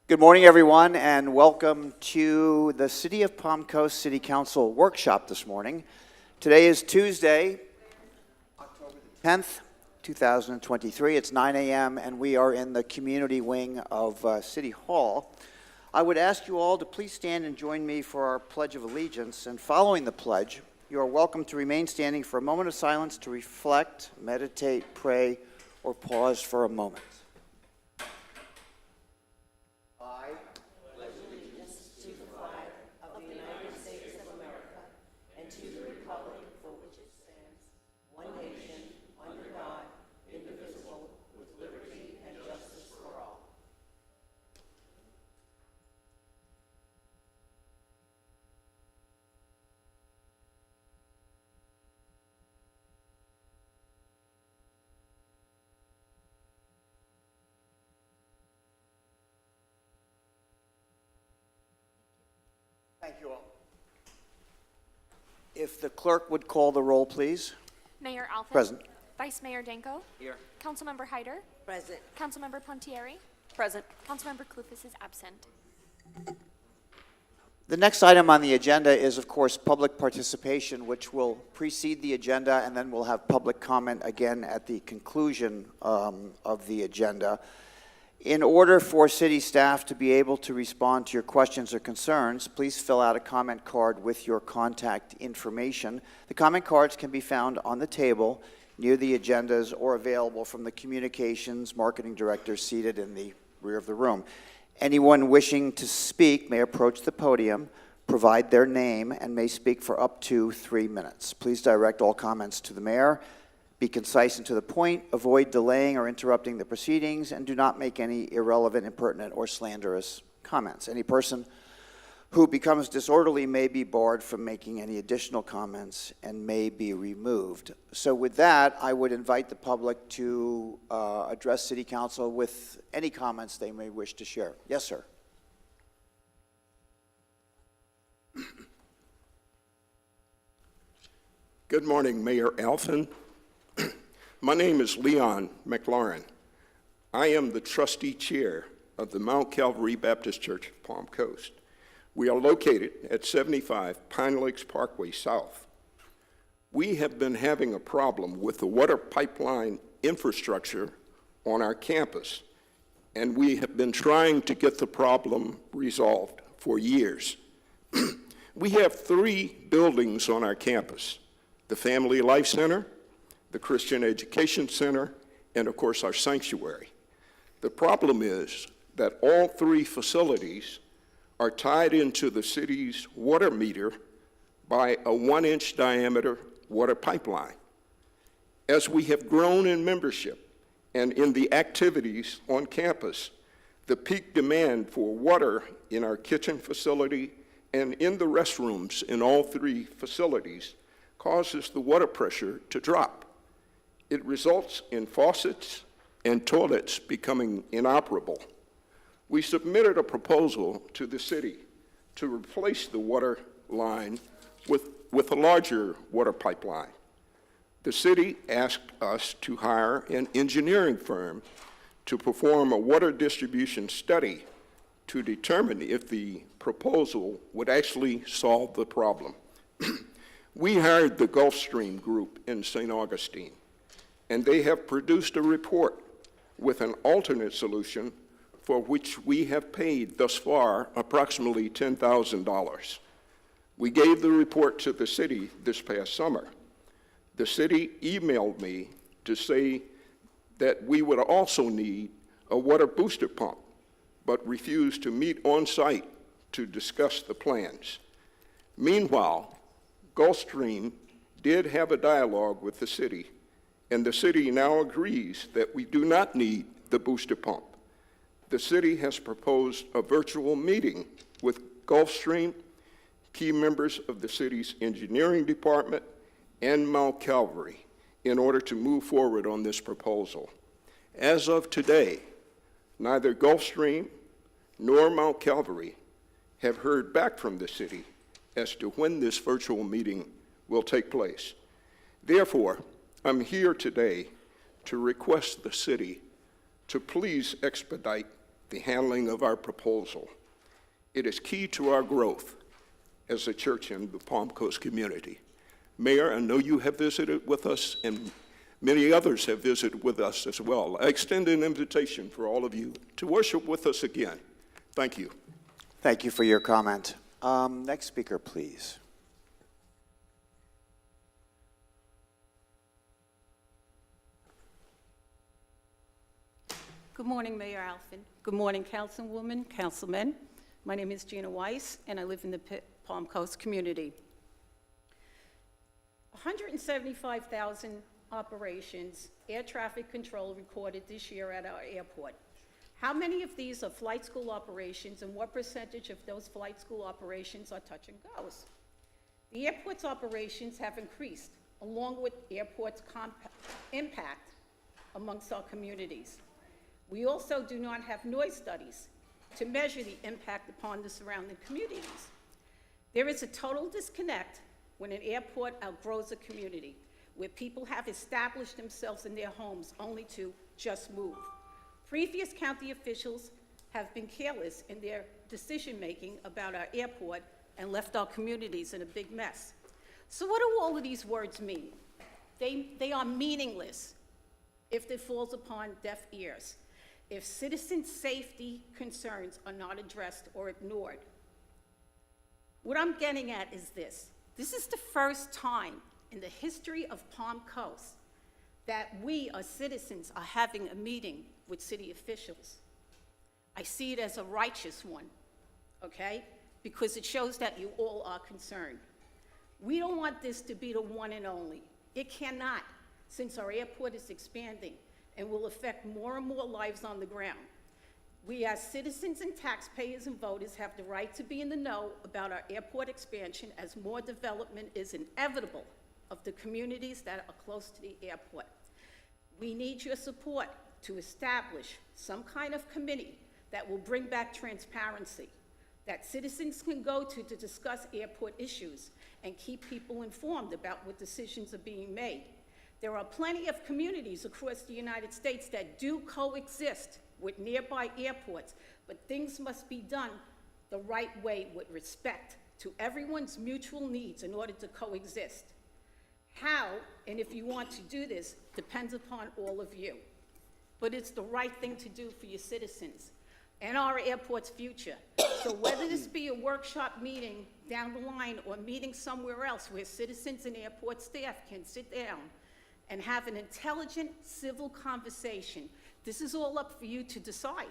Good morning, everyone, and welcome to the City of Palm Coast City Council workshop this morning. Today is Tuesday, October the 10th, 2023. It's 9 a.m., and we are in the community wing of City Hall. I would ask you all to please stand and join me for our Pledge of Allegiance, and following the pledge, you are welcome to remain standing for a moment of silence to reflect, meditate, pray, or pause for a moment. Thank you all. If the clerk would call the roll, please. Mayor Alfin. Present. Vice Mayor Danko. Here. Councilmember Hyder. Present. Councilmember Pontieri. Present. Councilmember Clufus is absent. The next item on the agenda is, of course, public participation, which will precede the agenda, and then we'll have public comment again at the conclusion of the agenda. In order for city staff to be able to respond to your questions or concerns, please fill out a comment card with your contact information. The comment cards can be found on the table near the agendas or available from the communications marketing director seated in the rear of the room. Anyone wishing to speak may approach the podium, provide their name, and may speak for up to 3 minutes. Please direct all comments to the mayor. Be concise and to the point, avoid delaying or interrupting the proceedings, and do not make any irrelevant, impertinent, or slanderous comments. Any person who becomes disorderly may be barred from making any additional comments and may be removed. So with that, I would invite the public to address City Council with any comments they may wish to share. Yes, sir. Good morning, Mayor Alfin. My name is Leon McLaurin. I am the trustee chair of the Mount Calvary Baptist Church of Palm Coast. We are located at 75 Pine Lakes Parkway South. We have been having a problem with the water pipeline infrastructure on our campus, and we have been trying to get the problem resolved for years. We have 3 buildings on our campus: the Family Life Center, the Christian Education Center, and of course our sanctuary. The problem is that all 3 facilities are tied into the city's water meter by a 1-inch diameter water pipeline. As we have grown in membership and in the activities on campus, the peak demand for water in our kitchen facility and in the restrooms in all 3 facilities causes the water pressure to drop. It results in faucets and toilets becoming inoperable. We submitted a proposal to the city to replace the water line with a larger water pipeline. The city asked us to hire an engineering firm to perform a water distribution study to determine if the proposal would actually solve the problem. We hired the Gulfstream Group in St. Augustine, and they have produced a report with an alternate solution for which we have paid thus far approximately $10,000. We gave the report to the city this past summer. The city emailed me to say that we would also need a water booster pump, but refused to meet on site to discuss the plans. Meanwhile, Gulfstream did have a dialogue with the city, and the city now agrees that we do not need the booster pump. The city has proposed a virtual meeting with Gulfstream, key members of the city's engineering department, and Mount Calvary in order to move forward on this proposal. As of today, neither Gulfstream nor Mount Calvary have heard back from the city as to when this virtual meeting will take place. Therefore, I'm here today to request the city to please expedite the handling of our proposal. It is key to our growth as a church in the Palm Coast community. Mayor, I know you have visited with us, and many others have visited with us as well. I extend an invitation for all of you to worship with us again. Thank you. Thank you for your comment. Next speaker, please. Good morning, Mayor Alphen. Good morning, Councilwoman, Councilmen. My name is Gina Weiss, and I live in the Palm Coast community. 175,000 operations, air traffic control recorded this year at our airport. How many of these are flight school operations, and what percentage of those flight school operations are touch and goes? The airport's operations have increased, along with airport's impact amongst our communities. We also do not have noise studies to measure the impact upon the surrounding communities. There is a total disconnect when an airport outgrows a community, where people have established themselves in their homes only to just move. Previous county officials have been careless in their decision-making about our airport and left our communities in a big mess. So what do all of these words mean? They are meaningless if it falls upon deaf ears, if citizen safety concerns are not addressed or ignored. What I'm getting at is this. This is the first time in the history of Palm Coast that we as citizens are having a meeting with city officials. I see it as a righteous one, okay? Because it shows that you all are concerned. We don't want this to be the one and only. It cannot, since our airport is expanding and will affect more and more lives on the ground. We as citizens and taxpayers and voters have the right to be in the know about our airport expansion, as more development is inevitable of the communities that are close to the airport. We need your support to establish some kind of committee that will bring back transparency, that citizens can go to discuss airport issues and keep people informed about what decisions are being made. There are plenty of communities across the United States that do coexist with nearby airports, but things must be done the right way with respect to everyone's mutual needs in order to coexist. How, and if you want to do this, depends upon all of you. But it's the right thing to do for your citizens and our airport's future. So whether this be a workshop meeting down the line or meeting somewhere else where citizens and airport staff can sit down and have an intelligent, civil conversation, this is all up for you to decide.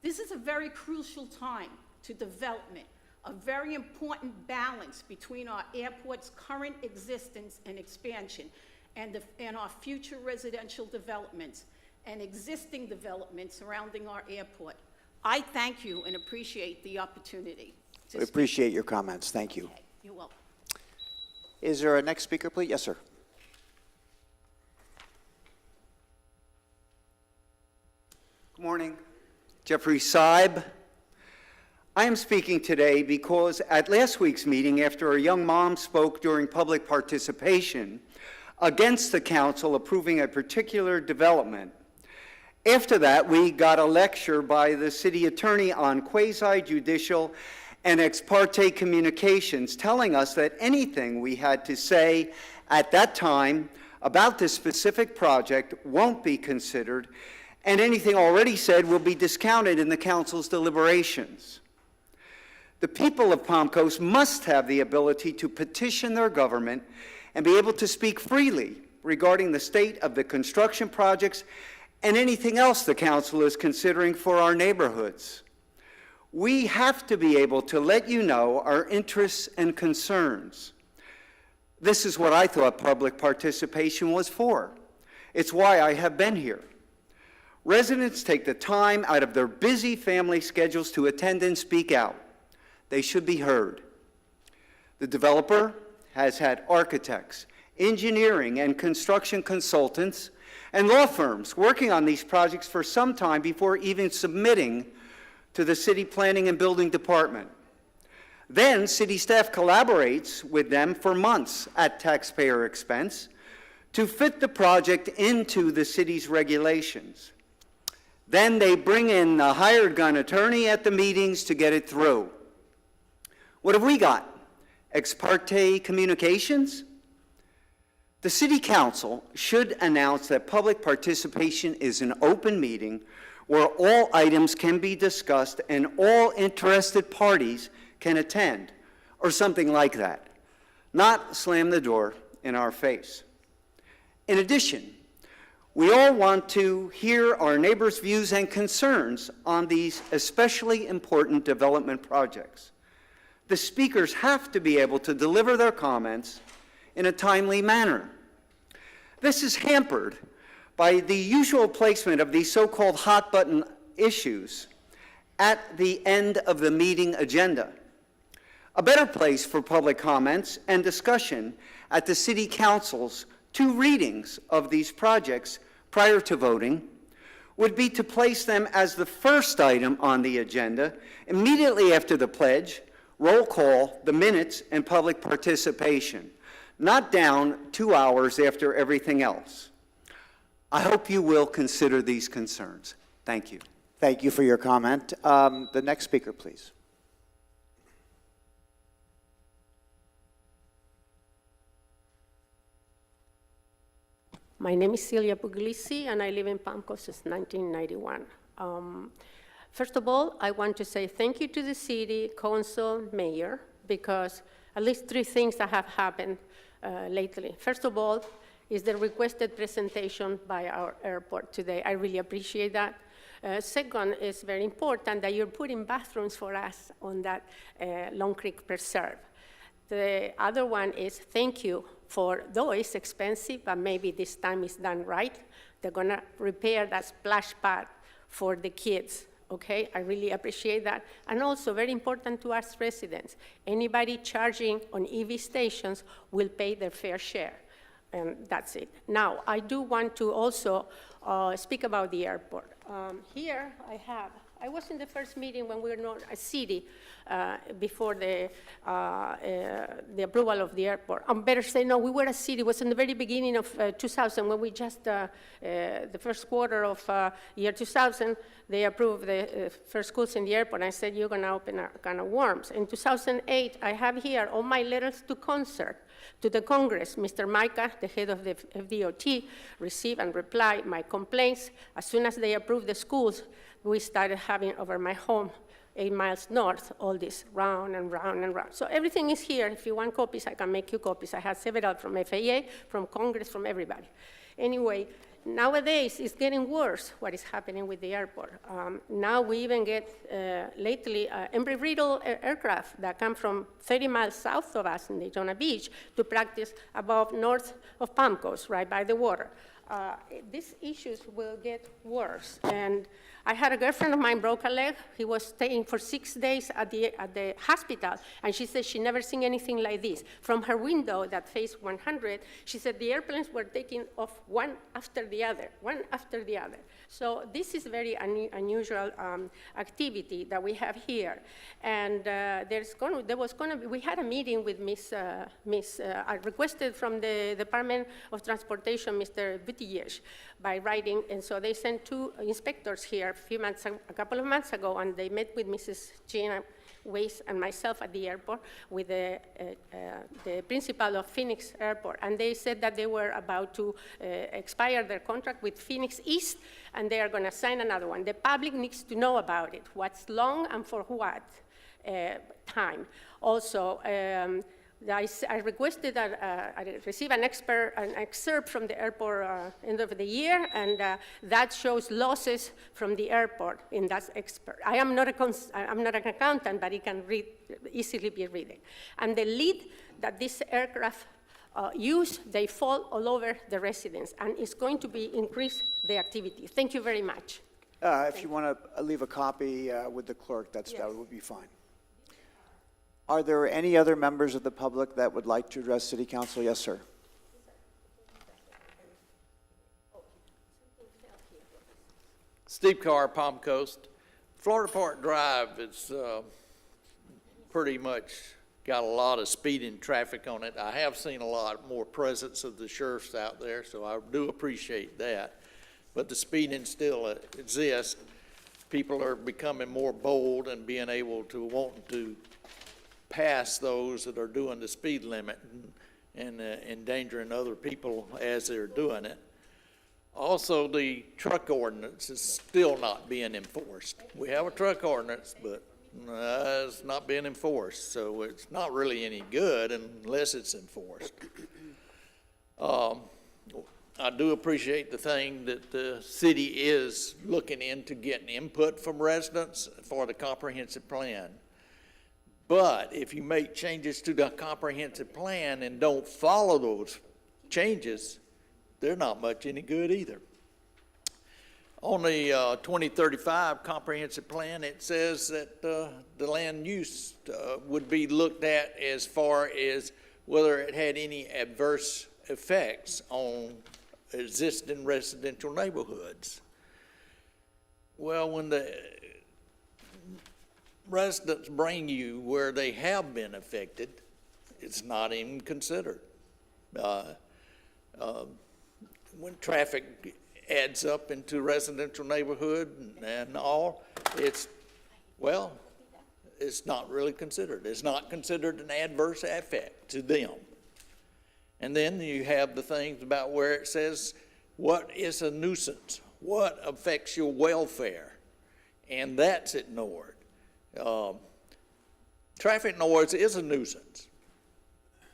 This is a very crucial time to development, a very important balance between our airport's current existence and expansion and our future residential developments and existing developments surrounding our airport. I thank you and appreciate the opportunity to We appreciate your comments. Thank you. speak. You're welcome. Is there a next speaker, please? Yes, sir. Good morning. Jeffrey Seib. I am speaking today because at last week's meeting, after a young mom spoke during public participation against the council approving a particular development, after that, we got a lecture by the city attorney on quasi-judicial and ex parte communications, telling us that anything we had to say at that time about this specific project won't be considered, and anything already said will be discounted in the council's deliberations. The people of Palm Coast must have the ability to petition their government and be able to speak freely regarding the state of the construction projects and anything else the council is considering for our neighborhoods. We have to be able to let you know our interests and concerns. This is what I thought public participation was for. It's why I have been here. Residents take the time out of their busy family schedules to attend and speak out. They should be heard. The developer has had architects, engineering and construction consultants, and law firms working on these projects for some time before even submitting to the City Planning and Building Department. Then city staff collaborates with them for months at taxpayer expense to fit the project into the city's regulations. Then they bring in the hired gun attorney at the meetings to get it through. What have we got? Ex parte communications? The City Council should announce that public participation is an open meeting where all items can be discussed and all interested parties can attend, or something like that. Not slam the door in our face. In addition, we all want to hear our neighbors' views and concerns on these especially important development projects. The speakers have to be able to deliver their comments in a timely manner. This is hampered by the usual placement of these so-called hot button issues at the end of the meeting agenda. A better place for public comments and discussion at the City Council's 2 readings of these projects prior to voting would be to place them as the first item on the agenda immediately after the pledge, roll call, the minutes, and public participation, not down 2 hours after everything else. I hope you will consider these concerns. Thank you. Thank you for your comment. The next speaker, please. My name is Celia Puglisi, and I live in Palm Coast since 1991. First of all, I want to say thank you to the city, council, mayor, because at least 3 things that have happened lately. First of all, is the requested presentation by our airport today. I really appreciate that. Second, is very important that you're putting bathrooms for us on that Long Creek Preserve. The other one is thank you for, though it's expensive, but maybe this time it's done right. They're gonna repair that splash pad for the kids, okay? I really appreciate that. And also very important to us residents, anybody charging on EV stations will pay their fair share. And that's it. Now, I do want to also speak about the airport. Here I was in the first meeting when we were not a city before the approval of the airport. I'm better say no, we were a city. It was in the very beginning of 2000 when we just, the first quarter of year 2000, they approved the first schools in the airport. I said, you're gonna open a can of worms. In 2008, I have here all my letters to concert to the Congress. Mr. Micah, the head of the FDOT, received and replied my complaints. As soon as they approved the schools, we started having over my home, 8 miles north, all this round and round and round. So everything is here. If you want copies, I can make you copies. I have several from FAA, from Congress, from everybody. Anyway, nowadays it's getting worse what is happening with the airport. Now we even get, lately, Embry-Riddle aircraft that come from 30 miles south of us in Daytona Beach to practice above north of Palm Coast, right by the water. These issues will get worse. And I had a girlfriend of mine broke a leg. He was staying for 6 days at the hospital, and she said she never seen anything like this. From her window that faced 100, she said the airplanes were taking off one after the other. So this is very unusual activity that we have here. And we had a meeting with I requested from the Department of Transportation, Mr. Buttigieg, by writing, and so they sent 2 inspectors here a couple of months ago, and they met with Mrs. Gina Weiss and myself at the airport with the principal of Phoenix Airport, and they said that they were about to expire their contract with Phoenix East, and they are going to sign another one. The public needs to know about it, what's long and for what time. Also, I requested that I receive an excerpt from the airport end of the year, and that shows losses from the airport in that expert. I'm not an accountant, but it can easily be reading. And the lead that this aircraft use, they fall all over the residents, and it's going to be increase the activity. Thank you very much. If you want to leave a copy with the clerk, that would be fine. Are there any other members of the public that would like to address City Council? Yes, sir. Steve Carr, Palm Coast. Florida Park Drive is pretty much got a lot of speeding traffic on it. I have seen a lot more presence of the sheriffs out there, so I do appreciate that. but the speeding still exists. People are becoming more bold and being able to want to pass those that are doing the speed limit and endangering other people as they're doing it. Also, the truck ordinance is still not being enforced. We have a truck ordinance, but it's not being enforced, so it's not really any good unless it's enforced. I do appreciate the thing that the city is looking into getting input from residents for the comprehensive plan. But if you make changes to the comprehensive plan and don't follow those changes, they're not much any good either. On the 2035 comprehensive plan, it says that the land use would be looked at as far as whether it had any adverse effects on existing residential neighborhoods. Well, when the residents bring you where they have been affected, it's not even considered. When traffic adds up into residential neighborhood and all, it's not really considered. It's not considered an adverse effect to them. And then you have the things about where it says what is a nuisance, what affects your welfare, and that's ignored. Traffic noise is a nuisance.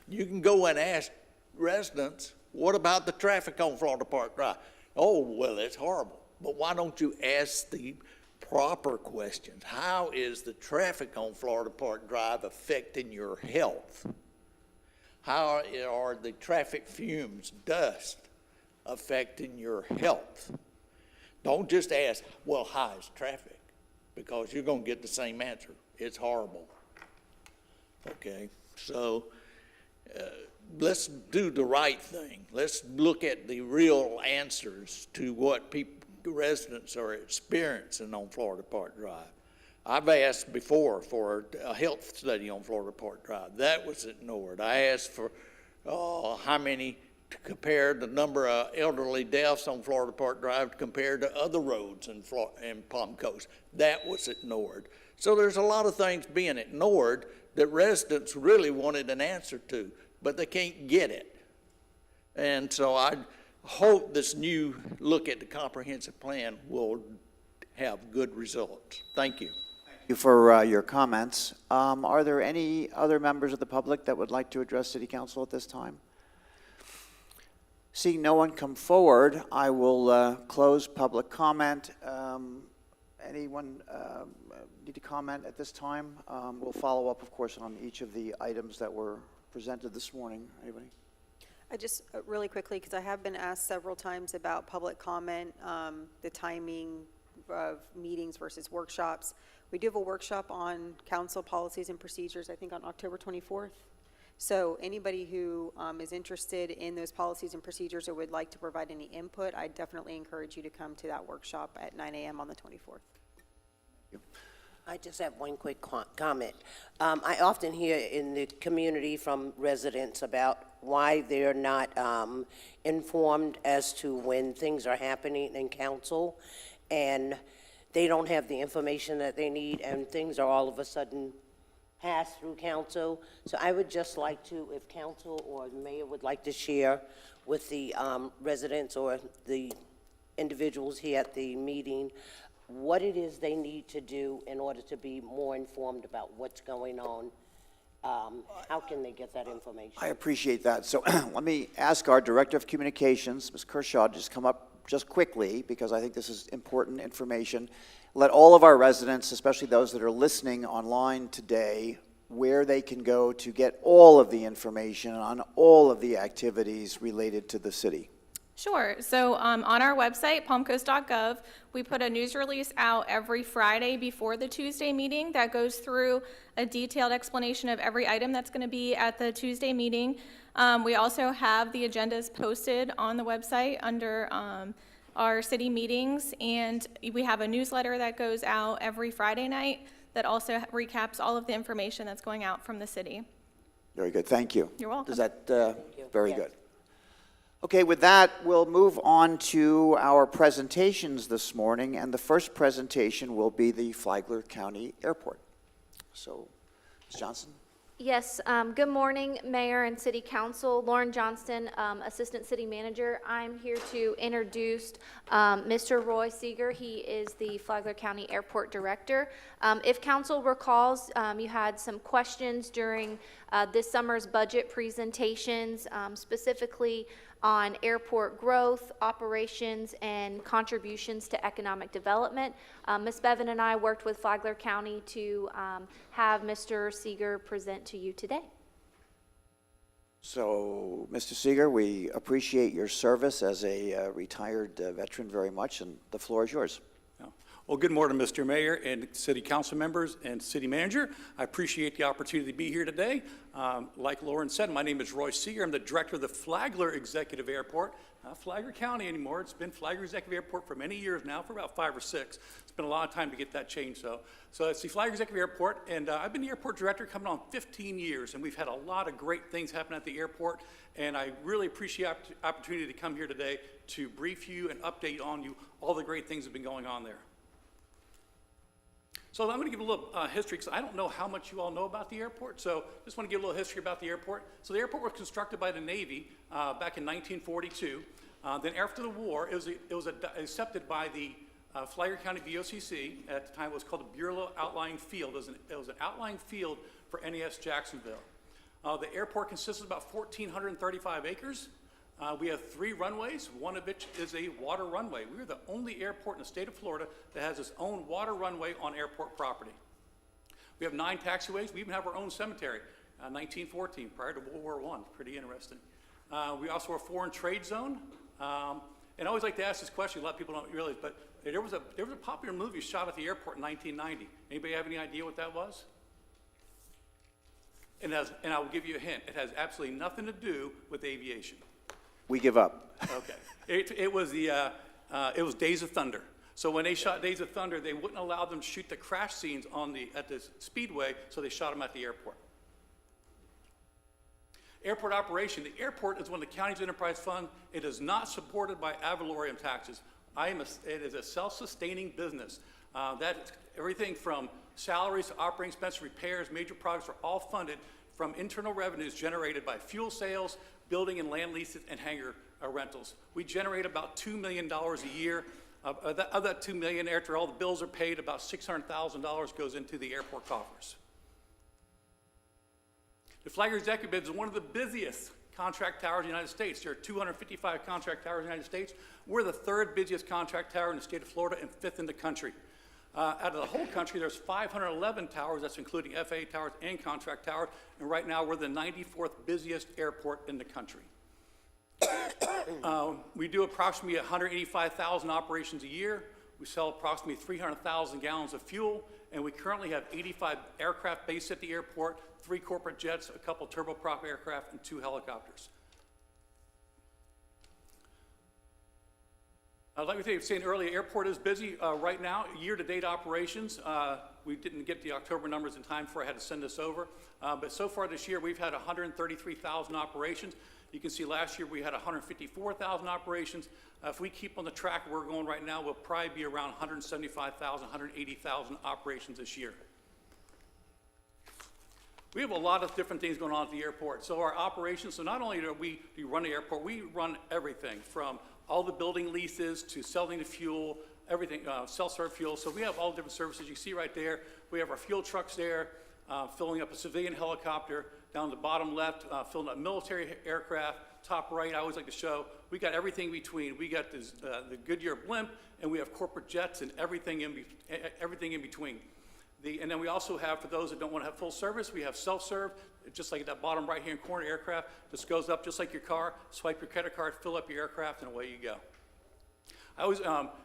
You can go and ask residents, what about the traffic on Florida Park Drive? Oh, well, it's horrible. But why don't you ask the proper questions? How is the traffic on Florida Park Drive affecting your health? How are the traffic fumes, dust, affecting your health? Don't just ask, well, how is traffic? Because you're going to get the same answer. It's horrible. Okay, so let's do the right thing. Let's look at the real answers to what residents are experiencing on Florida Park Drive. I've asked before for a health study on Florida Park Drive. That was ignored. I asked for how many, to compare the number of elderly deaths on Florida Park Drive compared to other roads in Palm Coast. That was ignored. So there's a lot of things being ignored that residents really wanted an answer to, but they can't get it. And so I hope this new look at the comprehensive plan will have good results. Thank you. Thank you for your comments. Are there any other members of the public that would like to address City Council at this time? Seeing no one come forward, I will close public comment. Anyone need to comment at this time? We'll follow up, of course, on each of the items that were presented this morning. Anybody? I just, really quickly, because I have been asked several times about public comment, the timing of meetings versus workshops. We do have a workshop on council policies and procedures, I think on October 24th. So anybody who is interested in those policies and procedures or would like to provide any input, I definitely encourage you to come to that workshop at 9 a.m. on the 24th. I just have one quick comment. I often hear in the community from residents about why they're not informed as to when things are happening in council, and they don't have the information that they need, and things are all of a sudden passed through council. So I would just like to, if council or the mayor would like to share with the residents or the individuals here at the meeting what it is they need to do in order to be more informed about what's going on. How can they get that information? I appreciate that. So let me ask our Director of Communications, Ms. Kershaw, to just come up just quickly, because I think this is important information. Let all of our residents, especially those that are listening online today, where they can go to get all of the information on all of the activities related to the city. Sure. So on our website, palmcoast.gov, we put a news release out every Friday before the Tuesday meeting that goes through a detailed explanation of every item that's going to be at the Tuesday meeting. We also have the agendas posted on the website under our city meetings, and we have a newsletter that goes out every Friday night that also recaps all of the information that's going out from the city. Very good. Thank you. You're welcome. Is that very good? Okay, with that, we'll move on to our presentations this morning, and the first presentation will be the Flagler County Airport. So, Ms. Johnson? Yes, good morning, Mayor and City Council. Lauren Johnston, Assistant City Manager. I'm here to introduce Mr. Roy Seeger. He is the Flagler County Airport Director. If Council recalls, you had some questions during this summer's budget presentations, specifically on airport growth, operations, and contributions to economic development. Ms. Bevan and I worked with Flagler County to have Mr. Seeger present to you today. So, Mr. Seeger, we appreciate your service as a retired veteran very much, and the floor is yours. Well, good morning, Mr. Mayor and City Council members and City Manager. I appreciate the opportunity to be here today. Like Lauren said, my name is Roy Seeger. I'm the Director of the Flagler Executive Airport. Not Flagler County anymore. It's been Flagler Executive Airport for many years now, for about 5 or 6. It's been a long time to get that changed, though. So it's the Flagler Executive Airport, and I've been the Airport Director coming on 15 years, and we've had a lot of great things happen at the airport, and I really appreciate the opportunity to come here today to brief you and update on you all the great things that have been going on there. So I'm going to give a little history, because I don't know how much you all know about the airport, so just want to give a little history about the airport. So the airport was constructed by the Navy back in 1942. Then after the war, it was accepted by the Flagler County BOCC. At the time, it was called the Bureau Outlying Field. It was an outlying field for NES Jacksonville. The airport consists of about 1,435 acres. We have 3 runways, one of which is a water runway. We are the only airport in the state of Florida that has its own water runway on airport property. We have 9 taxiways. We even have our own cemetery, 1914, prior to World War I. Pretty interesting. We also have a foreign trade zone. And I always like to ask this question, a lot of people don't realize, but there was a popular movie shot at the airport in 1990. Anybody have any idea what that was? And I will give you a hint. It has absolutely nothing to do with aviation. We give up. Okay. It was Days of Thunder. So when they shot Days of Thunder, they wouldn't allow them to shoot the crash scenes at the speedway, so they shot them at the airport. Airport operation. The airport is one of the county's enterprise fund. It is not supported by ad valorem taxes. It is a self-sustaining business. Everything from salaries to operating expenses, repairs, major projects are all funded from internal revenues generated by fuel sales, building and land leases, and hangar rentals. We generate about $2 million a year. Of that $2 million, after all the bills are paid, about $600,000 goes into the airport coffers. The Flagler Executive is one of the busiest contract towers in the United States. There are 255 contract towers in the United States. We're the 3rd busiest contract tower in the state of Florida and 5th in the country. Out of the whole country, there's 511 towers, that's including FAA towers and contract towers, and right now we're the 94th busiest airport in the country. We do approximately 185,000 operations a year. We sell approximately 300,000 gallons of fuel, and we currently have 85 aircraft based at the airport, 3 corporate jets, a couple turboprop aircraft, and 2 helicopters. Like we were saying earlier, airport is busy right now. Year-to-date operations, we didn't get the October numbers in time before I had to send this over. But so far this year, we've had 133,000 operations. You can see last year we had 154,000 operations. If we keep on the track we're going right now, we'll probably be around 175,000, 180,000 operations this year. We have a lot of different things going on at the airport. So our operations, so not only do we run the airport, we run everything from all the building leases to selling the fuel, everything, self-serve fuel. So we have all different services. You see right there, we have our fuel trucks there, filling up a civilian helicopter. Down the bottom left, filling up military aircraft. Top right, I always like to show, we got everything in between. We got this, the Goodyear blimp, and we have corporate jets and everything in between. And then we also have, for those that don't want to have full service, we have self-serve, just like that bottom right-hand corner aircraft. This goes up just like your car. Swipe your credit card, fill up your aircraft, and away you go.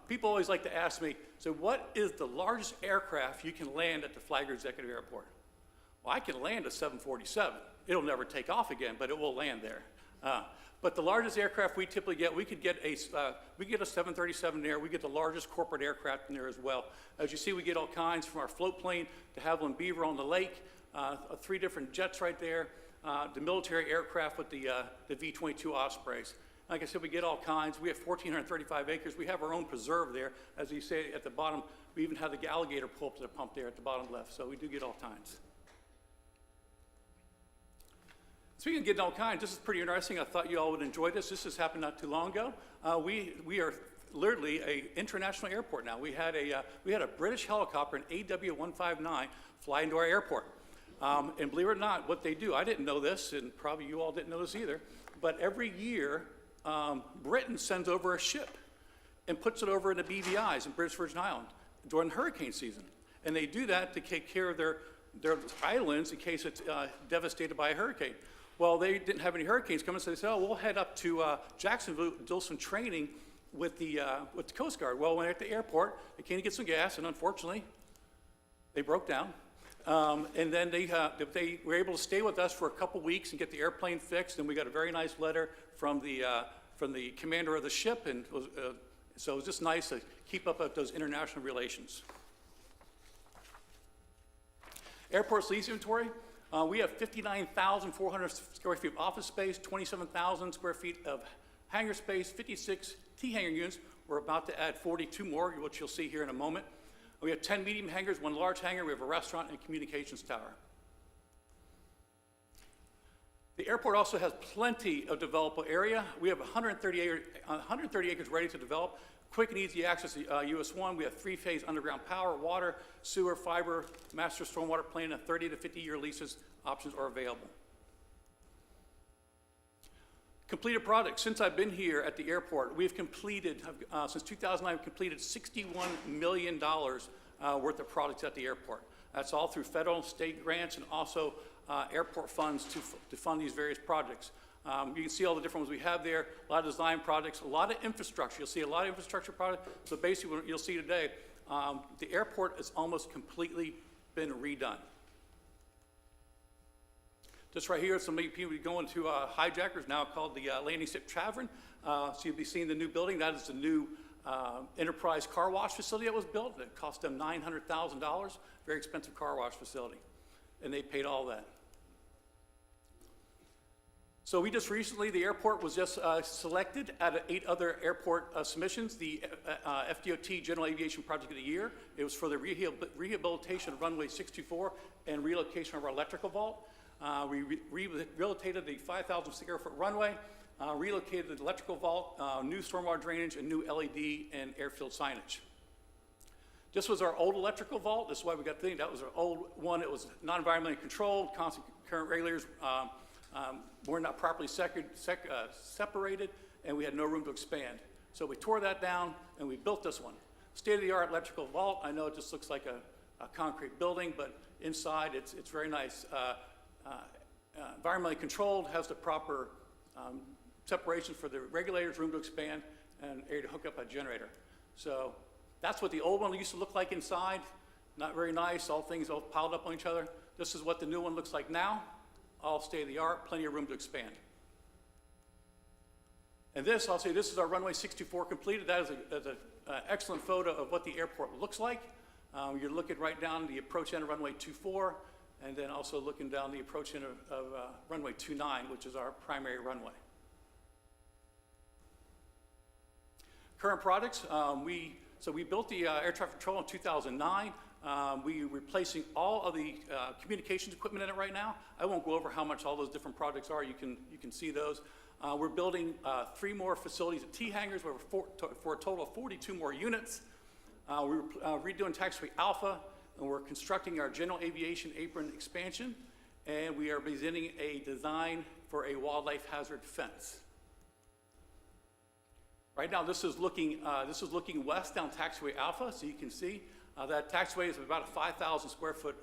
People always like to ask me, so what is the largest aircraft you can land at the Flagler Executive Airport? Well, I can land a 747. It'll never take off again, but it will land there. But the largest aircraft we typically get, we get a 737 there. We get the largest corporate aircraft in there as well. As you see, we get all kinds from our float plane to Haviland Beaver on the lake, 3 different jets right there, the military aircraft with the V-22 Ospreys. Like I said, we get all kinds. We have 1,435 acres. We have our own preserve there. As you say at the bottom, we even have the alligator pull up to the pump there at the bottom left. So we do get all kinds. Speaking of getting all kinds, this is pretty interesting. I thought you all would enjoy this. This has happened not too long ago. We are literally an international airport now. We had a British helicopter, an AW159, fly into our airport. And believe it or not, what they do, I didn't know this, and probably you all didn't know this either, but every year, Britain sends over a ship and puts it over in the BVIs in British Virgin Island during hurricane season. And they do that to take care of their islands in case it's devastated by a hurricane. Well, they didn't have any hurricanes coming, so they said, oh, we'll head up to Jacksonville, do some training with the Coast Guard. Well, when they're at the airport, they came to get some gas, and unfortunately, they broke down. And then they were able to stay with us for a couple weeks and get the airplane fixed, and we got a very nice letter from the commander of the ship, and so it was just nice to keep up with those international relations. Airport's lease inventory. We have 59,400 square feet of office space, 27,000 square feet of hangar space, 56 T-hangar units. We're about to add 42 more, which you'll see here in a moment. We have 10 medium hangars, 1 large hangar. We have a restaurant and a communications tower. The airport also has plenty of developable area. We have 130 acres ready to develop. Quick and easy access to US 1. We have 3-phase underground power, water, sewer, fiber, master stormwater plan, and 30 to 50-year leases options are available. Completed projects. Since I've been here at the airport, we've completed, since 2009, we've completed $61 million worth of projects at the airport. That's all through federal and state grants and also airport funds to fund these various projects. You can see all the different ones we have there, a lot of design projects, a lot of infrastructure. You'll see a lot of infrastructure projects. So basically what you'll see today, the airport has almost completely been redone. Just right here, some people going to Hijackers, now called the Landing Strip Tavern. So you'll be seeing the new building. That is the new enterprise car wash facility that was built. It cost them $900,000, very expensive car wash facility. And they paid all that. So we just recently, the airport was just selected out of 8 other airport submissions, the FDOT General Aviation Project of the Year. It was for the rehabilitation of runway 624 and relocation of our electrical vault. We rehabilitated the 5,000 square foot runway, relocated the electrical vault, new stormwater drainage, and new LED and airfield signage. This was our old electrical vault. This is why we got the thing. That was our old one. It was non-environmentally controlled, constant current regulators were not properly separated, and we had no room to expand. So we tore that down, and we built this one. State-of-the-art electrical vault. I know it just looks like a concrete building, but inside it's very nice. Environmentally controlled, has the proper separation for the regulators, room to expand, and area to hook up a generator. So that's what the old one used to look like inside. Not very nice, all things all piled up on each other. This is what the new one looks like now. All state-of-the-art, plenty of room to expand. And this, I'll say, this is our runway 64 completed. That is an excellent photo of what the airport looks like. You're looking right down the approach end of runway 24, and then also looking down the approach end of runway 29, which is our primary runway. Current projects, we built the air traffic control in 2009. We're replacing all of the communications equipment in it right now. I won't go over how much all those different projects are. You can see those. We're building 3 more facilities at T-hangars for a total of 42 more units. We're redoing taxiway Alpha, and we're constructing our general aviation apron expansion, and we are beginning a design for a wildlife hazard fence. Right now, this is looking west down taxiway Alpha, so you can see that taxiway is about a 5,000 foot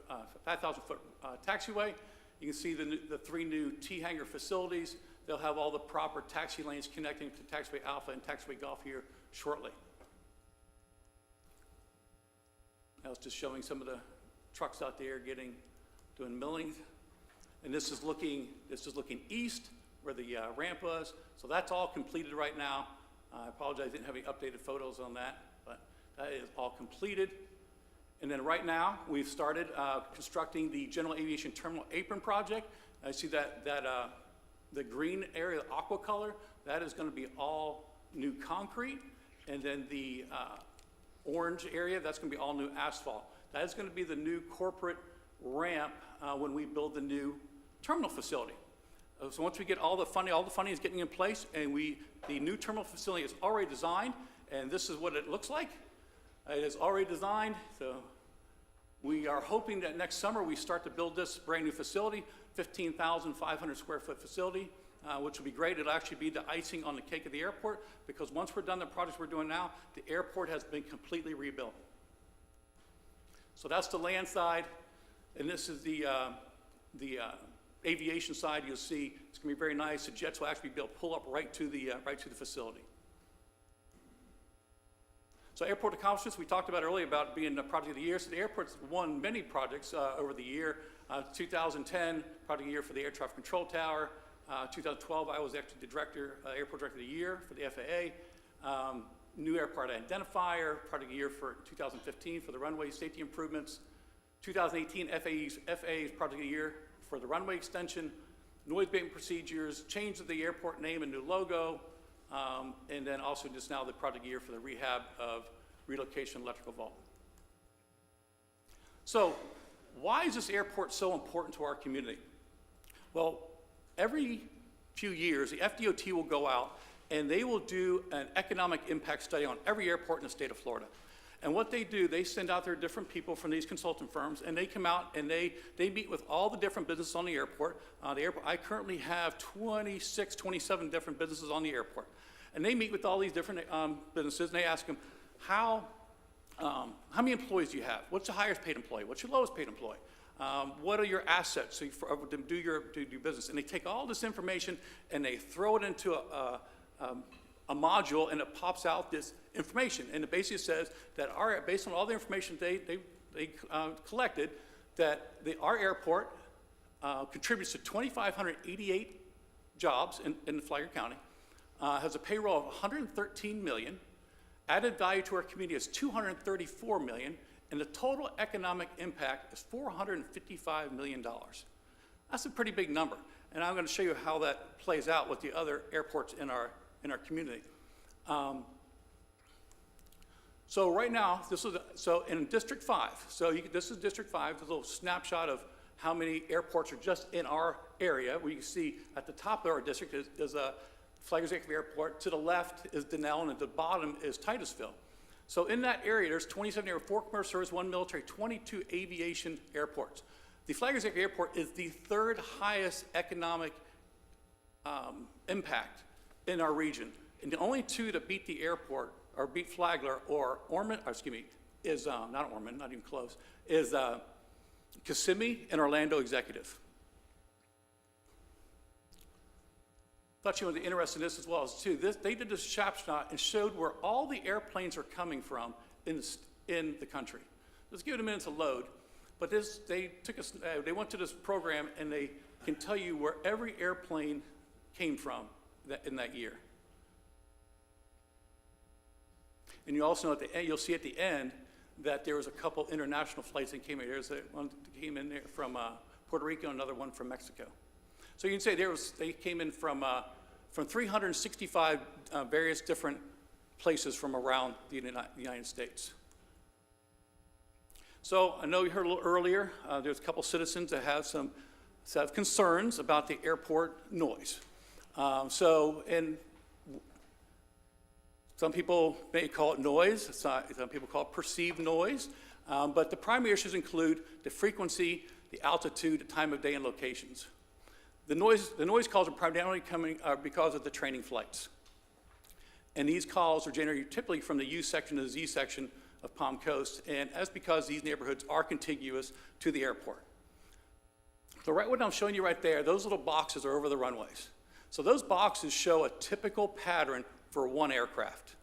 taxiway. You can see the 3 new T-hangar facilities. They'll have all the proper taxi lanes connecting to taxiway Alpha and taxiway Golf here shortly. I was just showing some of the trucks out there doing milling. And this is looking east where the ramp was. So that's all completed right now. I apologize, I didn't have any updated photos on that, but that is all completed. And then right now, we've started constructing the General Aviation Terminal Apron project. I see that the green area, the aqua color, that is going to be all new concrete, and then the orange area, that's going to be all new asphalt. That is going to be the new corporate ramp when we build the new terminal facility. So once we get all the funding is getting in place, and the new terminal facility is already designed, and this is what it looks like. It is already designed, so we are hoping that next summer we start to build this brand new facility, 15,500 square foot facility, which will be great. It'll actually be the icing on the cake of the airport, because once we're done the projects we're doing now, the airport has been completely rebuilt. So that's the land side, and this is the aviation side. You'll see it's going to be very nice. The jets will actually be able to pull up right to the facility. So airport accomplishments, we talked about earlier about being the project of the year. So the airport's won many projects over the year. 2010, project of the year for the air traffic control tower. 2012, I was actually the airport director of the year for the FAA. New airport identifier, project of the year for 2015 for the runway safety improvements. 2018, FAA's project of the year for the runway extension. Noise abatement procedures, change of the airport name and new logo. And then also just now the project year for the rehab of relocation electrical vault. So why is this airport so important to our community? Well, every few years, the FDOT will go out and they will do an economic impact study on every airport in the state of Florida. And what they do, they send out their different people from these consultant firms, and they come out and they meet with all the different businesses on the airport. I currently have 26, 27 different businesses on the airport. And they meet with all these different businesses, and they ask them, how many employees do you have? What's the highest paid employee? What's your lowest paid employee? What are your assets for to do your business? And they take all this information and they throw it into a module, and it pops out this information. And it basically says that based on all the information they collected, that our airport contributes to 2,588 jobs in Flagler County, has a payroll of $113 million, added value to our community is $234 million, and the total economic impact is $455 million. That's a pretty big number, and I'm going to show you how that plays out with the other airports in our community. So right now, so in District 5, this is District 5, a little snapshot of how many airports are just in our area. We can see at the top of our district is a Flagler Airport, to the left is Denell, and at the bottom is Titusville. So in that area, there's 27 airports, 4 commercial service, 1 military, 22 aviation airports. The Flagler Airport is the 3rd highest economic impact in our region. And the only 2 that beat the airport, or beat Flagler, or Ormond, is, not Ormond, not even close, is Kissimmee and Orlando Executive. Thought you would be interested in this as well, too. They did this snapshot and showed where all the airplanes are coming from in the country. Let's give it a minute to load. But they went to this program, and they can tell you where every airplane came from in that year. And you also know at the end, you'll see at the end that there was a couple international flights that came in. There's one that came in there from Puerto Rico, another one from Mexico. So you can say they came in from 365 various different places from around the United States. So I know you heard a little earlier, there's a couple citizens that have concerns about the airport noise. And some people may call it noise, some people call it perceived noise, but the primary issues include the frequency, the altitude, the time of day, and locations. The noise calls are primarily coming because of the training flights. And these calls are generated typically from the U section to the Z section of Palm Coast, and that's because these neighborhoods are contiguous to the airport. So right what I'm showing you right there, those little boxes are over the runways. So those boxes show a typical pattern for one aircraft.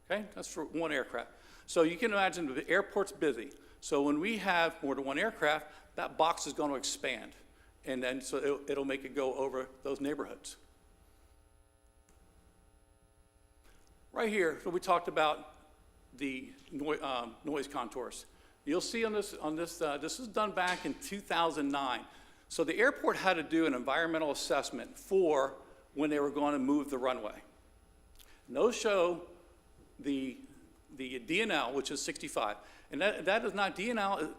Okay, that's for one aircraft. So you can imagine the airport's busy. So when we have more than one aircraft, that box is going to expand. And then so it'll make it go over those neighborhoods. Right here, so we talked about the noise contours. You'll see on this this was done back in 2009. So the airport had to do an environmental assessment for when they were going to move the runway. And those show the DNL, which is 65. And that is not DNL,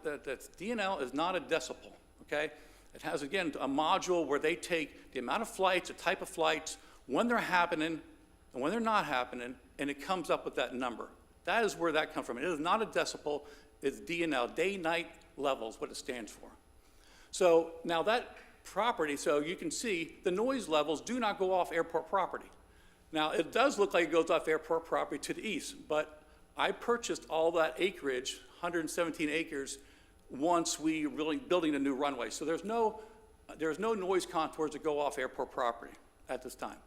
DNL is not a decibel, okay? It has, again, a module where they take the amount of flights, the type of flights, when they're happening and when they're not happening, and it comes up with that number. That is where that comes from. It is not a decibel, it's DNL, day-night levels, what it stands for. So now that property, so you can see the noise levels do not go off airport property. Now, it does look like it goes off airport property to the east, but I purchased all that acreage, 117 acres, once we really building a new runway. So there's no noise contours that go off airport property at this time.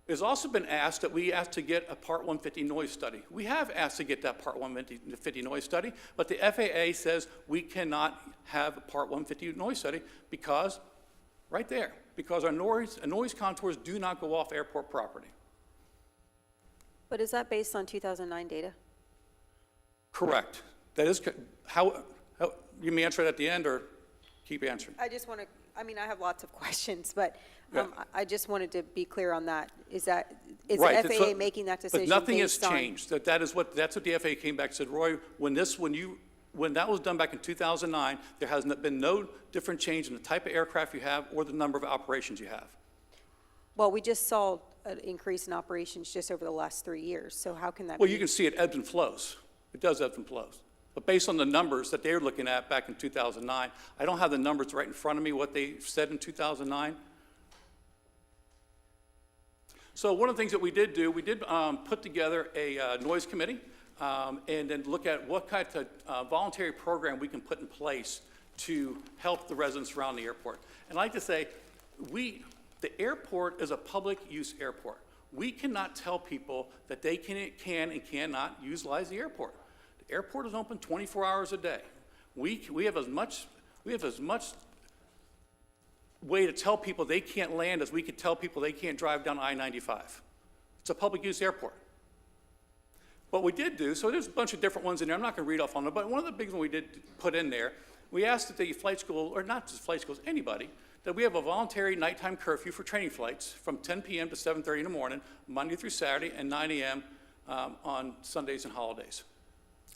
It's also been asked that we asked to get a Part 150 noise study. We have asked to get that Part 150 noise study, but the FAA says we cannot have a Part 150 noise study because, right there, because our noise contours do not go off airport property. But is that based on 2009 data? Correct. That is, how you may answer it at the end or keep answering. I just want to, I mean, I have lots of questions, but Yeah. I just wanted to be clear on that. Is the Right, FAA making that decision? But nothing has based on- changed. That's what the FAA came back and said, Roy, when that was done back in 2009, there has been no different change in the type of aircraft you have or the number of operations you have. Well, we just saw an increase in operations just over the last 3 years, so how can that be? Well, you can see it ebbs and flows. It does ebb and flows. But based on the numbers that they're looking at back in 2009, I don't have the numbers right in front of me, what they said in 2009. So one of the things that we did do, we did put together a noise committee and then look at what kind of voluntary program we can put in place to help the residents around the airport. And I'd like to say, the airport is a public use airport. We cannot tell people that they can and cannot utilize the airport. The airport is open 24 hours a day. We have as much way to tell people they can't land as we could tell people they can't drive down I-95. It's a public use airport. What we did do, so there's a bunch of different ones in there, I'm not going to read off on them, but one of the big ones we did put in there, we asked that the flight school, or not just flight schools, anybody, that we have a voluntary nighttime curfew for training flights from 10 p.m. to 7:30 in the morning, Monday through Saturday, and 9 a.m. On Sundays and holidays.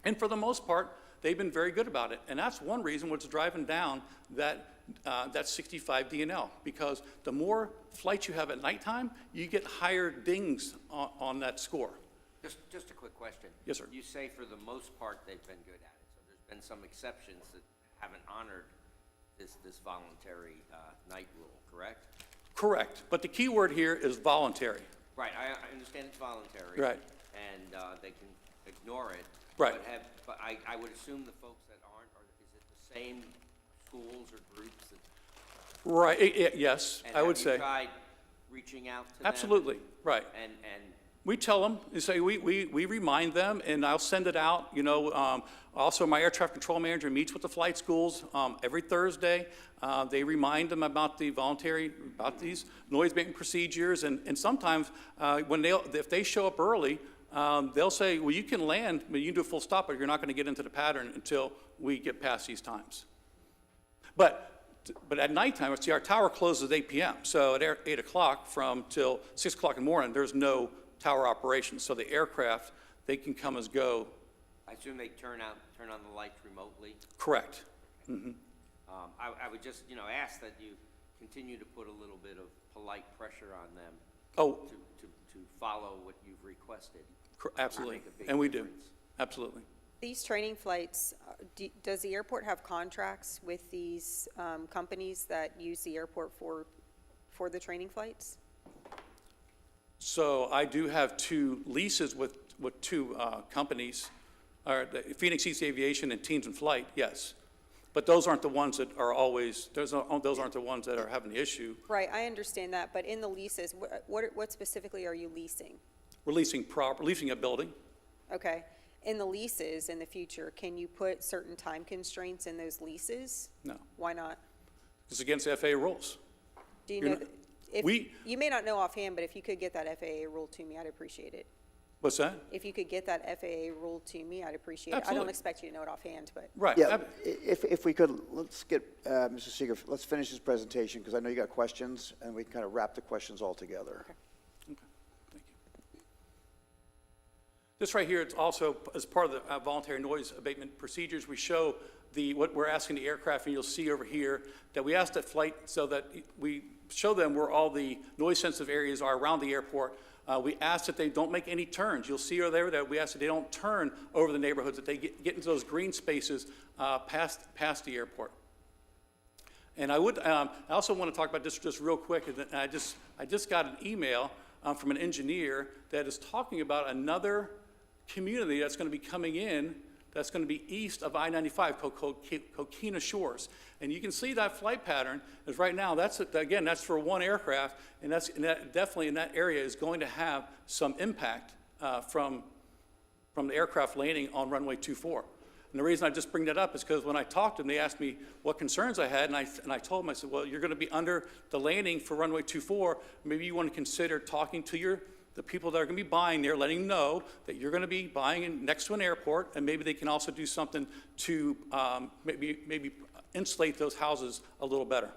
And for the most part, they've been very good about it. And that's one reason what's driving down that 65 DNL, because the more flights you have at nighttime, you get higher dings on that score. Just a quick question. Yes, sir. You say for the most part they've been good at it, so there's been some exceptions that haven't honored this voluntary night rule, correct? Correct. But the key word here is voluntary. Right, I understand it's voluntary. Right. And they can ignore it. Right. But I would assume the folks that aren't, is it the same schools or groups that? Right, yes, I would say. And have you tried reaching out to them? Absolutely, right. And We tell them, we remind them, and I'll send it out, also my air traffic control manager meets with the flight schools every Thursday. They remind them about about these noise-making procedures, and sometimes if they show up early, they'll say, well, you can land, but you can do a full stop, but you're not going to get into the pattern until we get past these times. But at nighttime, see, our tower closes at 8 p.m., so at 8 o'clock till 6 o'clock in the morning, there's no tower operations, so the aircraft, they can come as go. I assume they turn on the lights remotely? Correct. Mm-hmm. I would just, ask that you continue to put a little bit of polite pressure on them to follow what you've requested. Absolutely, Make a big and we do, difference. absolutely. These training flights, does the airport have contracts with these companies that use the airport for the training flights? So I do have 2 leases with 2 companies, Phoenix East Aviation and Teams in Flight, yes. But those aren't the ones that are always, those aren't the ones that are having the issue. Right, I understand that, but in the leases, what specifically are you leasing? We're leasing a building. Okay, in the leases in the future, can you put certain time constraints in those leases? No, Why not? it's against FAA rules. Do you You're know, not- you may not know offhand, but if you could get that FAA rule to me, I'd appreciate it. What's that? If you could get that FAA rule to me, I'd appreciate it. I Absolutely. don't expect you to know it offhand, but. Right. Yeah, if we could, let's get, Mr. Seeger, let's finish his presentation, because I know you got questions, and we can kind of wrap the questions all together. Okay, thank you. This right here, it's also as part of the voluntary noise abatement procedures. We show what we're asking the aircraft, and you'll see over here that we asked that flight so that we show them where all the noise-sensitive areas are around the airport. We ask that they don't make any turns. You'll see over there that we ask that they don't turn over the neighborhoods, that they get into those green spaces past the airport. And I also want to talk about this just real quick. I just got an email from an engineer that is talking about another community that's going to be coming in that's going to be east of I-95 called Coquina Shores. And you can see that flight pattern is right now, that's for one aircraft, and that definitely in that area is going to have some impact from the aircraft landing on runway 24. And the reason I just bring that up is because when I talked to them, they asked me what concerns I had, and I told them, I said, well, you're going to be under the landing for runway 24. Maybe you want to consider talking to the people that are going to be buying there, letting them know that you're going to be buying next to an airport, and maybe they can also do something to maybe insulate those houses a little better.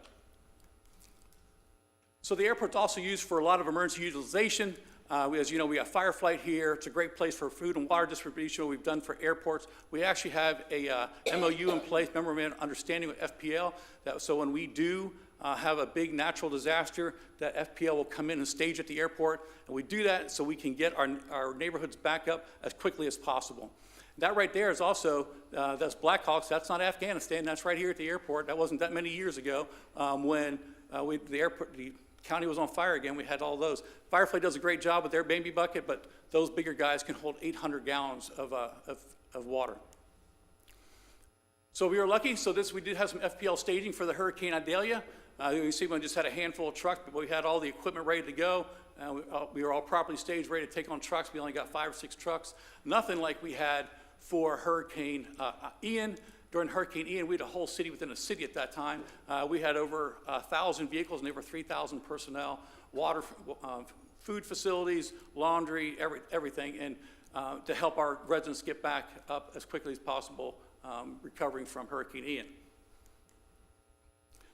So the airport's also used for a lot of emergency utilization. As you know, we got Fireflight here. It's a great place for food and water distribution. We've done for airports. We actually have a MOU in place, memorandum of understanding with FPL, so when we do have a big natural disaster, that FPL will come in and stage at the airport, and we do that so we can get our neighborhoods back up as quickly as possible. That right there is also, that's Blackhawks, that's not Afghanistan, that's right here at the airport. That wasn't that many years ago when the county was on fire again. We had all those. Firefly does a great job with their baby bucket, but those bigger guys can hold 800 gallons of water. So we were lucky, we did have some FPL staging for the Hurricane Idalia. You can see we just had a handful of trucks, but we had all the equipment ready to go. We were all properly staged, ready to take on trucks. We only got 5 or 6 trucks. Nothing like we had for Hurricane Ian. During Hurricane Ian, we had a whole city within a city at that time. We had over 1,000 vehicles and over 3,000 personnel, water, food facilities, laundry, everything, and to help our residents get back up as quickly as possible, recovering from Hurricane Ian.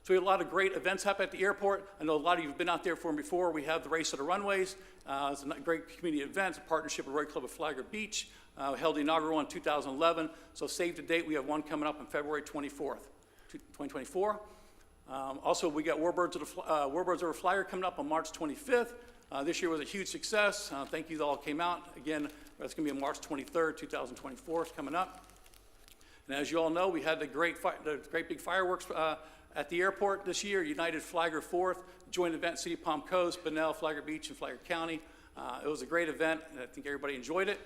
So we had a lot of great events happen at the airport. I know a lot of you have been out there for them before. We have the Race of the Runways. It's a great community event, a partnership with Rotary Club of Flagler Beach. We held the inaugural one in 2011. So save the date, we have one coming up on February 24th, 2024. Also, we got Warbirds Over Flyer coming up on March 25th. This year was a huge success. Thank you that all came out. Again, that's going to be on March 23rd, 2024. It's coming up. And as you all know, we had the great big fireworks at the airport this year. United Flagler 4th, joint event, City of Palm Coast, Bunnell, Flagler Beach, and Flagler County. It was a great event, and I think everybody enjoyed it.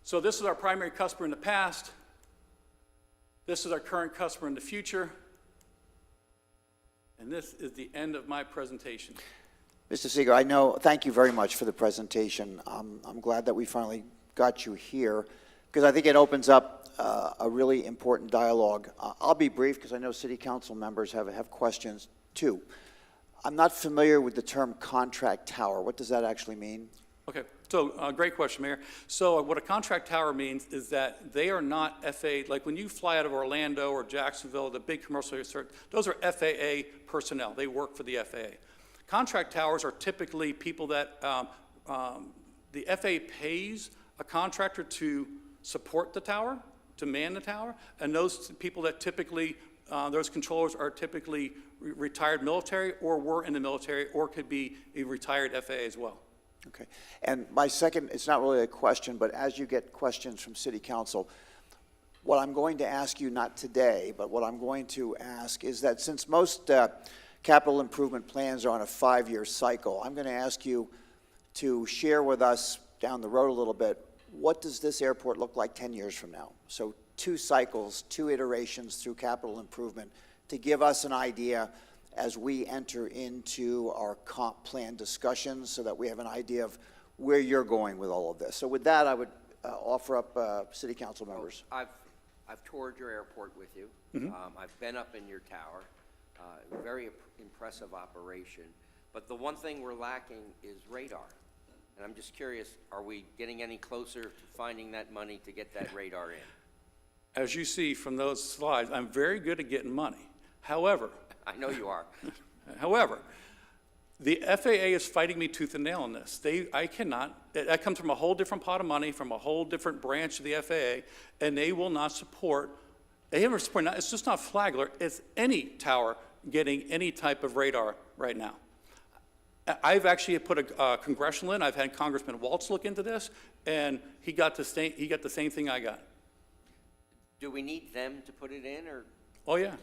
So this is our primary customer in the past. This is our current customer in the future. And this is the end of my presentation. Mr. Seeger, thank you very much for the presentation. I'm glad that we finally got you here, because I think it opens up a really important dialogue. I'll be brief, because I know city council members have questions too. I'm not familiar with the term contract tower. What does that actually mean? Okay, So, great question, Mayor. So what a contract tower means is that they are not FAA, like when you fly out of Orlando or Jacksonville, the big commercial areas, those are FAA personnel. They work for the FAA. Contract towers are typically people that the FAA pays a contractor to support the tower, to man the tower, and those people that typically, those controllers are typically retired military or were in the military or could be a retired FAA as well. Okay. And my second, it's not really a question, but as you get questions from City Council, what I'm going to ask you, not today, but what I'm going to ask is that since most capital improvement plans are on a 5-year cycle, I'm going to ask you to share with us down the road a little bit, what does this airport look like 10 years from now? So 2 cycles, 2 iterations through capital improvement to give us an idea as we enter into our comp plan discussions so that we have an idea of where you're going with all of this. So with that, I would offer up City Council members. I've toured your airport with you. Mm-hmm. I've been up in your tower. Very impressive operation. But the one thing we're lacking is radar. And I'm just curious, are we getting any closer to finding that money to get that radar in? As you see from those slides, I'm very good at getting money. However, I know you are. however, the FAA is fighting me tooth and nail on this. I cannot, that comes from a whole different pot of money, from a whole different branch of the FAA, and they will not support, they haven't supported, it's just not Flagler, it's any tower getting any type of radar right now. I've actually put a congressional in, I've had Congressman Waltz look into this, and he got the same thing I got. Do we need them to put it in, or? Oh, yeah.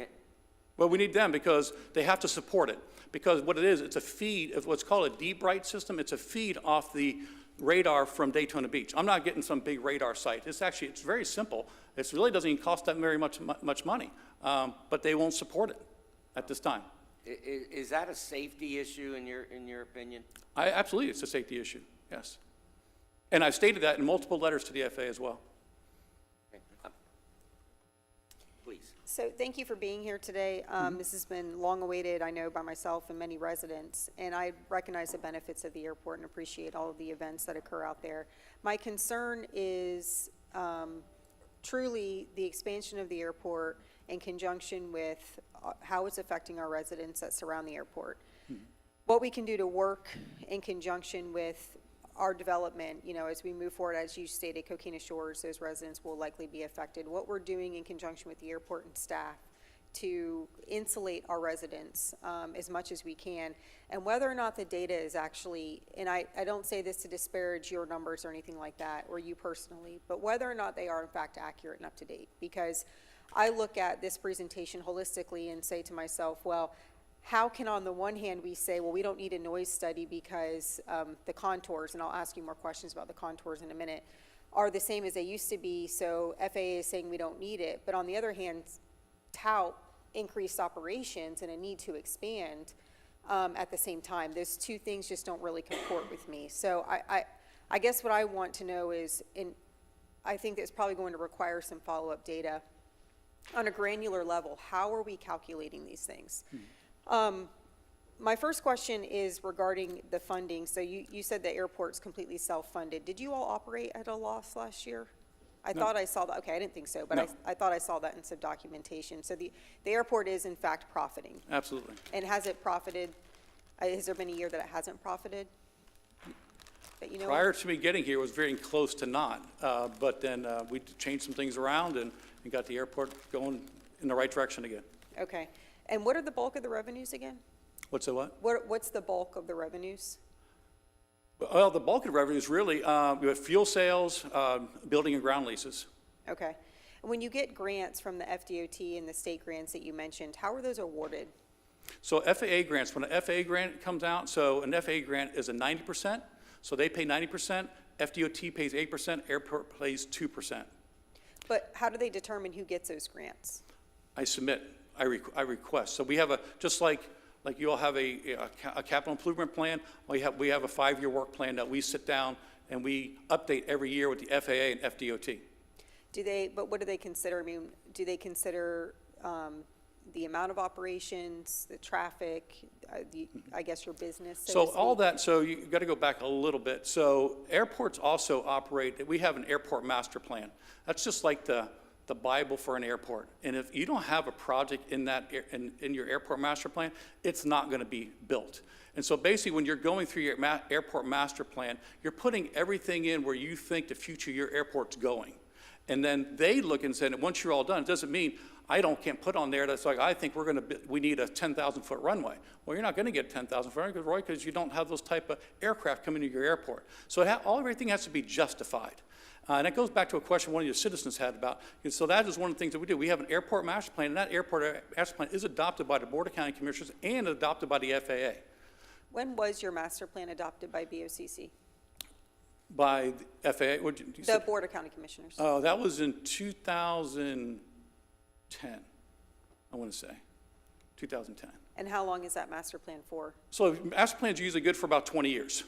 Well, we need them because they have to support it. Because what it is, it's a feed of what's called a deep bright system. It's a feed off the radar from Daytona Beach. I'm not getting some big radar site. It's very simple. It really doesn't even cost that very much money, but they won't support it at this time. Is that a safety issue in your opinion? Absolutely, it's a safety issue, yes. And I've stated that in multiple letters to the FAA as well. Okay. Please. So thank you for being here today. This has been long awaited, I know, by myself and many residents, and I recognize the benefits of the airport and appreciate all of the events that occur out there. My concern is truly the expansion of the airport in conjunction with how it's affecting our residents that surround the airport. What we can do to work in conjunction with our development, you know, as we move forward, as you stated, Coquina Shores, those residents will likely be affected. What we're doing in conjunction with the airport and staff to insulate our residents as much as we can, and whether or not the data is actually, and I don't say this to disparage your numbers or anything like that, or you personally, but whether or not they are in fact accurate and up to date. Because I look at this presentation holistically and say to myself, well, how can on the one hand we say, well, we don't need a noise study because the contours, and I'll ask you more questions about the contours in a minute, are the same as they used to be, so FAA is saying we don't need it, but on the other hand, tout increased operations and a need to expand at the same time. Those two things just don't really comport with me. So I guess what I want to know is, and I think it's probably going to require some follow-up data on a granular level, how are we calculating these things? My first question is regarding the funding. So you said the airport's completely self-funded. Did you all operate at a loss last year? I thought I saw that. Okay, I didn't think so, but No. I thought I saw that in some documentation. So the airport is in fact profiting. Absolutely. And has it profited? Has there been a year that it hasn't profited? That you know of? Prior to me getting here, it was very close to not, but then we changed some things around and got the airport going in the right direction again. Okay. And what are the bulk of the revenues again? What's the what? What's the bulk of the revenues? Well, the bulk of the revenue is really we have fuel sales, building and ground leases. Okay. And when you get grants from the FDOT and the state grants that you mentioned, how are those awarded? So FAA grants, when an FAA grant comes out, so an FAA grant is a 90%, so they pay 90%, FDOT pays 8%, airport pays 2%. But how do they determine who gets those grants? I submit, I request. So we have just like you all have a capital improvement plan, we have a 5-year work plan that we sit down and we update every year with the FAA and FDOT. But what do they consider? I mean, do they consider the amount of operations, the traffic, I guess your business? So to all speak? that, so you got to go back a little bit. So airports also operate, we have an airport master plan. That's just like the Bible for an airport. And if you don't have a project in in your airport master plan, it's not going to be built. And so basically when you're going through your airport master plan, you're putting everything in where you think the future of your airport's going. And then they look and say, once you're all done, it doesn't mean can't put on there that's like, I think we need a 10,000-foot runway. Well, you're not going to get a 10,000-foot runway because you don't have those type of aircraft coming to your airport. So everything has to be justified. And it goes back to a question one of your citizens had about, and so that is one of the things that we do. We have an airport master plan, and that airport master plan is adopted by the Board of County Commissioners and adopted by the FAA. When was your master plan adopted by BOCC? By the FAA? The Board of County Commissioners. Oh, that was in 2010, I want to say, 2010. And how long is that master plan for? So master plans are usually good for about 20 years.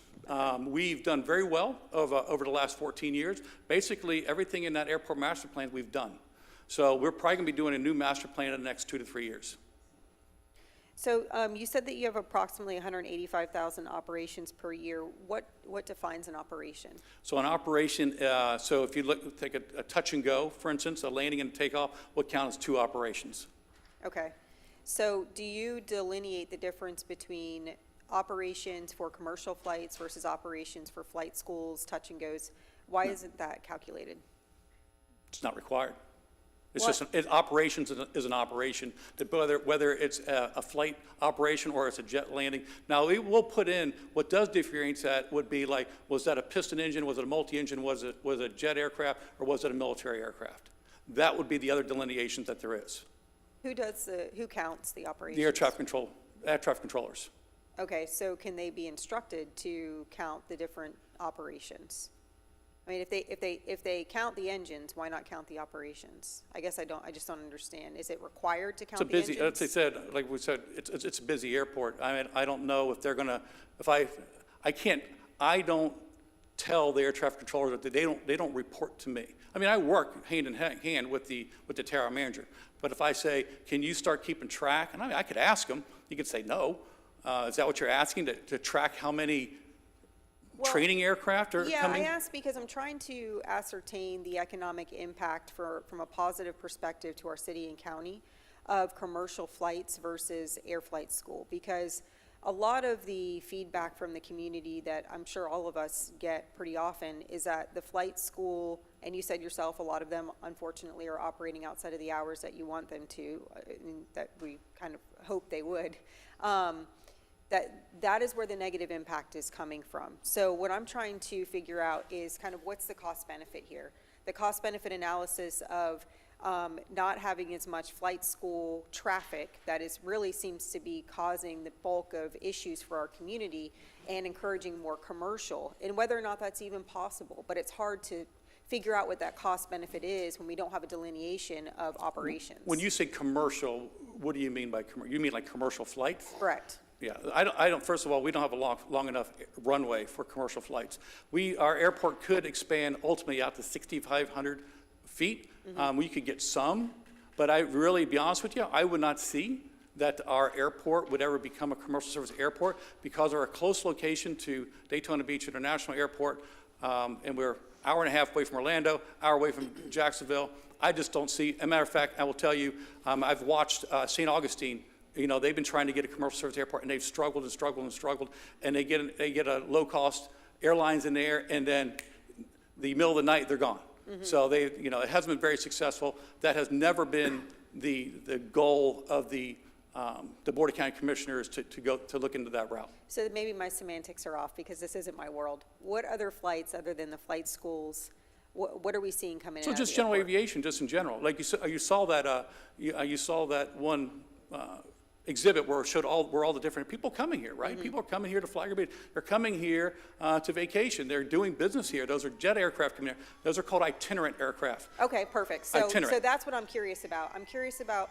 We've done very well over the last 14 years. Basically, everything in that airport master plan we've done. So we're probably going to be doing a new master plan in the next 2 to 3 years. So you said that you have approximately 185,000 operations per year. What defines an operation? So an operation, so if you take a touch and go, for instance, a landing and takeoff, would count as 2 operations. Okay. So do you delineate the difference between operations for commercial flights versus operations for flight schools, touch and goes? Why isn't that calculated? It's not required. It's What? just, operations is an operation, that whether it's a flight operation or it's a jet landing. Now, we will put in, what does differentiate that would be like, was that a piston engine, was it a multi-engine, was it a jet aircraft, or was it a military aircraft? That would be the other delineations that there is. Who counts the operations? The air traffic controllers. Okay, so can they be instructed to count the different operations? I mean, if they count the engines, why not count the operations? I guess I just don't understand. Is it required to count the engines? It's a busy, as I said, like we said, it's a busy airport. I mean, I don't know if they're gonna, I don't tell the air traffic controllers that they don't report to me. I mean, I work hand in hand with the tower manager. But if I say, can you start keeping track? And I could ask them. You could say no. Is that what you're asking, to track how many training aircraft are coming? Yeah, I asked because I'm trying to ascertain the economic impact from a positive perspective to our city and county of commercial flights versus air flight school. Because a lot of the feedback from the community that I'm sure all of us get pretty often is that the flight school, and you said yourself, a lot of them unfortunately are operating outside of the hours that you want them to, and that we kind of hope they would. That is where the negative impact is coming from. So what I'm trying to figure out is kind of what's the cost benefit here? The cost benefit analysis of not having as much flight school traffic that really seems to be causing the bulk of issues for our community, and encouraging more commercial, and whether or not that's even possible. But it's hard to figure out what that cost benefit is when we don't have a delineation of operations. When you say commercial, what do you mean by commercial? You mean like commercial flights? Correct. Yeah, I don't, first of all, we don't have a long enough runway for commercial flights. Our airport could expand ultimately out to 6,500 feet. We could get some, but to be honest with you, I would not see that our airport would ever become a commercial service airport because of our close location to Daytona Beach International Airport, and we're hour and a half away from Orlando, hour away from Jacksonville. I just don't see, as a matter of fact, I will tell you, I've watched St. Augustine. You know, they've been trying to get a commercial service airport, and they've struggled and struggled and struggled, and they get a low-cost airlines in there, and then the middle of the night, they're gone. So it hasn't been very successful. That has never been the goal of the Board of County Commissioners to look into that route. So maybe my semantics are off because this isn't my world. What other flights other than the flight schools, what are we seeing coming in? So just general aviation, just in general. Like you saw that one exhibit where it showed all the different people coming here, right? People are coming here to Flagler Beach. They're coming here to vacation. They're doing business here. Those are jet aircraft coming here. Those are called itinerant aircraft. Okay, perfect. So Itinerant. that's what I'm curious about. I'm curious about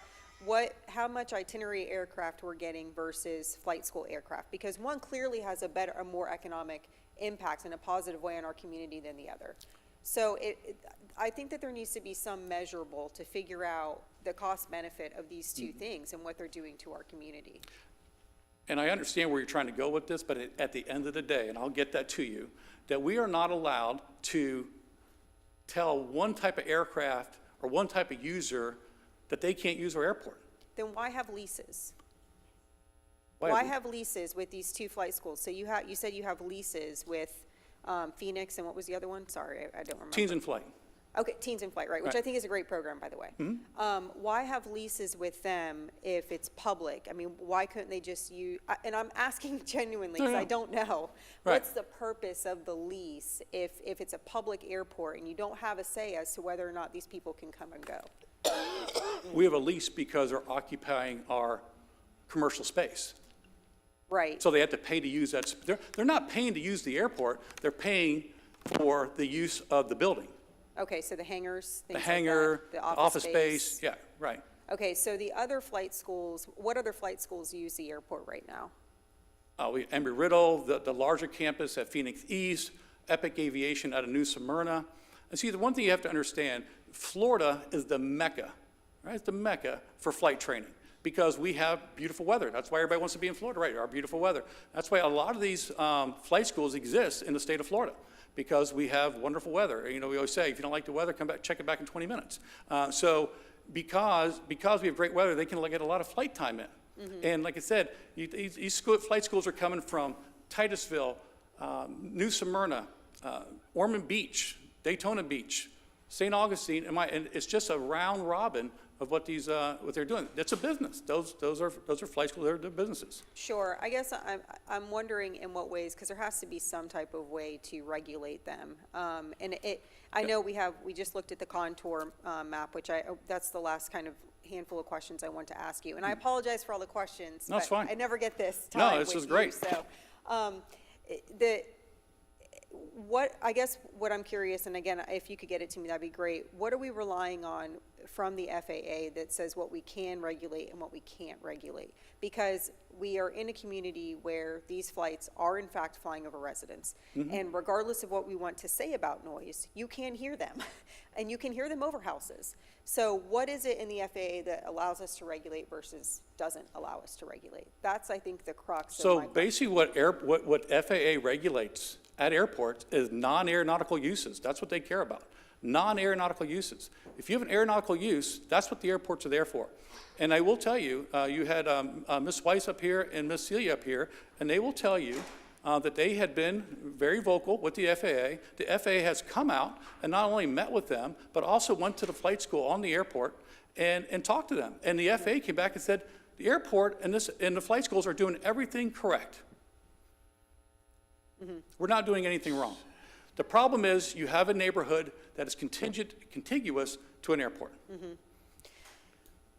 how much itinerary aircraft we're getting versus flight school aircraft, because one clearly has a more economic impact in a positive way on our community than the other. So I think that there needs to be some measurable to figure out the cost benefit of these two things and what they're doing to our community. And I understand where you're trying to go with this, but at the end of the day, and I'll get that to you, that we are not allowed to tell one type of aircraft or one type of user that they can't use our airport. Then why have leases? Why have leases with these two flight schools? So you said you have leases with Phoenix, and what was the other one? Sorry, I don't remember. Teens in Flight. Okay, Teens in Flight, right, which Right. I think is a great program, by the way. Why have leases with them if it's public? I mean, why couldn't they just use, and I'm asking genuinely because I don't know. Right. What's the purpose of the lease if it's a public airport and you don't have a say as to whether or not these people can come and go? We have a lease because they're occupying our commercial space. Right. So they have to pay to use that. They're not paying to use the airport. They're paying for the use of the building. Okay, so the hangars, The things hangar, like that, the office space. Yeah, right. Okay, so the other flight schools, what other flight schools use the airport right now? Embry-Riddle, the larger campus at Phoenix East, Epic Aviation out of New Smyrna. And see, the one thing you have to understand, Florida is the mecca, right? It's the mecca for flight training. because we have beautiful weather. That's why everybody wants to be in Florida, right? Our beautiful weather. That's why a lot of these flight schools exist in the state of Florida, because we have wonderful weather. You know, we always say, if you don't like the weather, come back, check it back in 20 minutes. So because we have great weather, they can get a lot of flight time in. And like I said, these flight schools are coming from Titusville, New Smyrna, Ormond Beach, Daytona Beach, St. Augustine, and it's just a round robin of what they're doing. It's a business. Those are flight schools. They're businesses. Sure. I guess I'm wondering in what ways, because there has to be some type of way to regulate them. I know we just looked at the contour map, which that's the last kind of handful of questions I want to ask you. And I apologize for all the questions. No, it's fine. I never get this time. No, this is great. So, I guess what I'm curious, and again, if you could get it to me, that'd be great. What are we relying on from the FAA that says what we can regulate and what we can't regulate? Because we are in a community where these flights are in fact flying over residents. And regardless of what we want to say about noise, you can hear them. And you can hear them over houses. So what is it in the FAA that allows us to regulate versus doesn't allow us to regulate? That's, I think, the crux of my question. Basically what FAA regulates at airports is non-aeronautical uses. That's what they care about, non-aeronautical uses. If you have an aeronautical use, that's what the airports are there for. And I will tell you, you had Ms. Weiss up here and Ms. Celia up here, and they will tell you that they had been very vocal with the FAA. The FAA has come out and not only met with them, but also went to the flight school on the airport and talked to them. And the FAA came back and said, the airport and the flight schools are doing everything correct. We're not doing anything wrong. The problem is you have a neighborhood that is contiguous to an airport.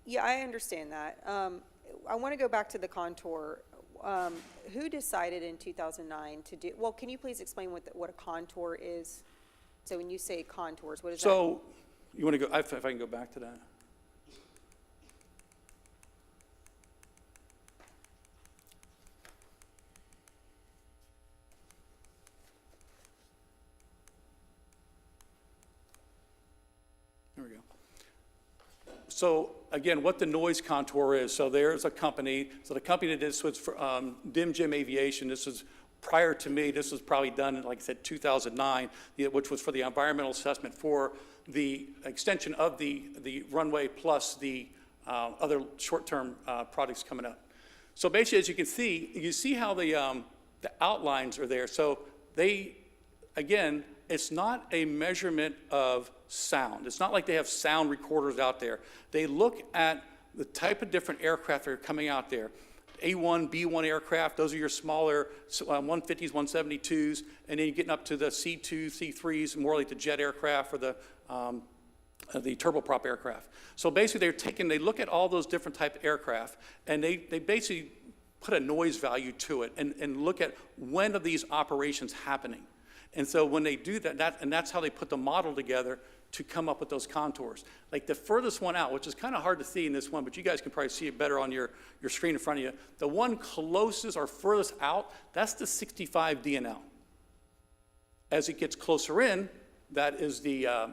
Yeah, I understand that. I want to go back to the contour. Who decided in 2009 to do, well, can you please explain what a contour is? So when you say contours, what is that? So you want to go, if I can go back to that. There we go. So again, what the noise contour is, so there's a company, so the company that did this was for Dim Jim Aviation. This was prior to me. This was probably done in, like I said, 2009, which was for the environmental assessment for the extension of the runway plus the other short-term projects coming up. So basically, as you see how the outlines are there. So they, again, it's not a measurement of sound. It's not like they have sound recorders out there. They look at the type of different aircraft that are coming out there. A1, B1 aircraft, those are your smaller 150s, 172s, and then you're getting up to the C2, C3s, more like the jet aircraft or the turboprop aircraft. So basically they look at all those different type of aircraft, and they basically put a noise value to it and look at when are these operations happening. And so when they do that, and that's how they put the model together to come up with those contours. Like the furthest one out, which is kind of hard to see in this one, but you guys can probably see it better on your screen in front of you. The one closest or furthest out, that's the 65 DNL. As it gets closer in, that is I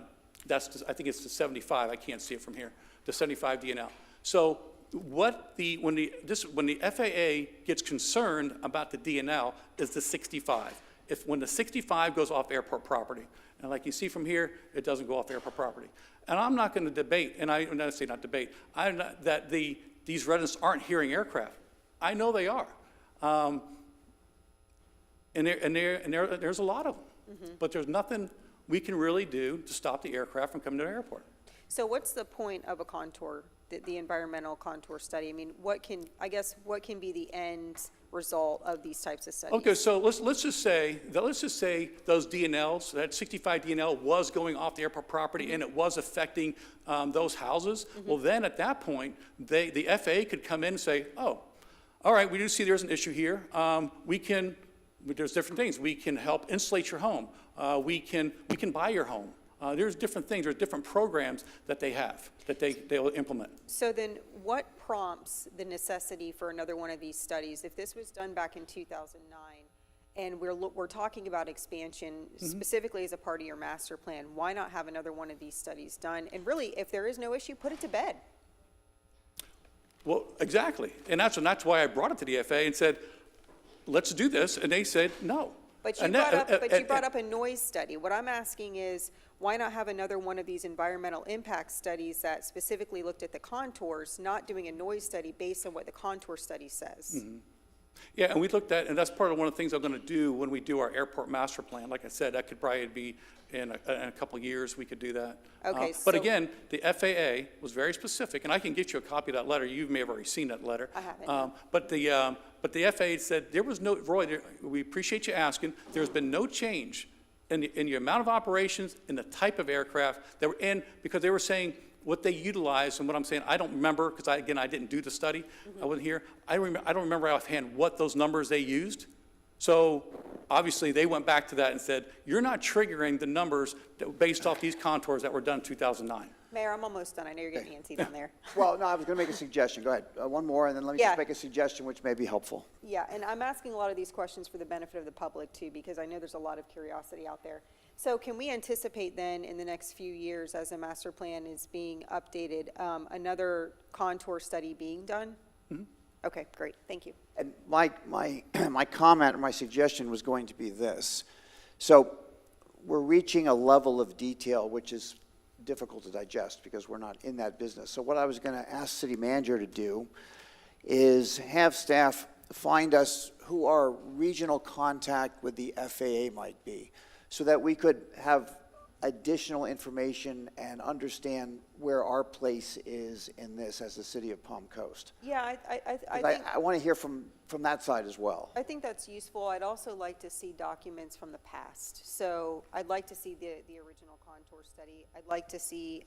think it's the 75, I can't see it from here, the 75 DNL. So when the FAA gets concerned about the DNL is the 65. When the 65 goes off airport property. And like you see from here, it doesn't go off airport property. And I'm not going to debate, and I'm not saying not debate, that these residents aren't hearing aircraft. I know they are. There's a lot of them. But there's nothing we can really do to stop the aircraft from coming to the airport. So what's the point of a contour, the environmental contour study? I mean, what can be the end result of these types of studies? Okay, so let's just say those DNLs, that 65 DNL was going off the airport property and it was affecting those houses. Well, then at that point, the FAA could come in and say, oh, all right, we do see there's an issue here. There's different things. We can help insulate your home. We can buy your home. There's different things, there's different programs that they have, that they'll implement. So then what prompts the necessity for another one of these studies? If this was done back in 2009, and we're talking about expansion specifically as a part of your master plan, why not have another one of these studies done? And really, if there is no issue, put it to bed. Well, exactly. And that's why I brought it to the FAA and said, let's do this. And they said, no. But you And brought up a noise study. What I'm asking is, why not have another one of these environmental impact studies that specifically looked at the contours, not doing a noise study based on what the contour study says? Mm-hmm. Yeah, and we looked at, and that's part of one of the things I'm going to do when we do our airport master plan. Like I said, that could probably be in a couple of years, we could do that. Okay, But so- again, the FAA was very specific, and I can get you a copy of that letter. You may have already seen that letter. I haven't. But the FAA said there was no, Roy, we appreciate you asking, there's been no change in the amount of operations, in the type of aircraft that were in, because they were saying what they utilized, and what I'm saying, I don't remember, because I didn't do the study. I wasn't here. I don't remember offhand what those numbers they used. So obviously, they went back to that and said, you're not triggering the numbers that, based off these contours that were done in 2009. Mayor, I'm almost done. I know you're getting antsy down there. Well, no, I was going to make a suggestion. Go ahead. One more, and then let me Yeah. just make a suggestion which may be helpful. Yeah, and I'm asking a lot of these questions for the benefit of the public too, because I know there's a lot of curiosity out there. So can we anticipate then, in the next few years, as the master plan is being updated, another contour study being done? Mm-hmm. Okay, great, thank you. And my comment or my suggestion was going to be this. So we're reaching a level of detail which is difficult to digest because we're not in that business. So what I was going to ask city manager to do is have staff find us who our regional contact with the FAA might be, so that we could have additional information and understand where our place is in this as the city of Palm Coast. Yeah, I think, I want to hear from that side as well. I think that's useful. I'd also like to see documents from the past. So I'd like to see the original contour study. I'd like to see,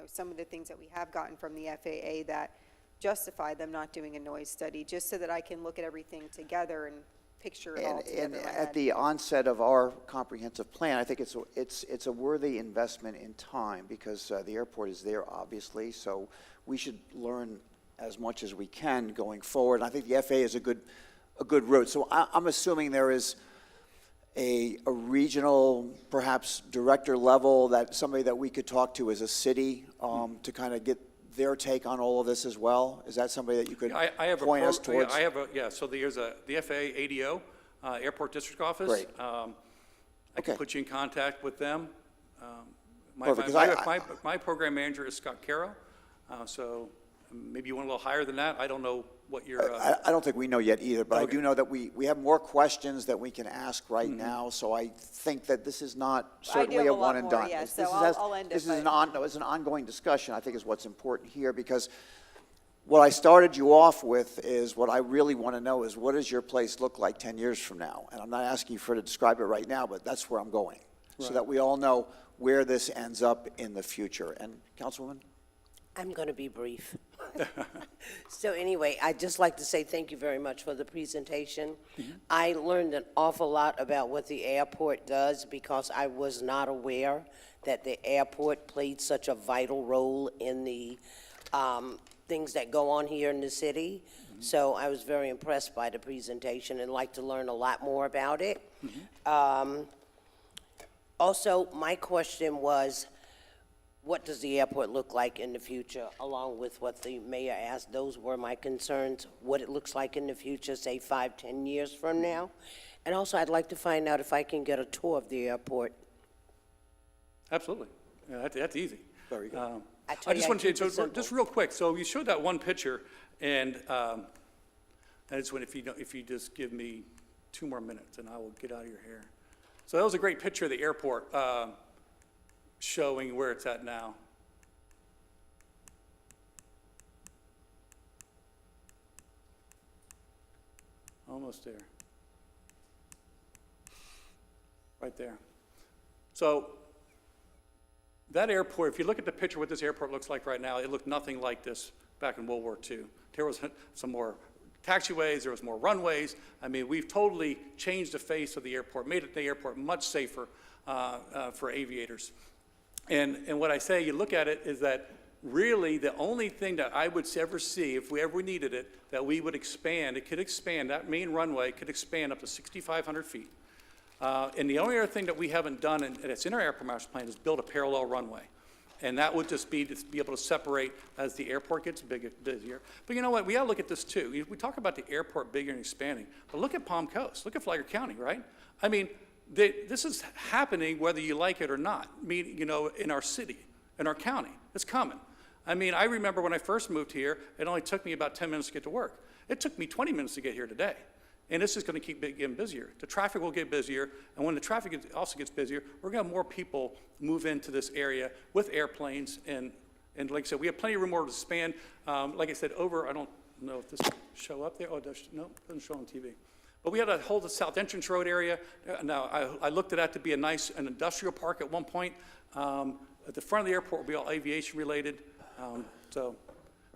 some of the things that we have gotten from the FAA that justify them not doing a noise study, just so that I can look at everything together and picture it all together And in my at head. the onset of our comprehensive plan, I think it's a worthy investment in time, because the airport is there, obviously, so we should learn as much as we can going forward. And I think the FAA is a good route. So I'm assuming there is a regional, perhaps director level, that somebody that we could talk to as a city to kind of get their take on all of this as well? Is that somebody that you could point us towards? So there's the FAA ADO, Airport District Office. Great. I Okay. can put you in contact with them. Perfect, 'cause My program manager is Scott Carroll, so maybe you went a little higher than that. I don't know what your, I don't think we know yet either, but I Okay. do know that we have more questions that we can ask right now, so I think that this is not certainly have a a lot one and more, done. yeah, This so is I'll end it, This is but- it's an ongoing discussion, I think, is what's important here, because what I started you off with is what I really want to know is, what does your place look like 10 years from now? And I'm not asking you for to describe it right now, but that's where I'm going, so that we all know where this ends up in the future. And Councilwoman? I'm going to be brief. So anyway, I'd just like to say thank you very much for the presentation. I learned an awful lot about what the airport does, because I was not aware that the airport played such a vital role in the things that go on here in the city. So I was very impressed by the presentation and like to learn a lot more about it. Also, my question was, what does the airport look like in the future, along with what the mayor asked? Those were my concerns, what it looks like in the future, say 5, 10 years from now. And also, I'd like to find out if I can get a tour of the airport. absolutely. Yeah, that's easy. Very good. I I tell you, just I wanted to, keep it so just simple. real quick, so you showed that one picture, and I just want, if you just give me 2 more minutes, and I will get out of your hair. So that was a great picture of the airport, showing where it's at now. Almost there. Right there. So that airport, if you look at the picture what this airport looks like right now, it looked nothing like this back in World War II. There was some more taxiways, there was more runways. I mean, we've totally changed the face of the airport, made the airport much safer for aviators. And what I say, you look at it, is that really the only thing that I would ever see, if we ever needed it, that we would expand, it could expand, that main runway could expand up to 6,500 feet. And the only other thing that we haven't done, and it's in our airport master plan, is build a parallel runway. And that would just be to be able to separate as the airport gets busier. But you know what? We got to look at this too. We talk about the airport bigger and expanding, but look at Palm Coast. Look at Flagler County, right? I mean, this is happening whether you like it or not. In our city, in our county, it's coming. I mean, I remember when I first moved here, it only took me about 10 minutes to get to work. It took me 20 minutes to get here today. And this is going to keep getting busier. The traffic will get busier, and when the traffic also gets busier, we're going to have more people move into this area with airplanes, and like I said, we have plenty of room more to expand. Like I said, I don't know if this will show up there. Oh, it doesn't show on TV. But we had to hold the South Entrance Road area. Now, I looked at that to be an industrial park at one point. At the front of the airport will be all aviation related. So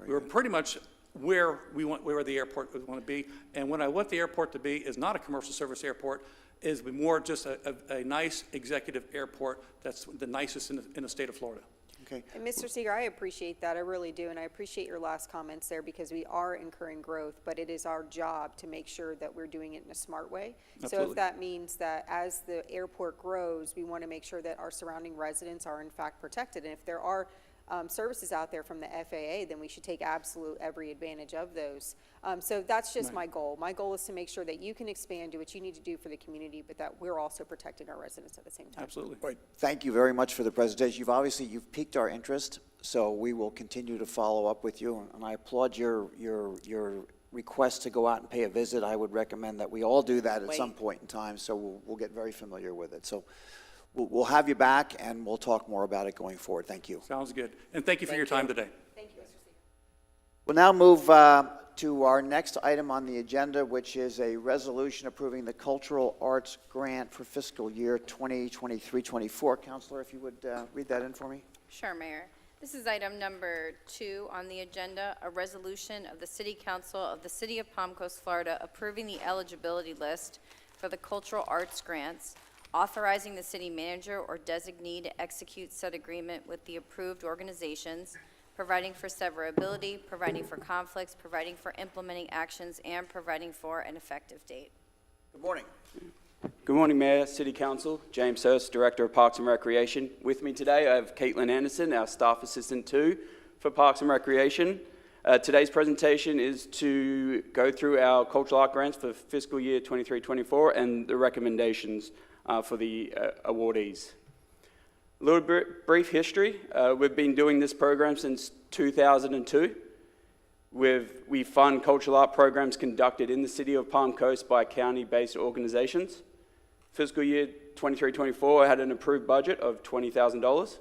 we were pretty much where the airport would want to be. And what I want the airport to be is not a commercial service airport, is more just a nice executive airport that's the nicest in the state of Florida. Okay. And Mr. Seeger, I appreciate that, I really do, and I appreciate your last comments there, because we are incurring growth, but it is our job to make sure that we're doing it in a smart way. Absolutely. So if that means that as the airport grows, we want to make sure that our surrounding residents are in fact protected, and if there are services out there from the FAA, then we should take every advantage of those. So that's just my goal. My goal is to make sure that you can expand, do what you need to do for the community, but that we're also protecting our residents at the same time. Absolutely. Right. Thank you very much for the presentation. You've piqued our interest, so we will continue to follow up with you. And I applaud your request to go out and pay a visit. I would recommend that we all do that at some point in time, so we'll get very familiar with it. So we'll have you back, and we'll talk more about it going forward. Thank you. Sounds good. And thank you for your time today. Thank you, Mr. Seeger. We'll now move to our next item on the agenda, which is a resolution approving the Cultural Arts Grant for fiscal year 2023-24. Counselor, if you would read that in for me. Sure, Mayor. This is item number 2 on the agenda, a resolution of the City Council of the City of Palm Coast, Florida, approving the eligibility list for the Cultural Arts Grants, authorizing the city manager or designee to execute said agreement with the approved organizations, providing for severability, providing for conflicts, providing for implementing actions, and providing for an effective date. Good morning. Good morning, Mayor, City Council. James Hurst, Director of Parks and Recreation. With me today, I have Caitlin Anderson, our Staff Assistant 2 for Parks and Recreation. Today's presentation is to go through our cultural art grants for fiscal year 23-24 and the recommendations for the awardees. A little brief history. We've been doing this program since 2002. We fund cultural art programs conducted in the City of Palm Coast by county-based organizations. Fiscal year 23-24 had an approved budget of $20,000.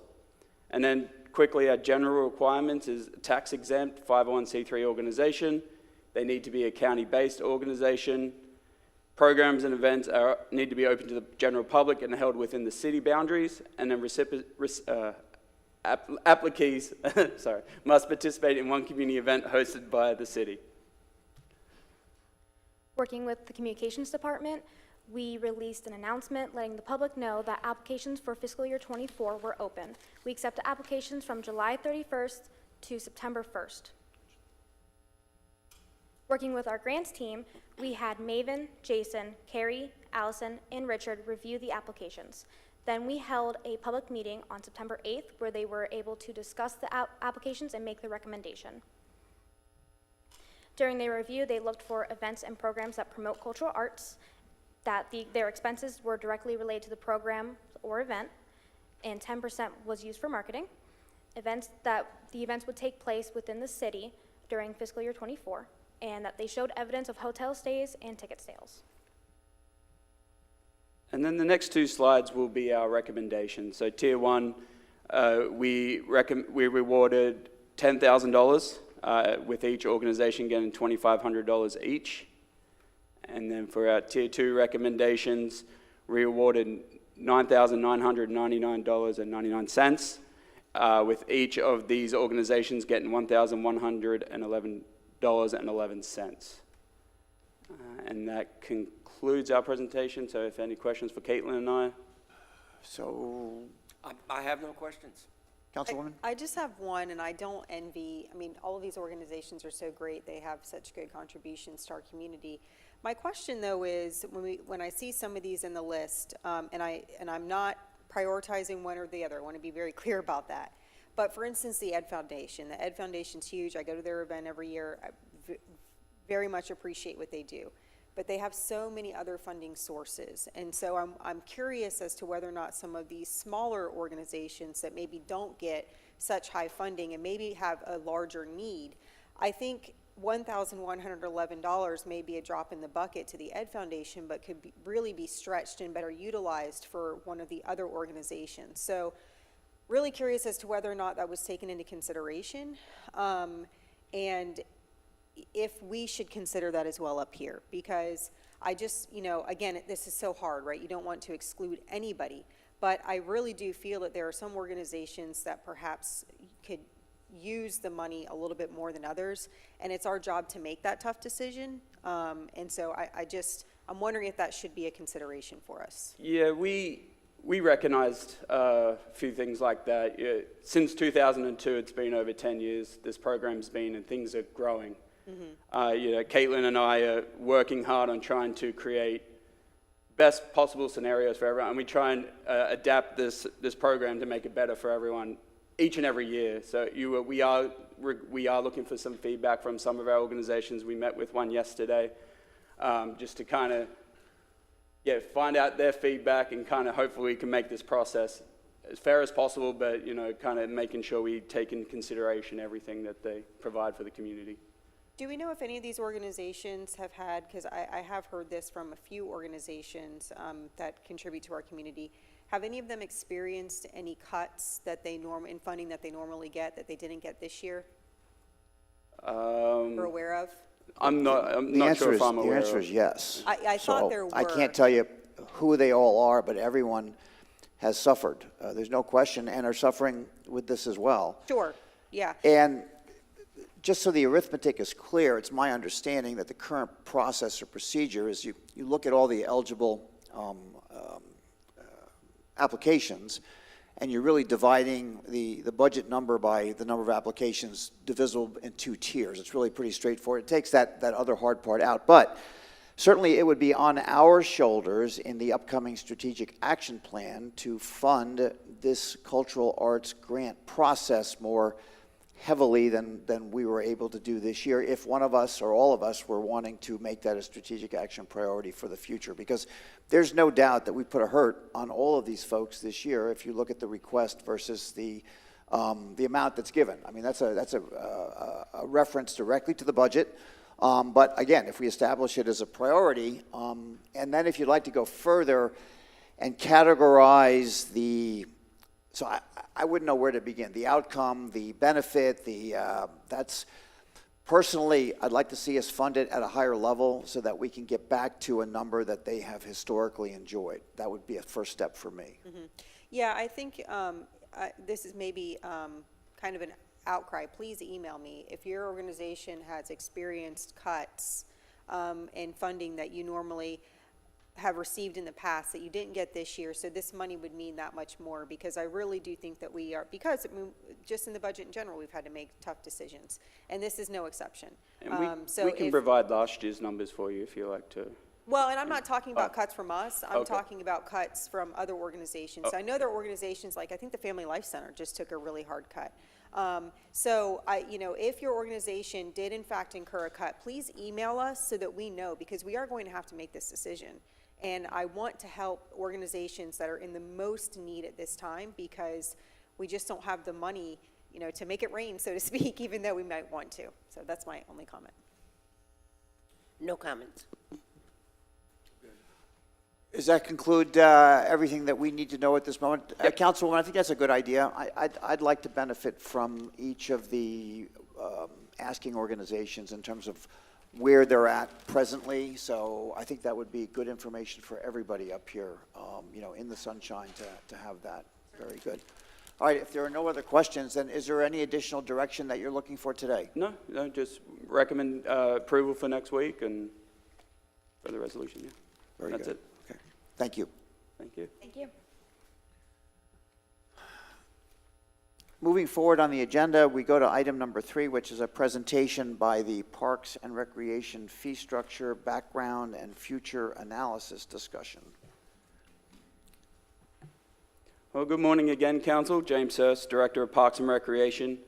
And then quickly, our general requirements is tax-exempt 501c3 organization. They need to be a county-based organization. Programs and events need to be open to the general public and held within the city boundaries, and then appliquees must participate in one community event hosted by the city. Working with the communications department, we released an announcement letting the public know that applications for fiscal year 24 were open. We accepted applications from July 31st to September 1st. Working with our grants team, we had Maven, Jason, Carrie, Allison, and Richard review the applications. Then we held a public meeting on September 8th where they were able to discuss the applications and make the recommendation. During their review, they looked for events and programs that promote cultural arts, that their expenses were directly related to the program or event, and 10% was used for marketing. The events would take place within the city during fiscal year 24. And that they showed evidence of hotel stays and ticket sales. And then the next 2 slides will be our recommendations. So tier 1, we rewarded $10,000 with each organization getting $2,500 each. And then for our tier 2 recommendations, we awarded $9,999.99, with each of these organizations getting $1,111.11. And that concludes our presentation. So if any questions for Caitlin and I. So, I have no questions. Councilwoman? I just have one, and I don't envy, all of these organizations are so great. They have such good contributions to our community. My question, though, is when I see some of these in the list, and I'm not prioritizing one or the other. I want to be very clear about that. But for instance, the Ed Foundation's huge. I go to their event every year. I very much appreciate what they do. But they have so many other funding sources. And so I'm curious as to whether or not some of these smaller organizations that maybe don't get such high funding and maybe have a larger need, I think $1,111 may be a drop in the bucket to the Ed Foundation, but could really be stretched and better utilized for one of the other organizations. So really curious as to whether or not that was taken into consideration, and if we should consider that as well up here, because I just, again, this is so hard, right? You don't want to exclude anybody, but I really do feel that there are some organizations that perhaps could use the money a little bit more than others, and it's our job to make that tough decision. And so I'm wondering if that should be a consideration for us. Yeah, we recognized a few things like that. Yeah, since 2002, it's been over 10 years, this program's been, and things are growing. Caitlin and I are working hard on trying to create best possible scenarios for everyone, and we try and adapt this program to make it better for everyone each and every year. So we are looking for some feedback from some of our organizations. We met with one yesterday, just to kind of find out their feedback and kind of hopefully we can make this process as fair as possible, but kind of making sure we take into consideration everything that they provide for the community. Do we know if any of these organizations have had, because I have heard this from a few organizations that contribute to our community, have any of them experienced any cuts that in funding that they normally get that they didn't get this year? We're aware of? I'm not sure if I'm aware. The answer is yes. I thought there were. I can't tell you who they all are, but everyone has suffered. There's no question, and are suffering with this as well. Sure, yeah. And just so the arithmetic is clear, it's my understanding that the current process or procedure is you look at all the eligible applications, and you're really dividing the budget number by the number of applications divisible in two tiers. It's really pretty straightforward. It takes that other hard part out. But certainly it would be on our shoulders in the upcoming strategic action plan to fund this cultural arts grant process more heavily than we were able to do this year, if one of us or all of us were wanting to make that a strategic action priority for the future. Because there's no doubt that we put a hurt on all of these folks this year if you look at the request versus the amount that's given. I mean, that's a reference directly to the budget. But again, if we establish it as a priority, and then if you'd like to go further and categorize so I wouldn't know where to begin. The outcome, the benefit, that's personally, I'd like to see us fund it at a higher level so that we can get back to a number that they have historically enjoyed. That would be a first step for me. Mm-hmm. Yeah, I think this is maybe kind of an outcry. Please email me if your organization has experienced cuts in funding that you normally have received in the past that you didn't get this year, so this money would mean that much more, because I really do think that we are, because just in the budget in general, we've had to make tough decisions, and this is no exception. And we can provide last year's numbers for you if you like to. Well, and I'm not talking about cuts from us, I'm talking about cuts from other organizations. I know there are organizations like, I think the Family Life Center just took a really hard cut. So if your organization did in fact incur a cut, please email us so that we know, because we are going to have to make this decision. And I want to help organizations that are in the most need at this time, because we just don't have the money, to make it rain, so to speak, even though we might want to. So that's my only comment. No comments. Does that conclude everything that we need to know at this moment? Councilwoman, I think that's a good idea. I'd like to benefit from each of the asking organizations in terms of where they're at presently. So I think that would be good information for everybody up here, in the sunshine to have that. Very good. All right, if there are no other questions, then is there any additional direction that you're looking for today? No, just recommend approval for next week and for the resolution. Yeah. Very That's good. it. Okay. Thank you. Thank you. Thank you. Moving forward on the agenda, we go to item number 3, which is a presentation by the Parks and Recreation Fee Structure, Background, and Future Analysis discussion. Well, good morning again, Council. James Hurst, Director of Parks and Recreation.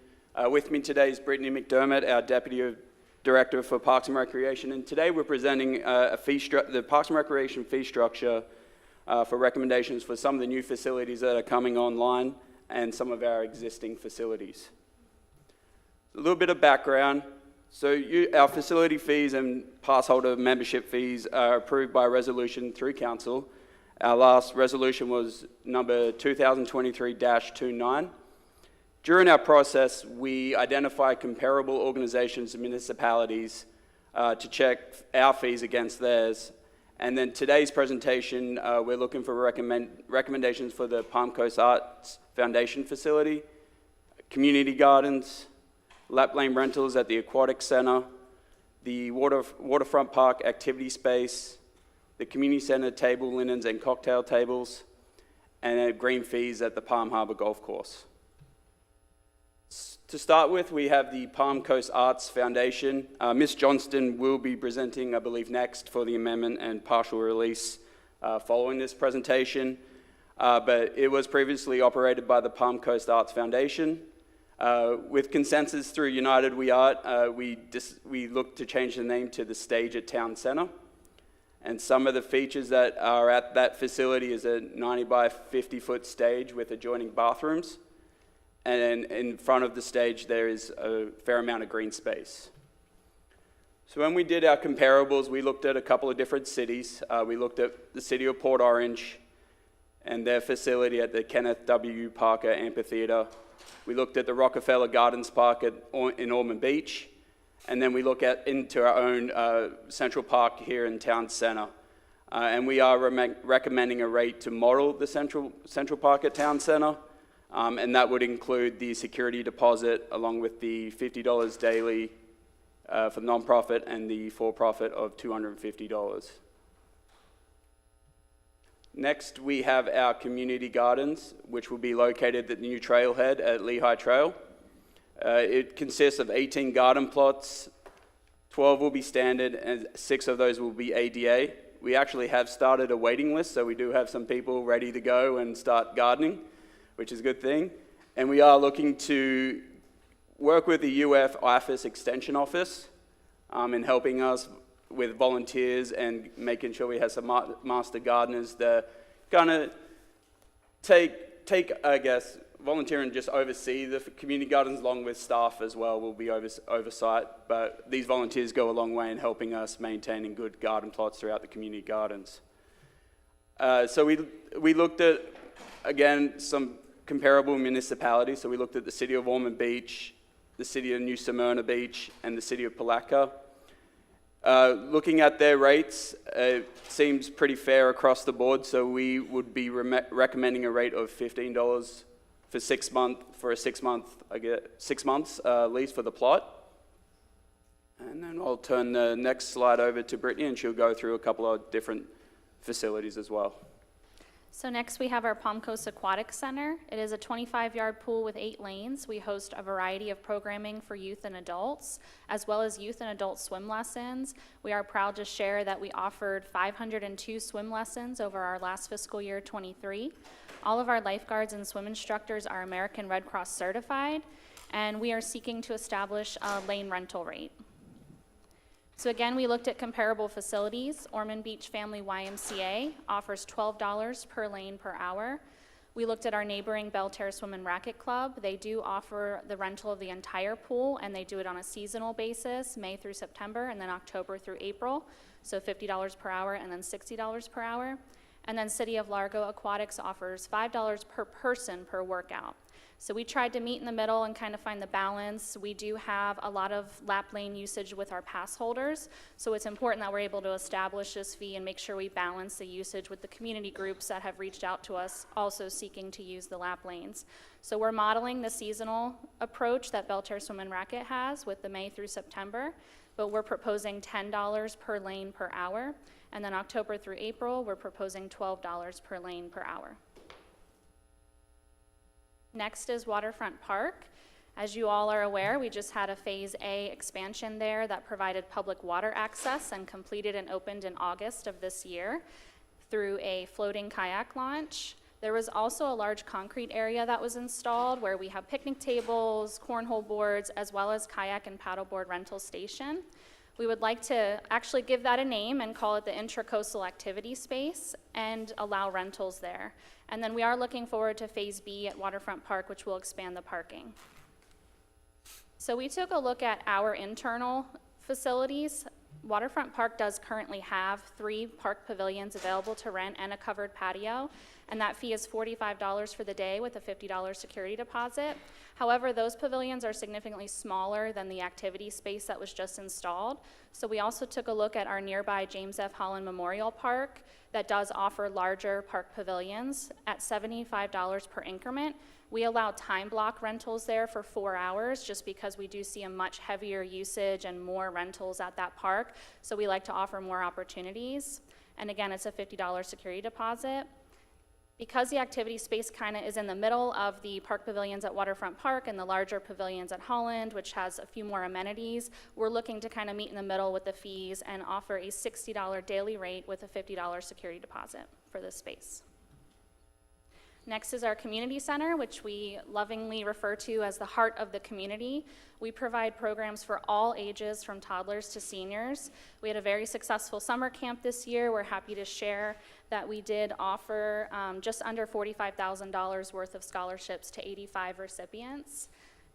With me today is Brittany McDermott, our Deputy Director for Parks and Recreation, and today we're presenting the Parks and Recreation fee structure for recommendations for some of the new facilities that are coming online and some of our existing facilities. A little bit of background. So our facility fees and pass holder membership fees are approved by resolution through Council. Our last resolution was number 2023-29. During our process, we identify comparable organizations and municipalities to check our fees against theirs. And then today's presentation, we're looking for recommendations for the Palm Coast Arts Foundation facility, community gardens, lap lane rentals at the Aquatic Center, the waterfront park activity space, the community center table linens and cocktail tables, and green fees at the Palm Harbor Golf Course. To start with, we have the Palm Coast Arts Foundation. Ms. Johnston will be presenting, I believe, next for the amendment and partial release following this presentation. But it was previously operated by the Palm Coast Arts Foundation. With consensus through United We Art, we looked to change the name to the Stage at Town Center. And some of the features that are at that facility is a 90 by 50 foot stage with adjoining bathrooms. And in front of the stage, there is a fair amount of green space. So when we did our comparables, we looked at a couple of different cities. We looked at the city of Port Orange and their facility at the Kenneth W. Parker Amphitheater. We looked at the Rockefeller Gardens Park in Ormond Beach. And then we look into our own Central Park here in Town Center. And we are recommending a rate to model the Central Park at Town Center. And that would include the security deposit along with the $50 daily for the nonprofit and the for-profit of $250. Next, we have our community gardens, which will be located at the new trailhead at Lehigh Trail. It consists of 18 garden plots, 12 will be standard, and 6 of those will be ADA. We actually have started a waiting list, so we do have some people ready to go and start gardening, which is a good thing. And we are looking to work with the UF IFAS Extension Office in helping us with volunteers and making sure we have some master gardeners that kind of take, I guess, volunteer and just oversee the community gardens along with staff as well will be oversight. But these volunteers go a long way in helping us maintaining good garden plots throughout the community gardens. So we looked at, again, some comparable municipalities. So we looked at the city of Ormond Beach, the city of New Smyrna Beach, and the city of Palatka. Looking at their rates, it seems pretty fair across the board, so we would be recommending a rate of $15 for 6 months, for a 6 months lease for the plot. And then I'll turn the next slide over to Brittany, and she'll go through a couple of different facilities as well. So next we have our Palm Coast Aquatic Center. It is a 25-yard pool with 8 lanes. We host a variety of programming for youth and adults, as well as youth and adult swim lessons. We are proud to share that we offered 502 swim lessons over our last fiscal year 23. All of our lifeguards and swim instructors are American Red Cross certified, and we are seeking to establish a lane rental rate. So again, we looked at comparable facilities. Ormond Beach Family YMCA offers $12 per lane per hour. We looked at our neighboring Belle Terre Swim and Racket Club. They do offer the rental of the entire pool, and they do it on a seasonal basis, May through September, and then October through April. So $50 per hour and then $60 per hour. And then City of Largo Aquatics offers $5 per person per workout. So we tried to meet in the middle and kind of find the balance. We do have a lot of lap lane usage with our pass holders, so it's important that we're able to establish this fee and make sure we balance the usage with the community groups that have reached out to us also seeking to use the lap lanes. So we're modeling the seasonal approach that Belle Terre Swim and Racket has with the May through September, but we're proposing $10 per lane per hour, and then October through April, we're proposing $12 per lane per hour. Next is Waterfront Park. As you all are aware, we just had a Phase A expansion there that provided public water access and completed and opened in August of this year through a floating kayak launch. There was also a large concrete area that was installed where we have picnic tables, cornhole boards, as well as kayak and paddleboard rental station. We would like to actually give that a name and call it the Intracoastal Activity Space and allow rentals there. And then we are looking forward to Phase B at Waterfront Park, which will expand the parking. So we took a look at our internal facilities. Waterfront Park does currently have 3 park pavilions available to rent and a covered patio, and that fee is $45 for the day with a $50 security deposit. However, those pavilions are significantly smaller than the activity space that was just installed. So we also took a look at our nearby James F. Holland Memorial Park that does offer larger park pavilions at $75 per increment. We allow time block rentals there for 4 hours just because we do see a much heavier usage and more rentals at that park. So we like to offer more opportunities. And again, it's a $50 security deposit. Because the activity space kind of is in the middle of the park pavilions at Waterfront Park and the larger pavilions at Holland, which has a few more amenities, we're looking to kind of meet in the middle with the fees and offer a $60 daily rate with a $50 security deposit for this space. Next is our community center, which we lovingly refer to as the heart of the community. We provide programs for all ages, from toddlers to seniors. We had a very successful summer camp this year. We're happy to share that we did offer just under $45,000 worth of scholarships to 85 recipients.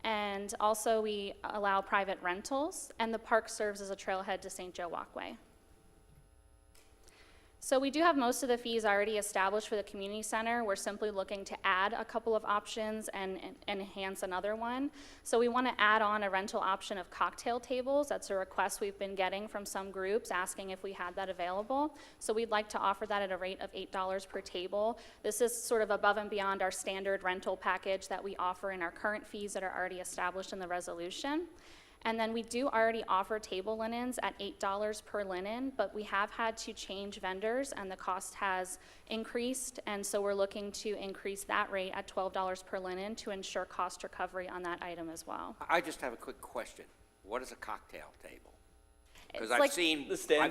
And also we allow private rentals, and the park serves as a trailhead to St. Joe Walkway. So we do have most of the fees already established for the community center. We're simply looking to add a couple of options and enhance another one. So we want to add on a rental option of cocktail tables. That's a request we've been getting from some groups asking if we had that available. So we'd like to offer that at a rate of $8 per table. This is sort of above and beyond our standard rental package that we offer in our current fees that are already established in the resolution. And then we do already offer table linens at $8 per linen, but we have had to change vendors and the cost has increased, and so we're looking to increase that rate at $12 per linen to ensure cost recovery on that item as well. I just have a quick question. What is a cocktail table? Because It's I've like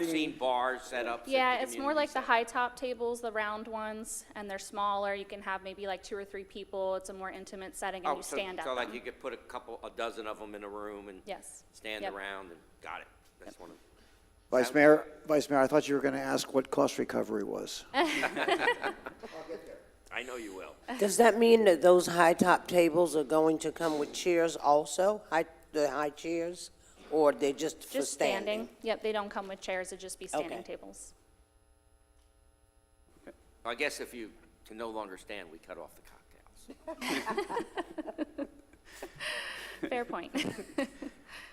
seen bars set up. Yeah, it's more like the high top tables, the round ones, and they're smaller. You can have maybe like 2 or 3 people. It's a more intimate setting, and you stand at so them. like you could put a dozen of them in a room and Yes. stand Yep. around and got it. That's one of them. Vice Mayor, I thought you were going to ask what cost recovery was. I know you will. Does that mean that those high-top tables are going to come with chairs also, the high chairs? Or they're just for Just standing. Yep, they don't come with chairs. It'd just be standing Okay. tables. I guess if you can no longer stand, we cut off the cocktails. Fair point.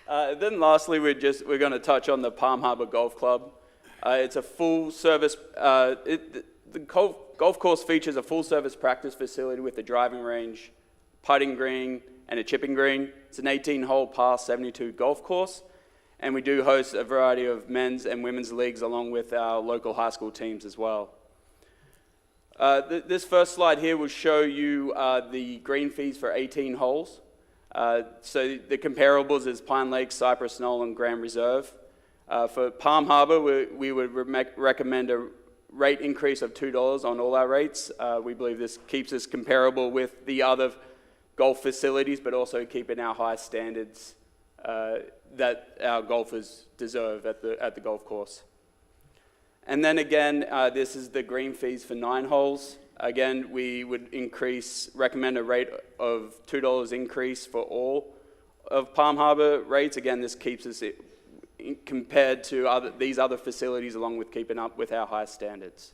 Then lastly, we're going to touch on the Palm Harbor Golf Club. It's a full service, the golf course features a full service practice facility with a driving range, putting green, and a chipping green. It's an 18-hole par 72 golf course, and we do host a variety of men's and women's leagues along with our local high school teams as well. This first slide here will show you the green fees for 18 holes. So the comparables is Pine Lake, Cypress Knoll, and Grand Reserve. For Palm Harbor, we would recommend a rate increase of $2 on all our rates. We believe this keeps us comparable with the other golf facilities, but also keeping our high standards that our golfers deserve at the golf course. And then again, this is the green fees for 9 holes. Again, we would recommend a rate of $2 increase for all of Palm Harbor rates. Again, this keeps us compared to these other facilities, along with keeping up with our high standards.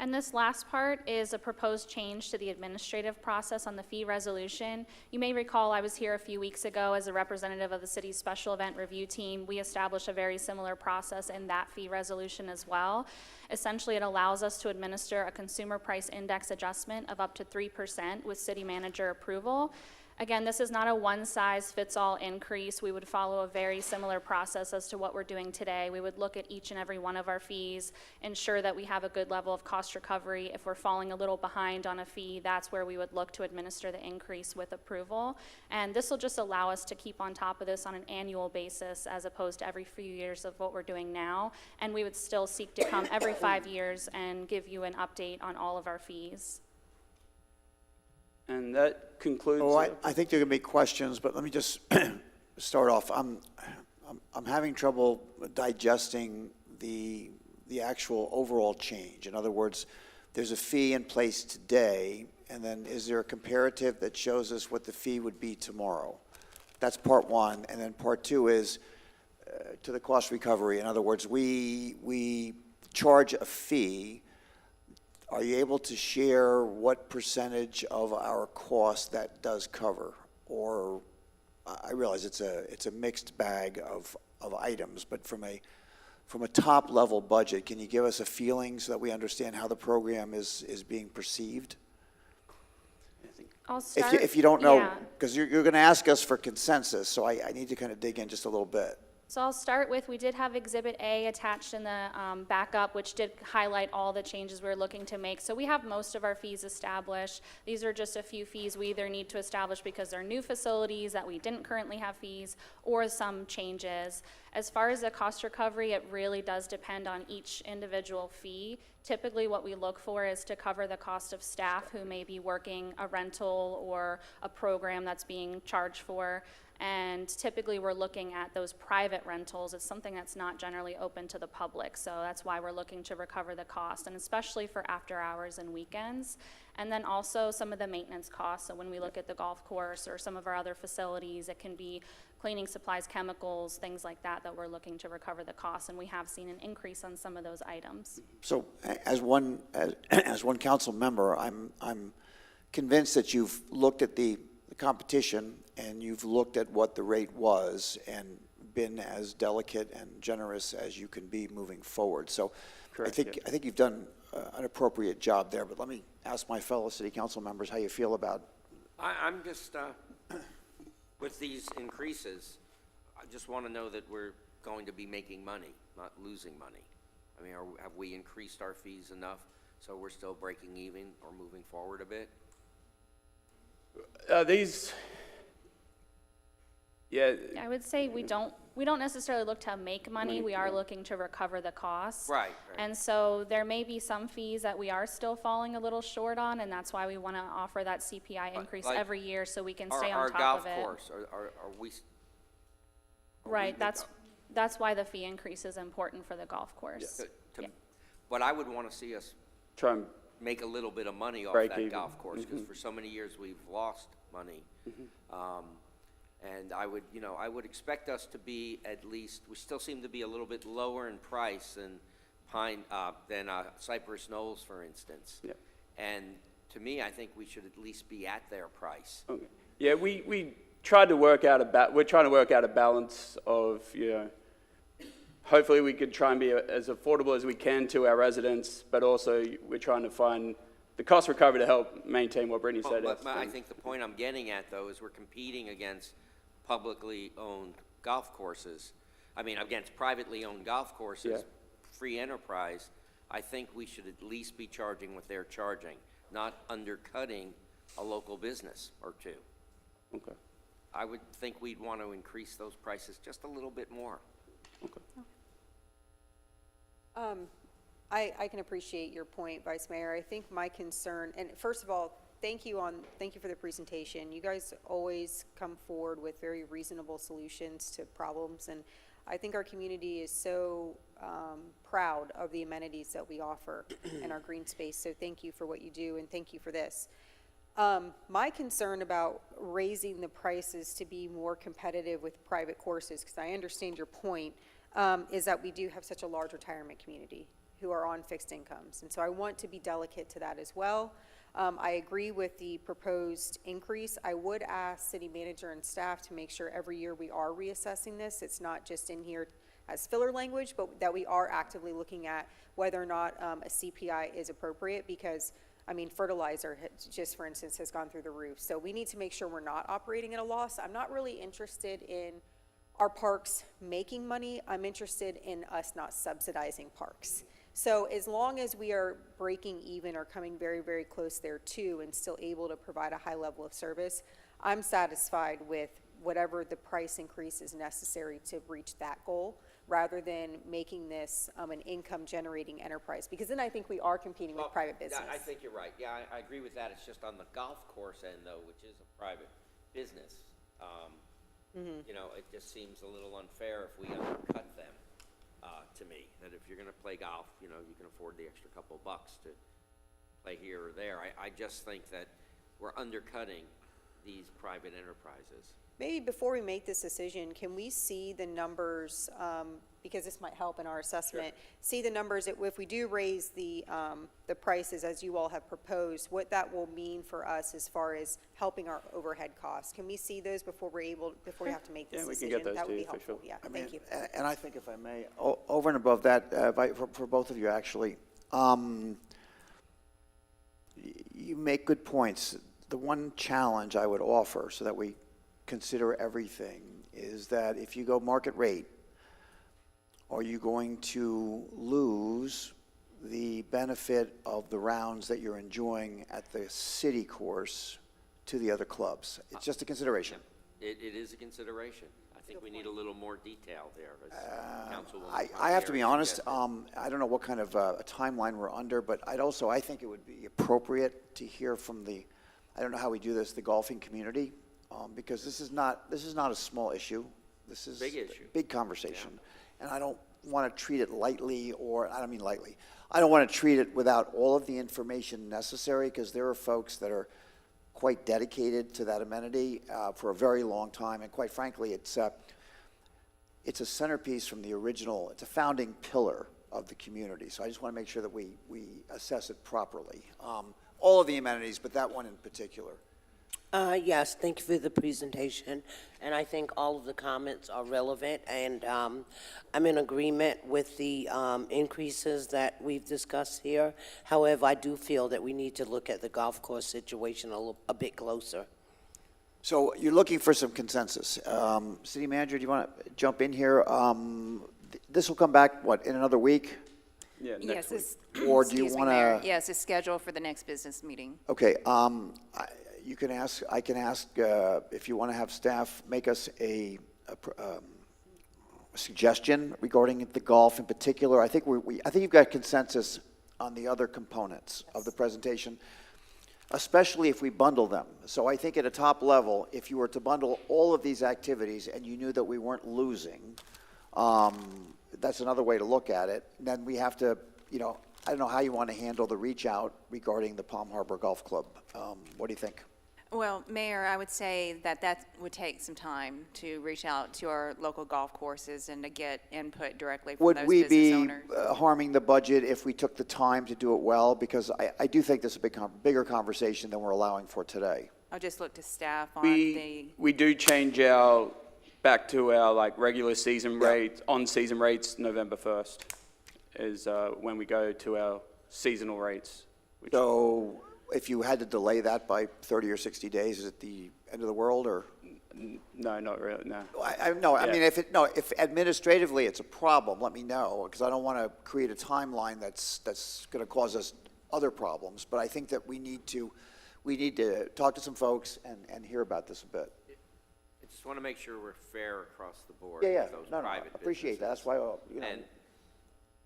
And this last part is a proposed change to the administrative process on the fee resolution. You may recall I was here a few weeks ago as a representative of the city's special event review team. We established a very similar process in that fee resolution as well. Essentially, it allows us to administer a consumer price index adjustment of up to 3% with city manager approval. Again, this is not a one-size-fits-all increase. We would follow a very similar process as to what we're doing today. We would look at each and every one of our fees, ensure that we have a good level of cost recovery. If we're falling a little behind on a fee, that's where we would look to administer the increase with approval. And this will just allow us to keep on top of this on an annual basis as opposed to every few years of what we're doing now. And we would still seek to come every 5 years and give you an update on all of our fees. And that concludes. Oh, I think there are going to be questions, but let me just start off. I'm having trouble digesting the actual overall change. In other words, there's a fee in place today, and then is there a comparative that shows us what the fee would be tomorrow? That's part one, and then part two is to the cost recovery. In other words, we charge a fee. Are you able to share what percentage of our cost that does cover? Or I realize it's a mixed bag of items, but from a top level budget, can you give us a feeling so that we understand how the program is being perceived? I'll start. If you don't know, yeah. because you're going to ask us for consensus, so I need to kind of dig in just a little bit. So I'll start with, we did have Exhibit A attached in the backup, which did highlight all the changes we're looking to make. So we have most of our fees established. These are just a few fees we either need to establish because they're new facilities that we didn't currently have fees, or some changes. As far as the cost recovery, it really does depend on each individual fee. Typically what we look for is to cover the cost of staff who may be working a rental or a program that's being charged for. And typically we're looking at those private rentals. It's something that's not generally open to the public, so that's why we're looking to recover the cost, and especially for after hours and weekends. And then also some of the maintenance costs. So when we look at the golf course or some of our other facilities, it can be cleaning supplies, chemicals, things like that we're looking to recover the costs, and we have seen an increase on some of those items. So as one council member, I'm convinced that you've looked at the competition and you've looked at what the rate was and been as delicate and generous as you can be moving forward. So Correct, I think you've done an appropriate job there, but let me ask my fellow city council members how you feel about. I'm just, with these increases, I just want to know that we're going to be making money, not losing money. I mean, have we increased our fees enough so we're still breaking even or moving forward a bit? I would say we don't necessarily look to make money. We are looking to recover the costs. Right. And so there may be some fees that we are still falling a little short on, and that's why we want to offer that CPI increase Like every year so we can stay on Our top golf of it. course, are we? Right, that's why the fee increase is important for the golf course. But I would want to see us Try and make a little bit of money off break that even. golf course, because for so many years we've lost money. And I would expect us to be at least, we still seem to be a little bit lower in price than Cypress Knolls, for instance. Yeah. And to me, I think we should at least be at their price. Okay. Yeah, we tried to work out we're trying to work out a balance of, hopefully we could try and be as affordable as we can to our residents, but also we're trying to find the cost recovery to help maintain what Brittany said. But I think the point I'm getting at, though, is we're competing against publicly owned golf courses. I mean, against privately owned golf courses, free enterprise. I think we should at least be charging what they're charging, not undercutting a local business or two. Okay. I would think we'd want to increase those prices just a little bit more. Okay. I can appreciate your point, Vice Mayor. I think my concern, and first of all, thank you for the presentation. You guys always come forward with very reasonable solutions to problems, and I think our community is so proud of the amenities that we offer in our green space. So thank you for what you do, and thank you for this. My concern about raising the prices to be more competitive with private courses, because I understand your point, is that we do have such a large retirement community who are on fixed incomes. And so I want to be delicate to that as well. I agree with the proposed increase. I would ask city manager and staff to make sure every year we are reassessing this. It's not just in here as filler language, but that we are actively looking at whether or not a CPI is appropriate, because I mean, fertilizer, just for instance, has gone through the roof. So we need to make sure we're not operating at a loss. I'm not really interested in our parks making money. I'm interested in us not subsidizing parks. So as long as we are breaking even or coming very, very close there too, and still able to provide a high level of service, I'm satisfied with whatever the price increase is necessary to reach that goal, rather than making this an income-generating enterprise, because then I think we are competing with private business. Yeah, I think you're right. Yeah, I agree with that. It's just on the golf course end, though, which is a private business. You know, it just seems a little unfair if we undercut them, to me. That if you're going to play golf, you know, you can afford the extra couple of bucks to play here or there. I just think that we're undercutting these private enterprises. Maybe before we make this decision, can we see the numbers, because this might help in our assessment, see the numbers if we do raise the prices as you all have proposed, what that will mean for us as far as helping our overhead costs? Can we see those before we have to make this decision? We can get those That would to be you for helpful. sure. Yeah, thank you. And I think if I may, over and above that, for both of you actually, you make good points. The one challenge I would offer, so that we consider everything, is that if you go market rate, are you going to lose the benefit of the rounds that you're enjoying at the city course to the other clubs? It's just a consideration. It is a consideration. I think we need a little more detail there. As Councilwoman I have to be Palmieri honest, suggested. I don't know what kind of a timeline we're under, but I think it would be appropriate to hear from I don't know how we do this, the golfing community, because this is not a small issue. This is Big issue. Big conversation. Yeah. And I don't want to treat it lightly, or I don't mean lightly. I don't want to treat it without all of the information necessary, because there are folks that are quite dedicated to that amenity for a very long time, and quite frankly, it's a centerpiece from the original. It's a founding pillar of the community. So I just want to make sure that we assess it properly. All of the amenities, but that one in particular. Yes, thank you for the presentation, and I think all of the comments are relevant, and I'm in agreement with the increases that we've discussed here. However, I do feel that we need to look at the golf course situation a bit closer. So you're looking for some consensus. City Manager, do you want to jump in here? This will come back, what, in another week? Yeah, next week. Or do you want to? Yes, it's scheduled for the next business meeting. Okay, I can ask if you want to have staff make us a suggestion regarding the golf in particular. I think I think you've got consensus on the other components of the presentation, especially if we bundle them. So I think at a top level, if you were to bundle all of these activities and you knew that we weren't losing, that's another way to look at it. And then we have to, I don't know how you want to handle the reach out regarding the Palm Harbor Golf Club. What do you think? Well, Mayor, I would say that would take some time to reach out to our local golf courses and to get input directly from those business owners. Would we be harming the budget if we took the time to do it well? Because I do think this is a bigger conversation than we're allowing for today. I'll just look to staff on We do change back to our regular season rates, on-season rates. November 1st is when we go to our seasonal rates. So if you had to delay that by 30 or 60 days, is it the end of the world, or? No, not really, no. I mean, if administratively it's a problem, let me know, because I don't want to create a timeline that's going to cause us other problems. But I think that we need to talk to some folks and hear about this a bit. I just want to make sure we're fair across the board. Yeah, with those no, private appreciate that. businesses. That's why, And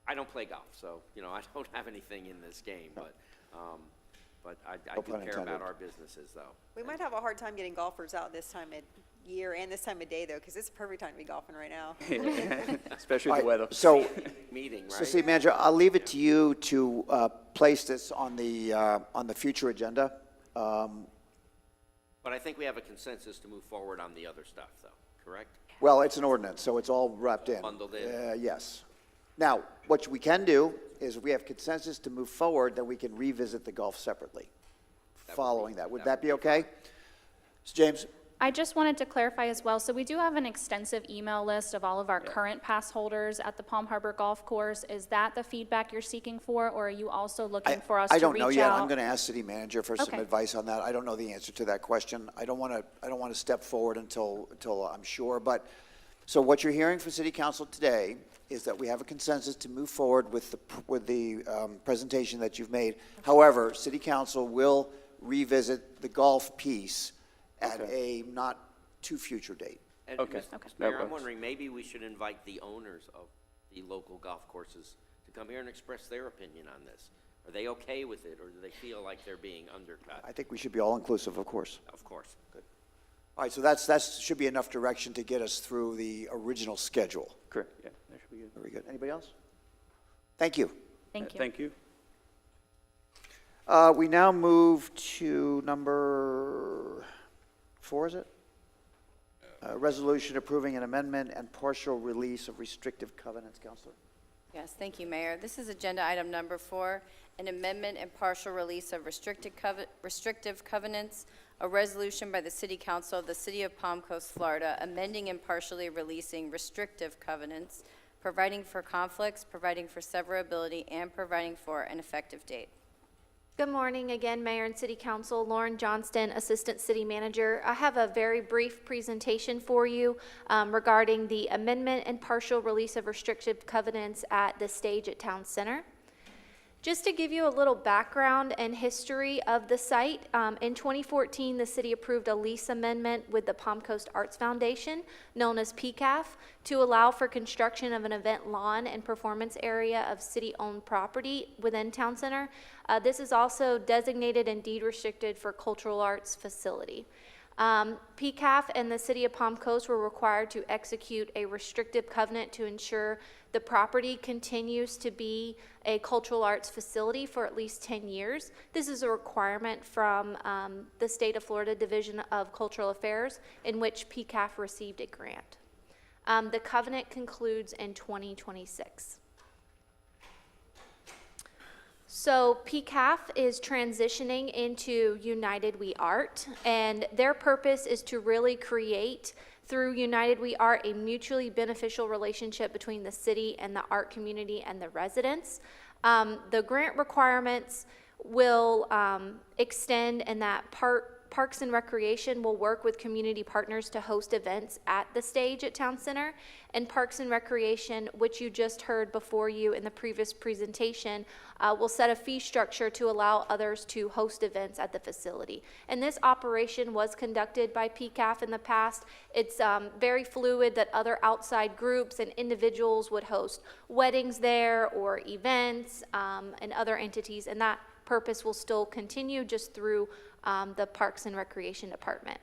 I don't play golf, so, I don't have anything in this game, but I No do pun care intended. about our businesses, though. We might have a hard time getting golfers out this time of year and this time of day, though, because it's a perfect time to be golfing right now. Especially All the right, weather. So, Meeting, right? So, City Manager, I'll leave it to you to place this on the future agenda. But I think we have a consensus to move forward on the other stuff, though, correct? Well, it's an ordinance, so it's all wrapped in. Bundled in. Yes. Now, what we can do is if we have consensus to move forward, then we can revisit the golf separately following that. Would that be okay? So, James? I just wanted to clarify as well, so we do have an extensive email list of all of our current pass holders at the Palm Harbor Golf Course. Is that the feedback you're seeking for, or are you also looking for us to I reach out? don't know yet. I'm going to ask city manager for some Okay. advice on that. I don't know the answer to that question. I don't want to step forward until I'm sure. But, so what you're hearing from city council today is that we have a consensus to move forward with the presentation that you've made. However, city council will revisit the golf piece at a not too future date. And Okay. Mr. Okay. Mayor, That I'm works. wondering, maybe we should invite the owners of the local golf courses to come here and express their opinion on this. Are they okay with it, or do they feel like they're being undercut? I think we should be all-inclusive, of course. Of course. Good. All right, so that should be enough direction to get us through the original schedule. Correct, yeah, that should be good. Very good. Anybody else? Thank you. Thank you. Thank you. We now move to number 4, is it? Resolution approving an amendment and partial release of restrictive covenants, Counselor. Yes, thank you, Mayor. This is agenda item number 4, an amendment and partial release of restrictive covenants, a resolution by the City Council of the City of Palm Coast, Florida, amending and partially releasing restrictive covenants, providing for conflicts, providing for severability, and providing for an effective date. Good morning again, Mayor and City Council. Lauren Johnston, Assistant City Manager. I have a very brief presentation for you regarding the amendment and partial release of restrictive covenants at the stage at Town Center. Just to give you a little background and history of the site, in 2014, the city approved a lease amendment with the Palm Coast Arts Foundation, known as PCAF, to allow for construction of an event lawn and performance area of city-owned property within Town Center. This is also designated and deed restricted for cultural arts facility. PCAF and the City of Palm Coast were required to execute a restrictive covenant to ensure the property continues to be a cultural arts facility for at least 10 years. This is a requirement from the State of Florida Division of Cultural Affairs, in which PCAF received a grant. The covenant concludes in 2026. So PCAF is transitioning into United We Art, and their purpose is to really create, through United We Art, a mutually beneficial relationship between the city and the art community and the residents. The grant requirements will extend in that Parks and Recreation will work with community partners to host events at the stage at Town Center, and Parks and Recreation, which you just heard before you in the previous presentation, will set a fee structure to allow others to host events at the facility. And this operation was conducted by PCAF in the past. It's very fluid that other outside groups and individuals would host weddings there or events and other entities, and that purpose will still continue just through the Parks and Recreation Department.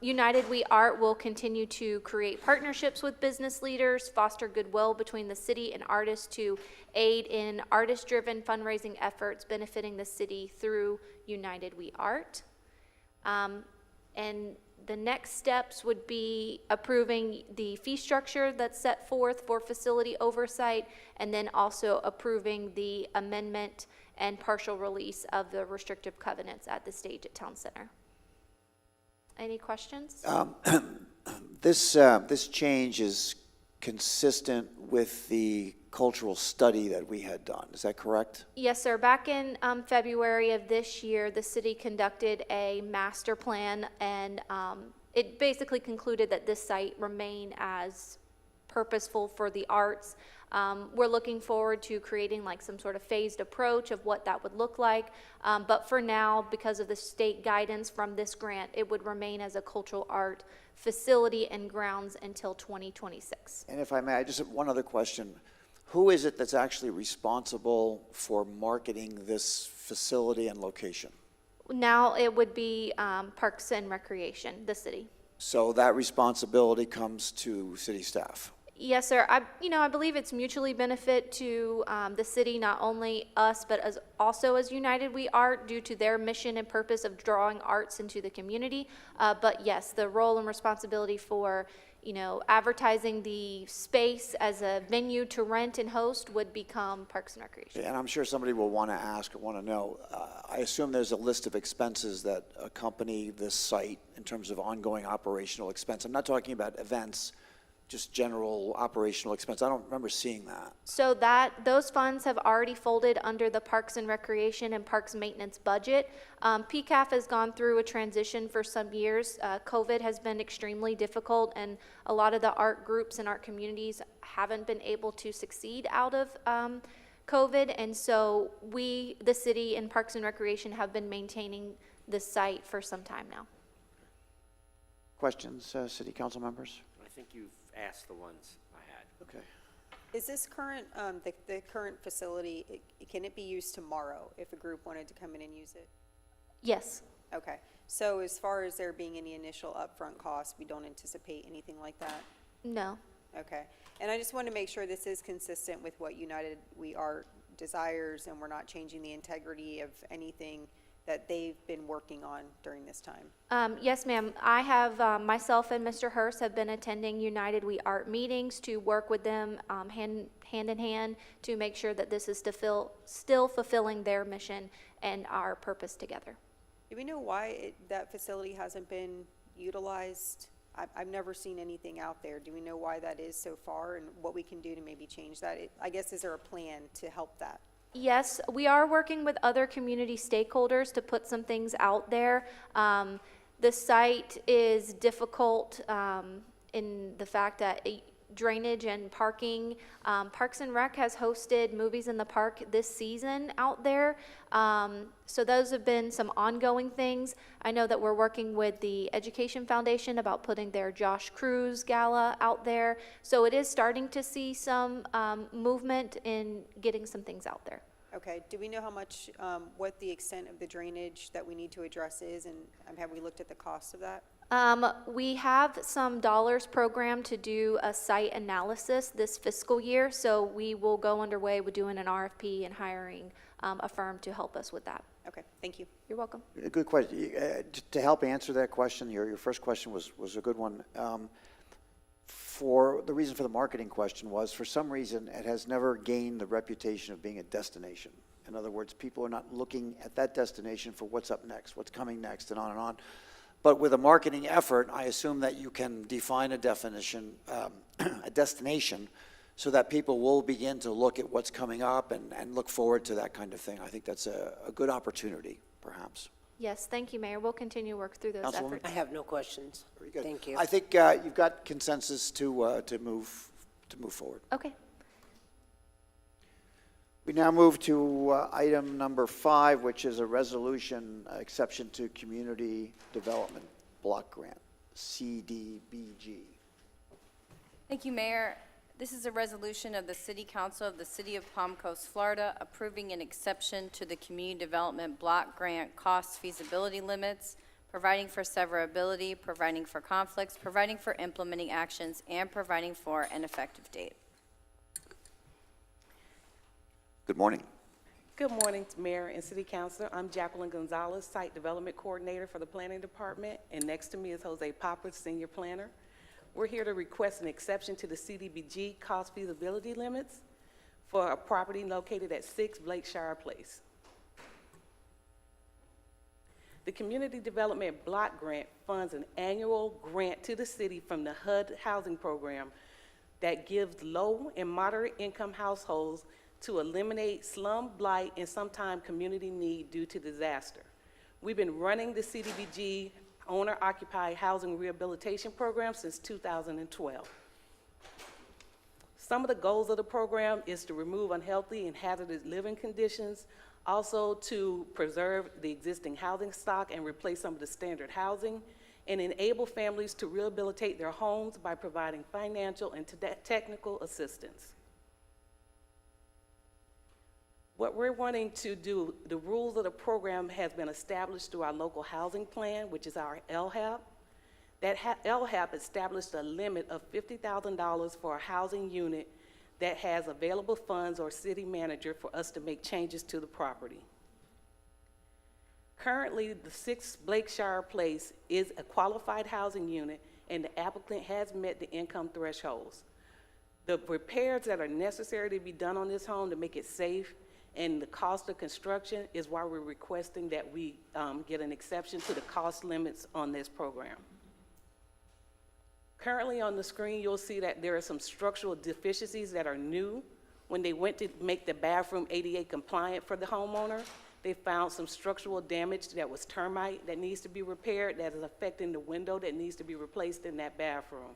United We Art will continue to create partnerships with business leaders, foster goodwill between the city and artists to aid in artist-driven fundraising efforts benefiting the city through United We Art. And the next steps would be approving the fee structure that's set forth for facility oversight, and then also approving the amendment and partial release of the restrictive covenants at the stage at Town Center. Any questions? This change is consistent with the cultural study that we had done. Is that correct? Yes, sir. Back in February of this year, the city conducted a master plan, and it basically concluded that this site remain as purposeful for the arts. We're looking forward to creating like some sort of phased approach of what that would look like. But for now, because of the state guidance from this grant, it would remain as a cultural art facility and grounds until 2026. And if I may, I just have one other question. Who is it that's actually responsible for marketing this facility and location? Now it would be Parks and Recreation, the city. So that responsibility comes to city staff? Yes, sir. I believe it's mutually benefit to the city, not only us, but also as United We Art, due to their mission and purpose of drawing arts into the community. But yes, the role and responsibility for, advertising the space as a venue to rent and host would become Parks and Recreation. And I'm sure somebody will want to ask or want to know, I assume there's a list of expenses that accompany this site in terms of ongoing operational expense. I'm not talking about events, just general operational expense. I don't remember seeing that. So those funds have already folded under the Parks and Recreation and Parks Maintenance budget. PCAF has gone through a transition for some years. COVID has been extremely difficult, and a lot of the art groups and art communities haven't been able to succeed out of COVID, and so the city and Parks and Recreation have been maintaining this site for some time now. Questions, city council members? I think you've asked the ones I had. Okay. Is this current, the current facility, can it be used tomorrow if a group wanted to come in and use it? Yes. Okay, so as far as there being any initial upfront costs, we don't anticipate anything like that? No. Okay, and I just want to make sure this is consistent with what United We Art desires, and we're not changing the integrity of anything that they've been working on during this time. Yes, ma'am. I have, myself and Mr. Hurst have been attending United We Art meetings to work with them hand in hand to make sure that this is still fulfilling their mission and our purpose together. Do we know why that facility hasn't been utilized? I've never seen anything out there. Do we know why that is so far and what we can do to maybe change that? I guess, is there a plan to help that? Yes, we are working with other community stakeholders to put some things out there. The site is difficult in the fact that drainage and parking. Parks and Rec has hosted Movies in the Park this season out there. So those have been some ongoing things. I know that we're working with the Education Foundation about putting their Josh Cruz Gala out there. So it is starting to see some movement in getting some things out there. Okay, do we know how much, what the extent of the drainage that we need to address is, and have we looked at the cost of that? We have some dollars programmed to do a site analysis this fiscal year, so we will go underway with doing an RFP and hiring a firm to help us with that. Okay, thank you. You're welcome. A good question. To help answer that question, your first question was a good one. For the reason for the marketing question was, for some reason, it has never gained the reputation of being a destination. In other words, people are not looking at that destination for what's up next, what's coming next, and on and on. But with a marketing effort, I assume that you can define a definition, a destination, so that people will begin to look at what's coming up and look forward to that kind of thing. I think that's a good opportunity, perhaps. Yes, thank you, Mayor. We'll continue to work through those efforts. I have no questions. Very good. Thank you. I think you've got consensus to move forward. Okay. We now move to item number 5, which is a resolution exception to Community Development Block Grant, CDBG. Thank you, Mayor. This is a resolution of the City Council of the City of Palm Coast, Florida, approving an exception to the Community Development Block Grant cost feasibility limits, providing for severability, providing for conflicts, providing for implementing actions, and providing for an effective date. Good morning. Good morning, Mayor and City Councilor. I'm Jacqueline Gonzalez, Site Development Coordinator for the Planning Department, and next to me is Jose Papa, Senior Planner. We're here to request an exception to the CDBG cost feasibility limits for a property located at 6 Blakeshire Place. The Community Development Block Grant funds an annual grant to the city from the HUD housing program that gives low and moderate income households to eliminate slum, blight, and sometimes community need due to disaster. We've been running the CDBG owner-occupied housing rehabilitation program since 2012. Some of the goals of the program is to remove unhealthy and hazardous living conditions, also to preserve the existing housing stock and replace some of the standard housing, and enable families to rehabilitate their homes by providing financial and technical assistance. What we're wanting to do, the rules of the program has been established through our local housing plan, which is our LHAP. That LHAP established a limit of $50,000 for a housing unit that has available funds or city manager for us to make changes to the property. Currently, the 6 Blakeshire Place is a qualified housing unit, and the applicant has met the income thresholds. The repairs that are necessary to be done on this home to make it safe and the cost of construction is why we're requesting that we get an exception to the cost limits on this program. Currently on the screen, you'll see that there are some structural deficiencies that are new. When they went to make the bathroom ADA compliant for the homeowner, they found some structural damage that was termite that needs to be repaired, that is affecting the window that needs to be replaced in that bathroom.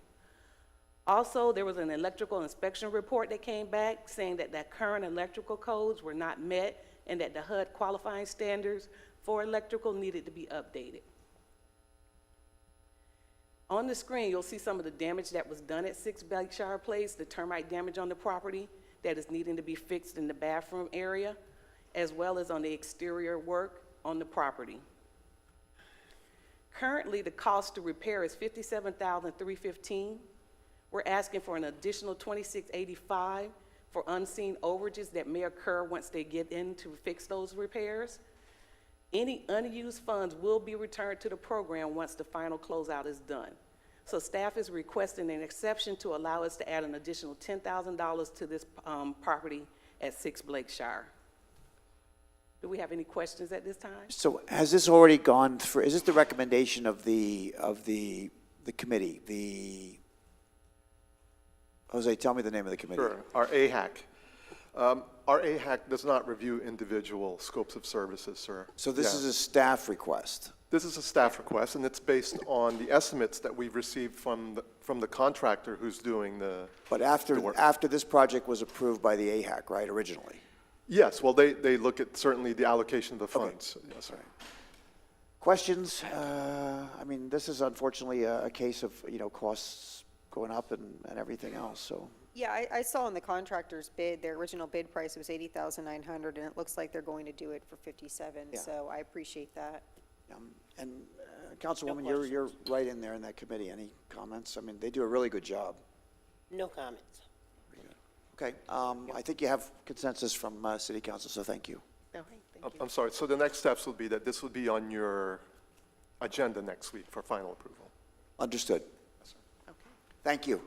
Also, there was an electrical inspection report that came back saying that the current electrical codes were not met and that the HUD qualifying standards for electrical needed to be updated. On the screen, you'll see some of the damage that was done at 6 Blackshire Place, the termite damage on the property that is needing to be fixed in the bathroom area, as well as on the exterior work on the property. Currently, the cost to repair is $57,315. We're asking for an additional $2685 for unseen overages that may occur once they get in to fix those repairs. Any unused funds will be returned to the program once the final closeout is done. So staff is requesting an exception to allow us to add an additional $10,000 to this property at 6 Blackshire. Do we have any questions at this time? So has this already gone through, is this the recommendation of the committee, Jose, tell me the name of the committee. Sure, our AHAC. Our AHAC does not review individual scopes of services, sir. So this is a staff request? This is a staff request, and it's based on the estimates that we've received from the contractor who's doing the But after this project was approved by the AHAC, right, originally? Yes, well, they look at certainly the allocation of the funds. Okay. Yes, sir. Questions? I mean, this is unfortunately a case of, costs going up and everything else, so. Yeah, I saw in the contractor's bid, their original bid price was $80,900, and it looks like they're going to do it for $57,000, Yeah. so I appreciate that. And Councilwoman, you're right in there in that committee. Any comments? I mean, they do a really good job. No comments. Okay, I think you have consensus from City Council, so thank you. No, thank you. I'm sorry, so the next steps will be that this will be on your agenda next week for final approval. Understood. Okay. Thank you.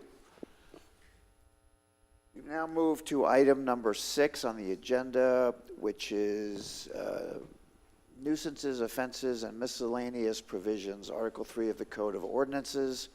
We now move to item number 6 on the agenda, which is nuisances, offenses, and miscellaneous provisions, Article 3 of the Code of Ordinances,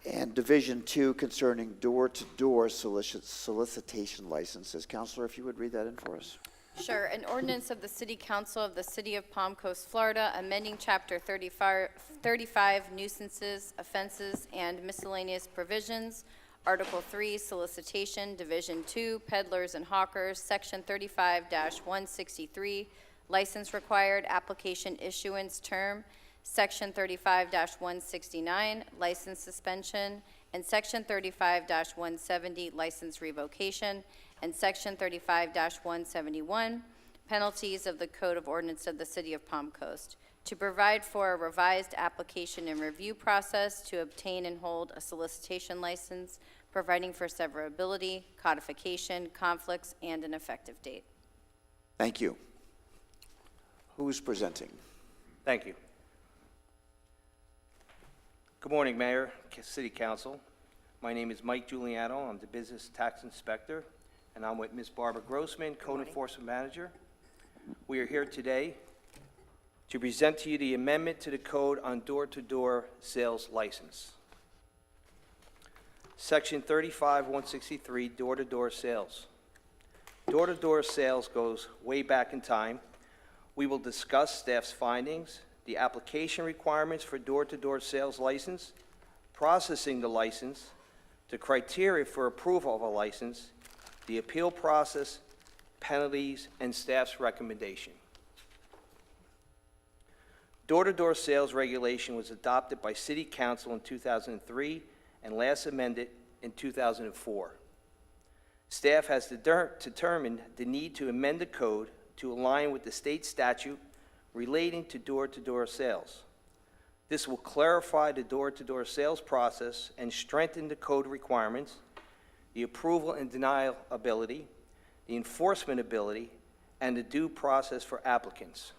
and Division 2 concerning door-to-door solicitation licenses. Counselor, if you would read that in for us. Sure. An ordinance of the City Council of the City of Palm Coast, Florida, amending Chapter 35 nuisances, offenses, and miscellaneous provisions, Article 3, Solicitation, Division 2, Peddlers and Hawkers, Section 35-163, License Required, Application Issuance Term, Section 35-169, License Suspension, and Section 35-170, License Revocation, and Section 35-171, Penalties of the Code of Ordinance of the City of Palm Coast, to provide for a revised application and review process to obtain and hold a solicitation license, providing for severability, codification, conflicts, and an effective date. Thank you. Who's presenting? Thank you. Good morning, Mayor, City Council. My name is Mike Giuliano. I'm the Business Tax Inspector, and I'm with Ms. Barbara Grossman, Code Enforcement Manager. We are here today to present to you the amendment to the code on door-to-door sales license. Section 35-163, door-to-door sales. Door-to-door sales goes way back in time. We will discuss staff's findings, the application requirements for door-to-door sales license, processing the license, the criteria for approval of a license, the appeal process, penalties, and staff's recommendation. Door-to-door sales regulation was adopted by City Council in 2003 and last amended in 2004. Staff has determined the need to amend the code to align with the state statute relating to door-to-door sales. This will clarify the door-to-door sales process and strengthen the code requirements, the approval and denial ability, the enforcement ability, and the due process for applicants.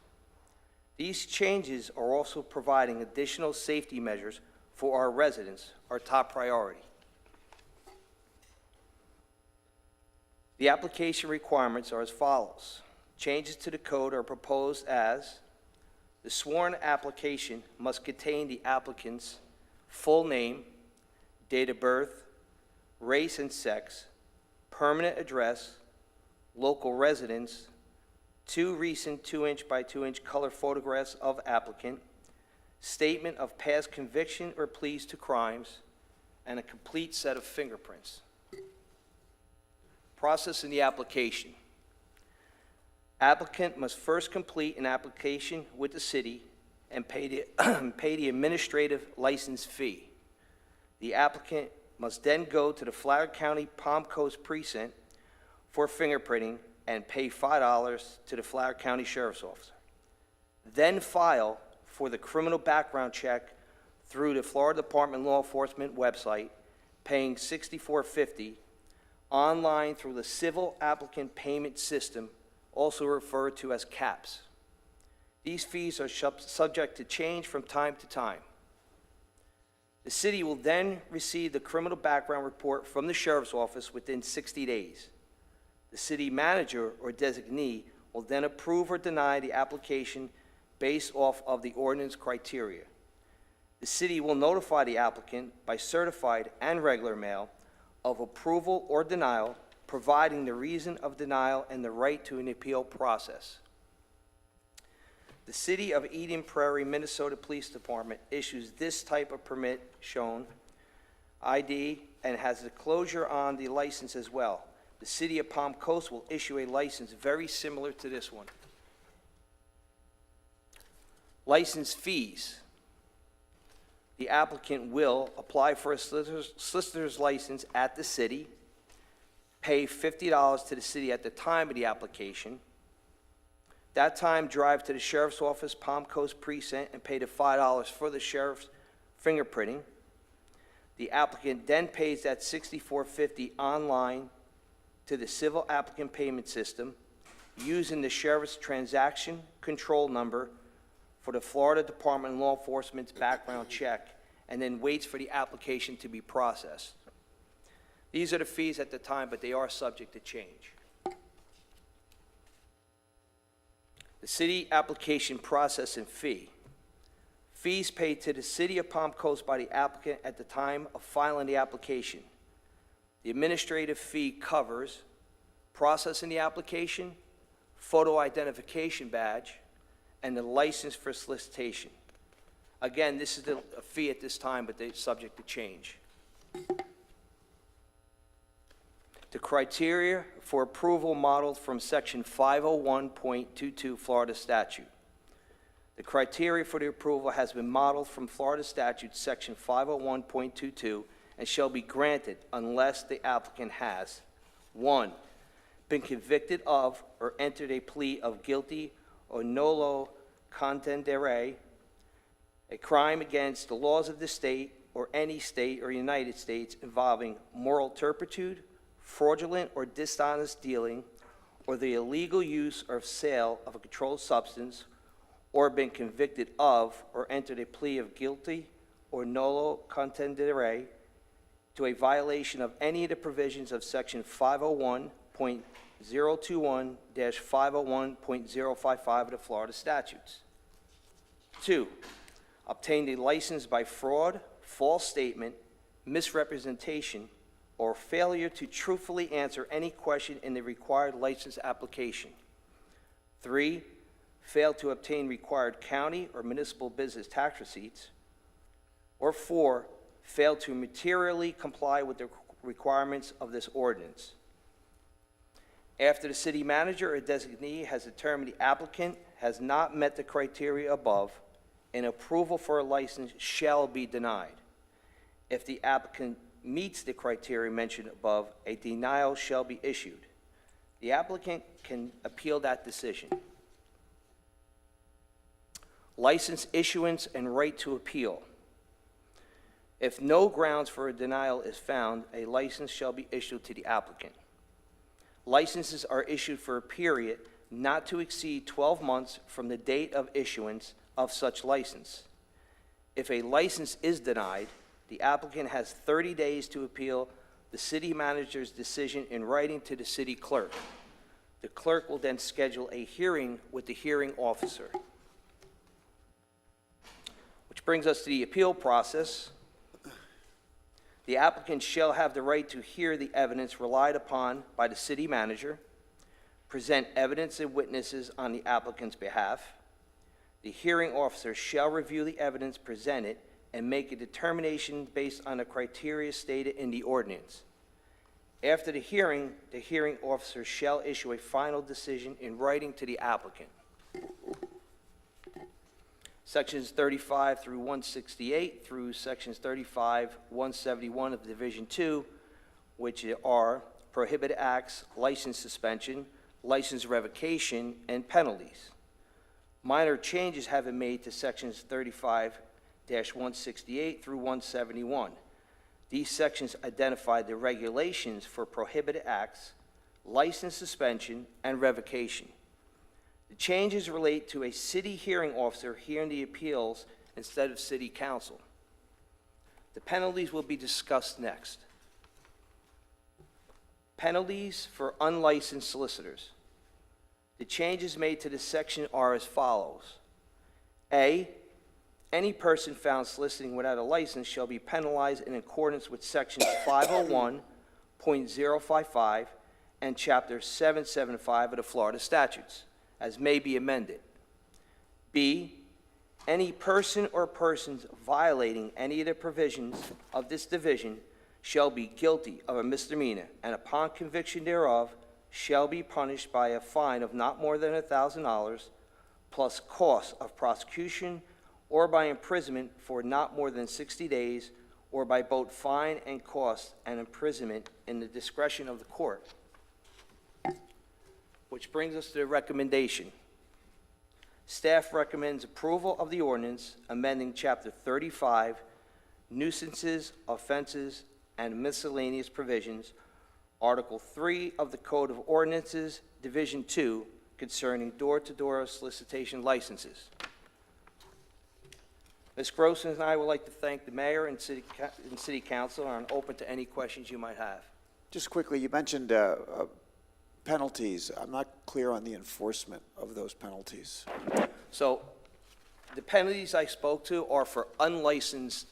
These changes are also providing additional safety measures for our residents are top priority. The application requirements are as follows. Changes to the code are proposed as: the sworn application must contain the applicant's full name, date of birth, race and sex, permanent address, local residence, 2 recent 2-inch by 2-inch color photographs of applicant, statement of past conviction or pleas to crimes, and a complete set of fingerprints. Process in the application. Applicant must first complete an application with the city and pay the administrative license fee. The applicant must then go to the Flagler County Palm Coast Precinct for fingerprinting and pay $5 to the Flagler County Sheriff's Officer. Then file for the criminal background check through the Florida Department of Law Enforcement website, paying $64.50 online through the Civil Applicant Payment System, also referred to as CAPS. These fees are subject to change from time to time. The city will then receive the criminal background report from the Sheriff's Office within 60 days. The city manager or designee will then approve or deny the application based off of the ordinance criteria. The city will notify the applicant by certified and regular mail of approval or denial, providing the reason of denial and the right to an appeal process. The City of Eden Prairie, Minnesota Police Department issues this type of permit shown ID and has a closure on the license as well. The City of Palm Coast will issue a license very similar to this one. License fees. The applicant will apply for a solicitor's license at the city, pay $50 to the city at the time of the application. That time, drive to the Sheriff's Office, Palm Coast Precinct, and pay the $5 for the sheriff's fingerprinting. The applicant then pays that $64.50 online to the Civil Applicant Payment System using the sheriff's transaction control number for the Florida Department of Law Enforcement's background check, and then waits for the application to be processed. These are the fees at the time, but they are subject to change. The city application process and fee. Fees paid to the City of Palm Coast by the applicant at the time of filing the application. The administrative fee covers processing the application, photo identification badge, and the license for solicitation. Again, this is a fee at this time, but they're subject to change. The criteria for approval modeled from Section 501.22 Florida statute. The criteria for the approval has been modeled from Florida statute Section 501.22 and shall be granted unless the applicant has: 1, been convicted of or entered a plea of guilty or nolo contendere, a crime against the laws of the state or any state or United States involving moral turpitude, fraudulent or dishonest dealing, or the illegal use or sale of a controlled substance, or been convicted of or entered a plea of guilty or nolo contendere to a violation of any of the provisions of Section 501.021-501.055 of the Florida statutes. 2, obtained a license by fraud, false statement, misrepresentation, or failure to truthfully answer any question in the required license application. 3, failed to obtain required county or municipal business tax receipts. Or 4, failed to materially comply with the requirements of this ordinance. After the city manager or designee has determined the applicant has not met the criteria above, an approval for a license shall be denied. If the applicant meets the criteria mentioned above, a denial shall be issued. The applicant can appeal that decision. License issuance and right to appeal. If no grounds for a denial is found, a license shall be issued to the applicant. Licenses are issued for a period not to exceed 12 months from the date of issuance of such license. If a license is denied, the applicant has 30 days to appeal the city manager's decision in writing to the city clerk. The clerk will then schedule a hearing with the hearing officer. Which brings us to the appeal process. The applicant shall have the right to hear the evidence relied upon by the city manager, present evidence and witnesses on the applicant's behalf. The hearing officer shall review the evidence presented and make a determination based on the criteria stated in the ordinance. After the hearing officer shall issue a final decision in writing to the applicant. Sections 35 through 168 through sections 35, 171 of Division 2, which are prohibited acts, license suspension, license revocation, and penalties. Minor changes have been made to sections 35-168 through 171. These sections identify the regulations for prohibited acts, license suspension, and revocation. The changes relate to a city hearing officer hearing the appeals instead of city council. The penalties will be discussed next. Penalties for unlicensed solicitors. The changes made to this section are as follows. A, any person found soliciting without a license shall be penalized in accordance with sections 501.055 and chapter 775 of the Florida statutes, as may be amended. B, any person or persons violating any of the provisions of this division shall be guilty of a misdemeanor, and upon conviction thereof shall be punished by a fine of not more than $1,000 plus costs of prosecution, or by imprisonment for not more than 60 days, or by both fine and cost and imprisonment in the discretion of the court. Which brings us to the recommendation. Staff recommends approval of the ordinance amending Chapter 35, nuisances, offenses, and miscellaneous provisions, Article 3 of the Code of Ordinances, Division 2, concerning door-to-door solicitation licenses. Ms. Grossman and I would like to thank the mayor and city council, and I'm open to any questions you might have. Just quickly, you mentioned penalties. I'm not clear on the enforcement of those penalties. So the penalties I spoke to are for unlicensed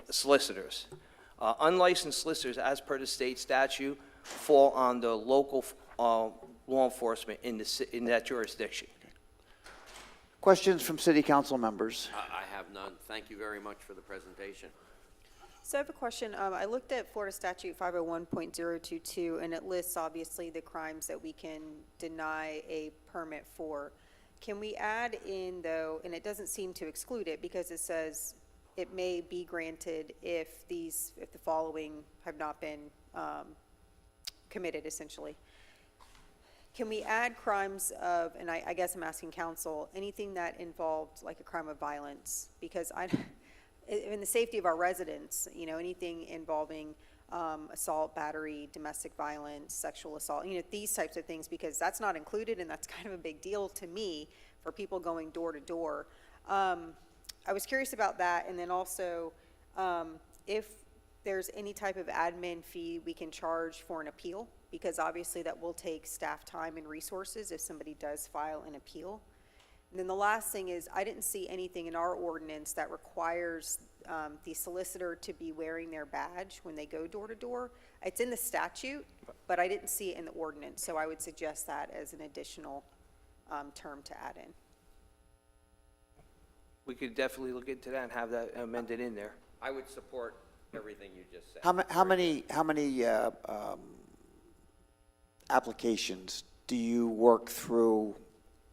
solicitors. Unlicensed solicitors, as per the state statute, fall on the local law enforcement in that jurisdiction. Questions from city council members? I have none. Thank you very much for the presentation. So I have a question. I looked at Florida Statute 501.022, and it lists obviously the crimes that we can deny a permit for. Can we add in, though, and it doesn't seem to exclude it because it says it may be granted if the following have not been committed, essentially. Can we add crimes of, and I guess I'm asking council, anything that involved like a crime of violence? Because in the safety of our residents, you know, anything involving assault, battery, domestic violence, sexual assault, you know, these types of things, because that's not included, and that's kind of a big deal to me for people going door to door. I was curious about that, and then also if there's any type of admin fee we can charge for an appeal, because obviously that will take staff time and resources if somebody does file an appeal. And then the last thing is, I didn't see anything in our ordinance that requires the solicitor to be wearing their badge when they go door to door. It's in the statute, but I didn't see it in the ordinance, so I would suggest that as an additional term to add in. We could definitely look into that and have that amended in there. I would support everything you just said. How many applications do you work through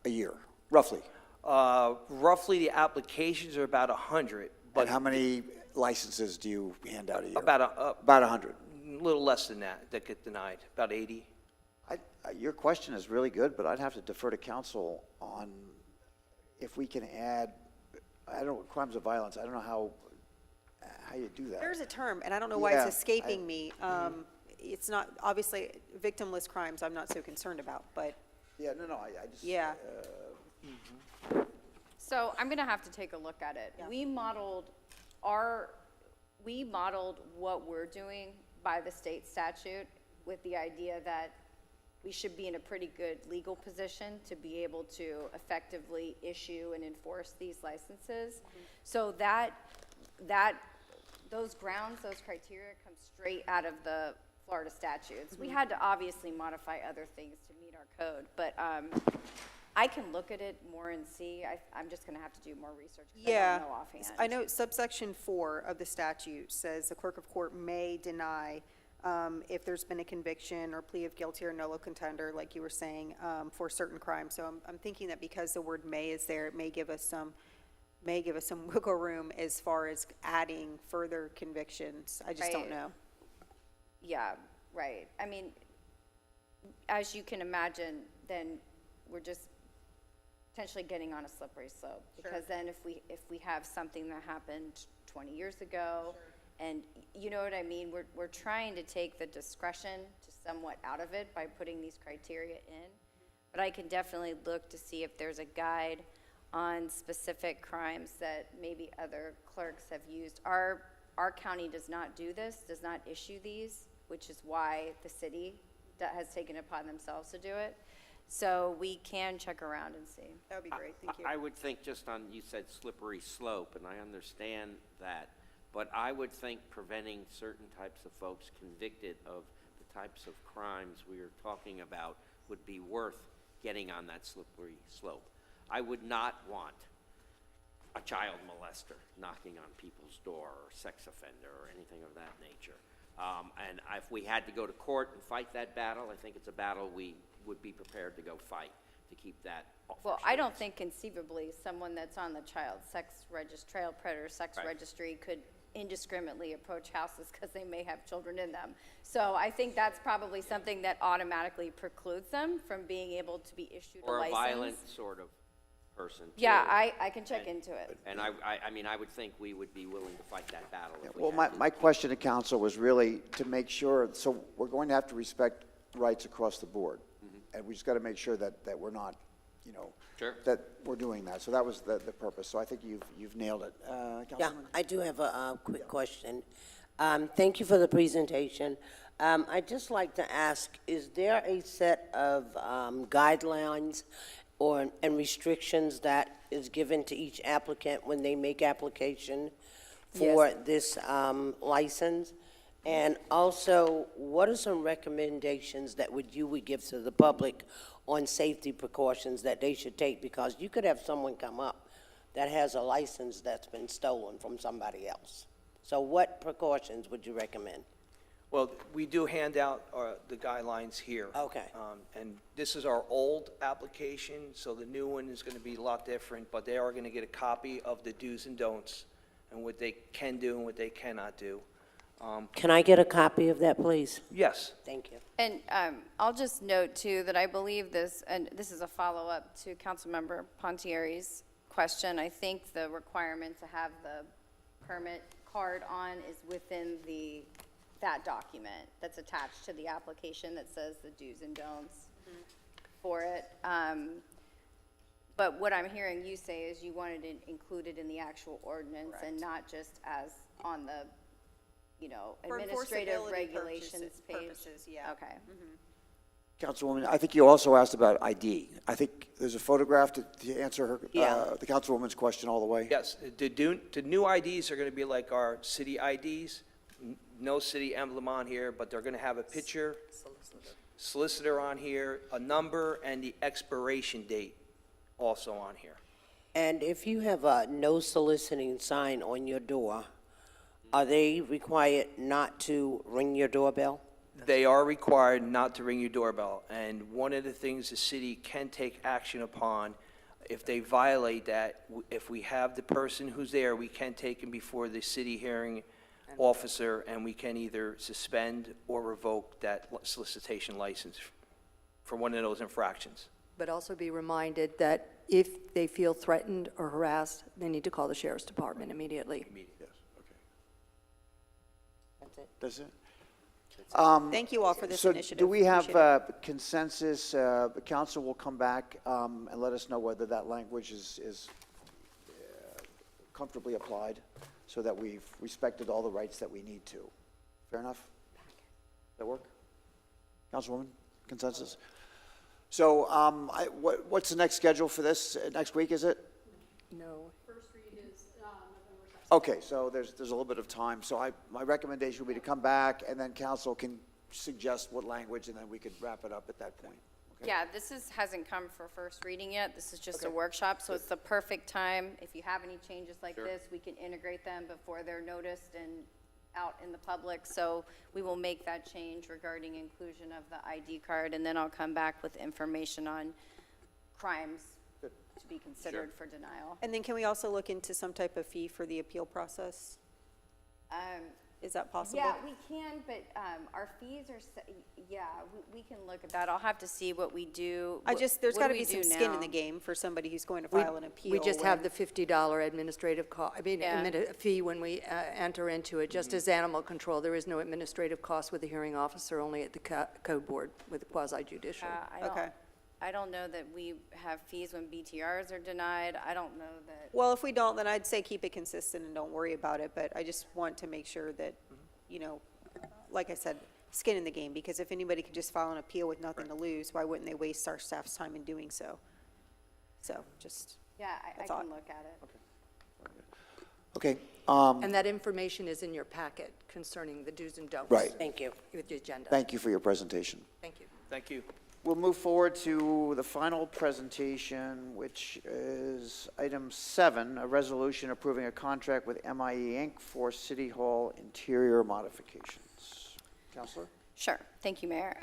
a year, roughly? Roughly, the applications are about 100. But and how many licenses do you hand out a year? About 100. A little less than that get denied, about 80. Your question is really good, but I'd have to defer to council on if we can add, I don't know, crimes of violence. I don't know how you do that. There's a term, and I don't know why it's escaping me. It's not, obviously, victimless crimes I'm not so concerned about, but. Yeah, no, I just. Yeah. So I'm gonna have to take a look at it. We modeled what we're doing by the state statute with the idea that we should be in a pretty good legal position to be able to effectively issue and enforce these licenses. So those grounds, those criteria come straight out of the Florida statutes. We had to obviously modify other things to meet our code, but I can look at it more and see. I'm just gonna have to do more research, 'cause I Yeah, don't know offhand. I know subsection 4 of the statute says the clerk of court may deny if there's been a conviction or plea of guilty or nolo contender, like you were saying, for certain crimes. So I'm thinking that because the word may is there, it may give us some wiggle room as far as adding further convictions. I just don't Right. know. Yeah, right. I mean, as you can imagine, then we're just potentially getting on a slippery slope. Because then if we have something that happened 20 years ago, and you know what I mean, we're trying to take the discretion to somewhat out of it by putting these criteria in. But I can definitely look to see if there's a guide on specific crimes that maybe other clerks have used. Our county does not do this, does not issue these, which is why the city has taken it upon themselves to do it. So we can check around and see. That would be great, thank you. I would think just on, you said slippery slope, and I understand that, but I would think preventing certain types of folks convicted of the types of crimes we are talking about would be worth getting on that slippery slope. I would not want a child molester knocking on people's door, or sex offender, or anything of that nature. And if we had to go to court and fight that battle, I think it's a battle we would be prepared to go fight to keep that off. Well, I don't think conceivably someone that's on the child child predator sex Right. registry could indiscriminately approach houses because they may have children in them. So I think that's probably something that automatically precludes them from being able to be issued a Or a license. violent sort of person. Yeah, too. I can check into it. And I mean, I would think we would be willing to fight that battle if we Well, had to. my question to council was really to make sure, so we're going to have to respect rights across the board. And we just got to make sure that we're not, Sure. that we're doing that. So that was the purpose. So I think you've nailed it. Yeah, Councilman? I do have a quick question. Thank you for the presentation. I'd just like to ask, is there a set of guidelines and restrictions that is given to each applicant when they make application for this license? And also, what are some recommendations that you would give to the public on safety precautions that they should take? Because you could have someone come up that has a license that's been stolen from somebody else. So what precautions would you recommend? Well, we do hand out the guidelines here. Okay. And this is our old application, so the new one is going to be a lot different, but they are going to get a copy of the do's and don'ts and what they can do and what they cannot do. Can I get a copy of that, please? Yes. Thank you. And I'll just note, too, that I believe this, and this is a follow-up to Councilmember Pontieri's question, I think the requirement to have the permit card on is within that document that's attached to the application that says the do's and don'ts for it. But what I'm hearing you say is you wanted it included in the actual ordinance and not just as on the, For administrative enforceability regulations page? purposes, yeah. Okay. Councilwoman, I think you also asked about ID. I think there's a photograph to answer the Councilwoman's question all the way. Yes, the new IDs are going to be like our city IDs, no city emblem on here, but they're going to have a picture, solicitor on here, a number, and the expiration date also on here. And if you have a no soliciting sign on your door, are they required not to ring your doorbell? They are required not to ring your doorbell, and one of the things the city can take action upon, if they violate that, if we have the person who's there, we can take him before the city hearing officer, and we can either suspend or revoke that solicitation license for one of those infractions. But also be reminded that if they feel threatened or harassed, they need to call the sheriff's department immediately. Yes, okay. That's it? Thank you all for this initiative. So do we have Appreciate it. consensus, the council will come back and let us know whether that language is comfortably applied so that we've respected all the rights that we need to. Fair enough? Does that work? Councilwoman, consensus? So what's the next schedule for this? Next week, is it? No. First read is November 2nd. Okay, so there's a little bit of time. So my recommendation would be to come back, and then council can suggest what language, and then we could wrap it up at that point. Okay? Yeah, this hasn't come for first reading yet. This is just a Okay. workshop, so it's the perfect time. If you have any changes like this, we can integrate them before they're noticed and out in the public. So we will make that change regarding inclusion of the ID card, and then I'll come back with information on crimes to be considered for denial. And then can we also look into some type of fee for the appeal process? Is that possible? Yeah, we can, but our fees are, we can look at that. I'll have to see what we do. There's what got do to we be some do skin in now? the game for somebody who's going to file an appeal. We just have when- the $50 administrative cost, Yeah. fee when we enter into it. Just as animal control, there is no administrative cost with the hearing officer, only at the code board with the quasi-judicial. I don't know that we have fees when BTRs are denied. I don't know that. Well, if we don't, then I'd say keep it consistent and don't worry about it, but I just want to make sure that, like I said, skin in the game, because if anybody could just file an appeal with nothing to lose, why wouldn't they waste our staff's time in doing so? So, just Yeah, I thought. can look at it. Okay. And that information is in your packet concerning the do's and don'ts. Right. Thank you. With the agenda. Thank you for your presentation. Thank you. Thank you. We'll move forward to the final presentation, which is item 7, a resolution approving a contract with MIE Inc. for City Hall interior modifications. Counselor? Sure. Thank you, Mayor.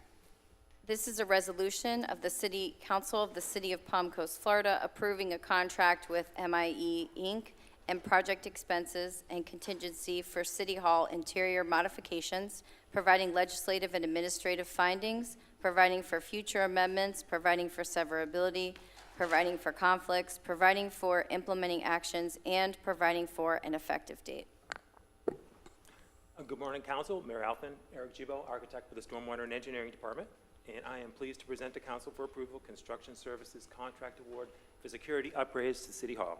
This is a resolution of the City Council of the City of Palm Coast, Florida, approving a contract with MIE Inc. and project expenses and contingency for City Hall interior modifications, providing legislative and administrative findings, providing for future amendments, providing for severability, providing for conflicts, providing for implementing actions, and providing for an effective date. Good morning, Council. Mayor Alphen, Eric Gibo, architect for the Stormwater and Engineering Department, and I am pleased to present to Council for approval Construction Services Contract Award for security upgrades to City Hall.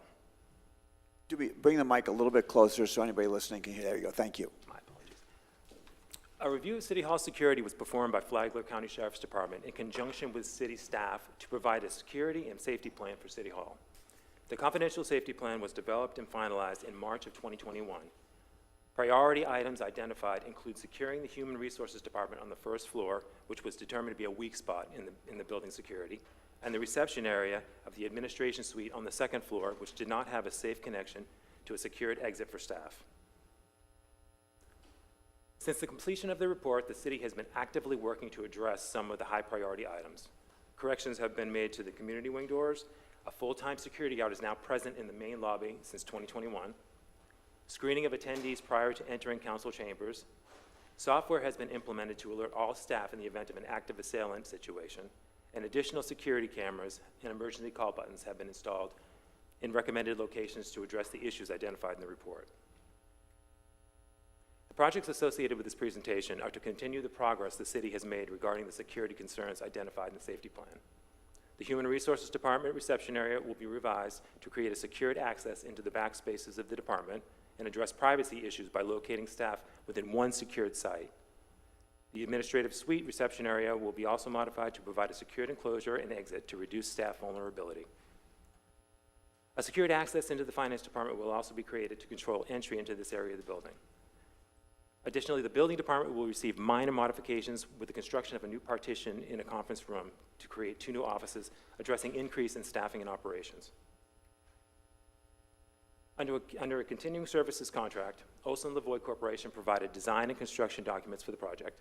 Do we bring the mic a little bit closer so anybody listening can hear? There you go. Thank you. My apologies. A review of City Hall security was performed by Flagler County Sheriff's Department in conjunction with city staff to provide a security and safety plan for City Hall. The confidential safety plan was developed and finalized in March of 2021. Priority items identified include securing the Human Resources Department on the first floor, which was determined to be a weak spot in the building security, and the reception area of the administration suite on the second floor, which did not have a safe connection to a secured exit for staff. Since the completion of the report, the city has been actively working to address some of the high priority items. Corrections have been made to the community wing doors. A full-time security guard is now present in the main lobby since 2021. Screening of attendees prior to entering council chambers. Software has been implemented to alert all staff in the event of an active assailant situation, and additional security cameras and emergency call buttons have been installed in recommended locations to address the issues identified in the report. The projects associated with this presentation are to continue the progress the city has made regarding the security concerns identified in the safety plan. The Human Resources Department reception area will be revised to create a secured access into the back spaces of the department and address privacy issues by locating staff within one secured site. The administrative suite reception area will be also modified to provide a secured enclosure and exit to reduce staff vulnerability. A secured access into the finance department will also be created to control entry into this area of the building. Additionally, the building department will receive minor modifications with the construction of a new partition in a conference room to create 2 new offices, addressing increase in staffing and operations. Under a continuing services contract, Olson Lavoie Corporation provided design and construction documents for the project.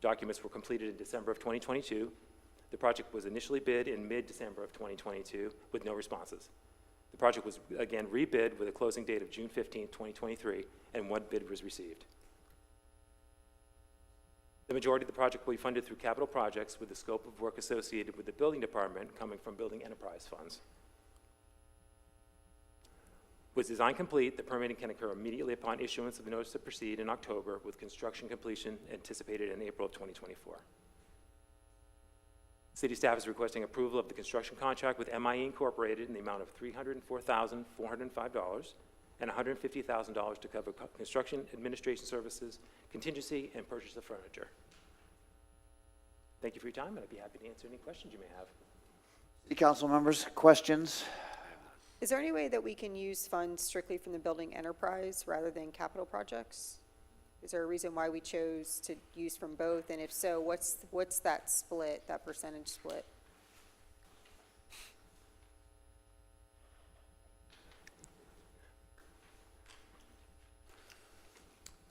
Documents were completed in December of 2022. The project was initially bid in mid-December of 2022 with no responses. The project was again rebid with a closing date of June 15, 2023, and 1 bid was received. The majority of the project will be funded through capital projects with the scope of work associated with the building department coming from building enterprise funds. With design complete, the permitting can occur immediately upon issuance of the notice to proceed in October, with construction completion anticipated in April of 2024. City staff is requesting approval of the construction contract with MIE Incorporated in the amount of $304,405 and $150,000 to cover construction, administration services, contingency, and purchase of furniture. Thank you for your time, and I'd be happy to answer any questions you may have. City Council members, questions? Is there any way that we can use funds strictly from the building enterprise rather than capital projects? Is there a reason why we chose to use from both? And if so, what's that split, that percentage split?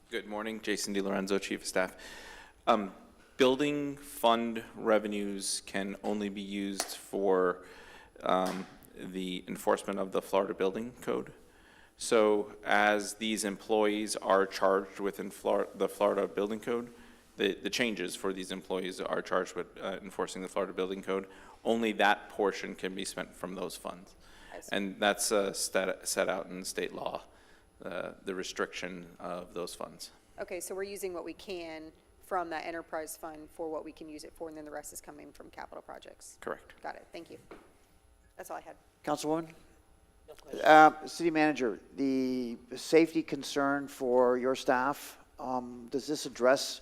Good morning, Jason DiLorenzo, Chief of Staff. Building fund revenues can only be used for the enforcement of the Florida Building Code. So as these employees are charged within the Florida Building Code, the changes for these employees are charged with enforcing the Florida Building Code, only that portion can be spent from those funds. And that's set out in state law, the restriction of those funds. Okay, so we're using what we can from that enterprise fund for what we can use it for, and then the rest is coming from capital projects? Correct. Got it, thank you. That's all I had. Councilwoman? City Manager, the safety concern for your staff, does this address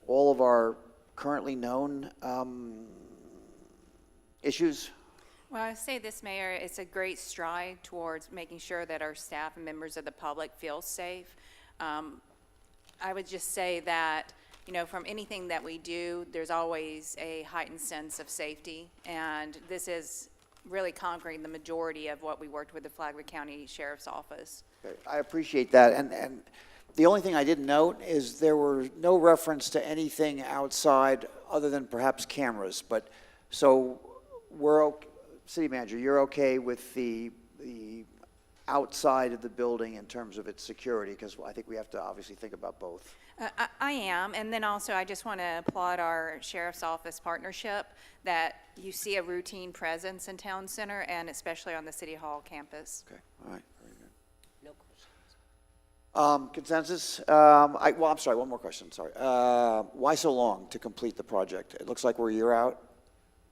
all of our currently known issues? Well, I say this, Mayor, it's a great stride towards making sure that our staff and members of the public feel safe. I would just say that, you know, from anything that we do, there's always a heightened sense of safety, and this is really conquering the majority of what we worked with the Flagler County Sheriff's Office. Okay, I appreciate that, and the only thing I didn't note is there were no reference to anything outside other than perhaps cameras, but, so we're, City Manager, you're okay with the outside of the building in terms of its security, because I think we have to obviously think about both. I am, and then also I just want to applaud our Sheriff's Office partnership, that you see a routine presence in Town Center, and especially on the City Hall campus. Okay, all right, very good. No questions. Consensus? Well, I'm sorry, one more question, sorry. Why so long to complete the project? It looks like we're a year out.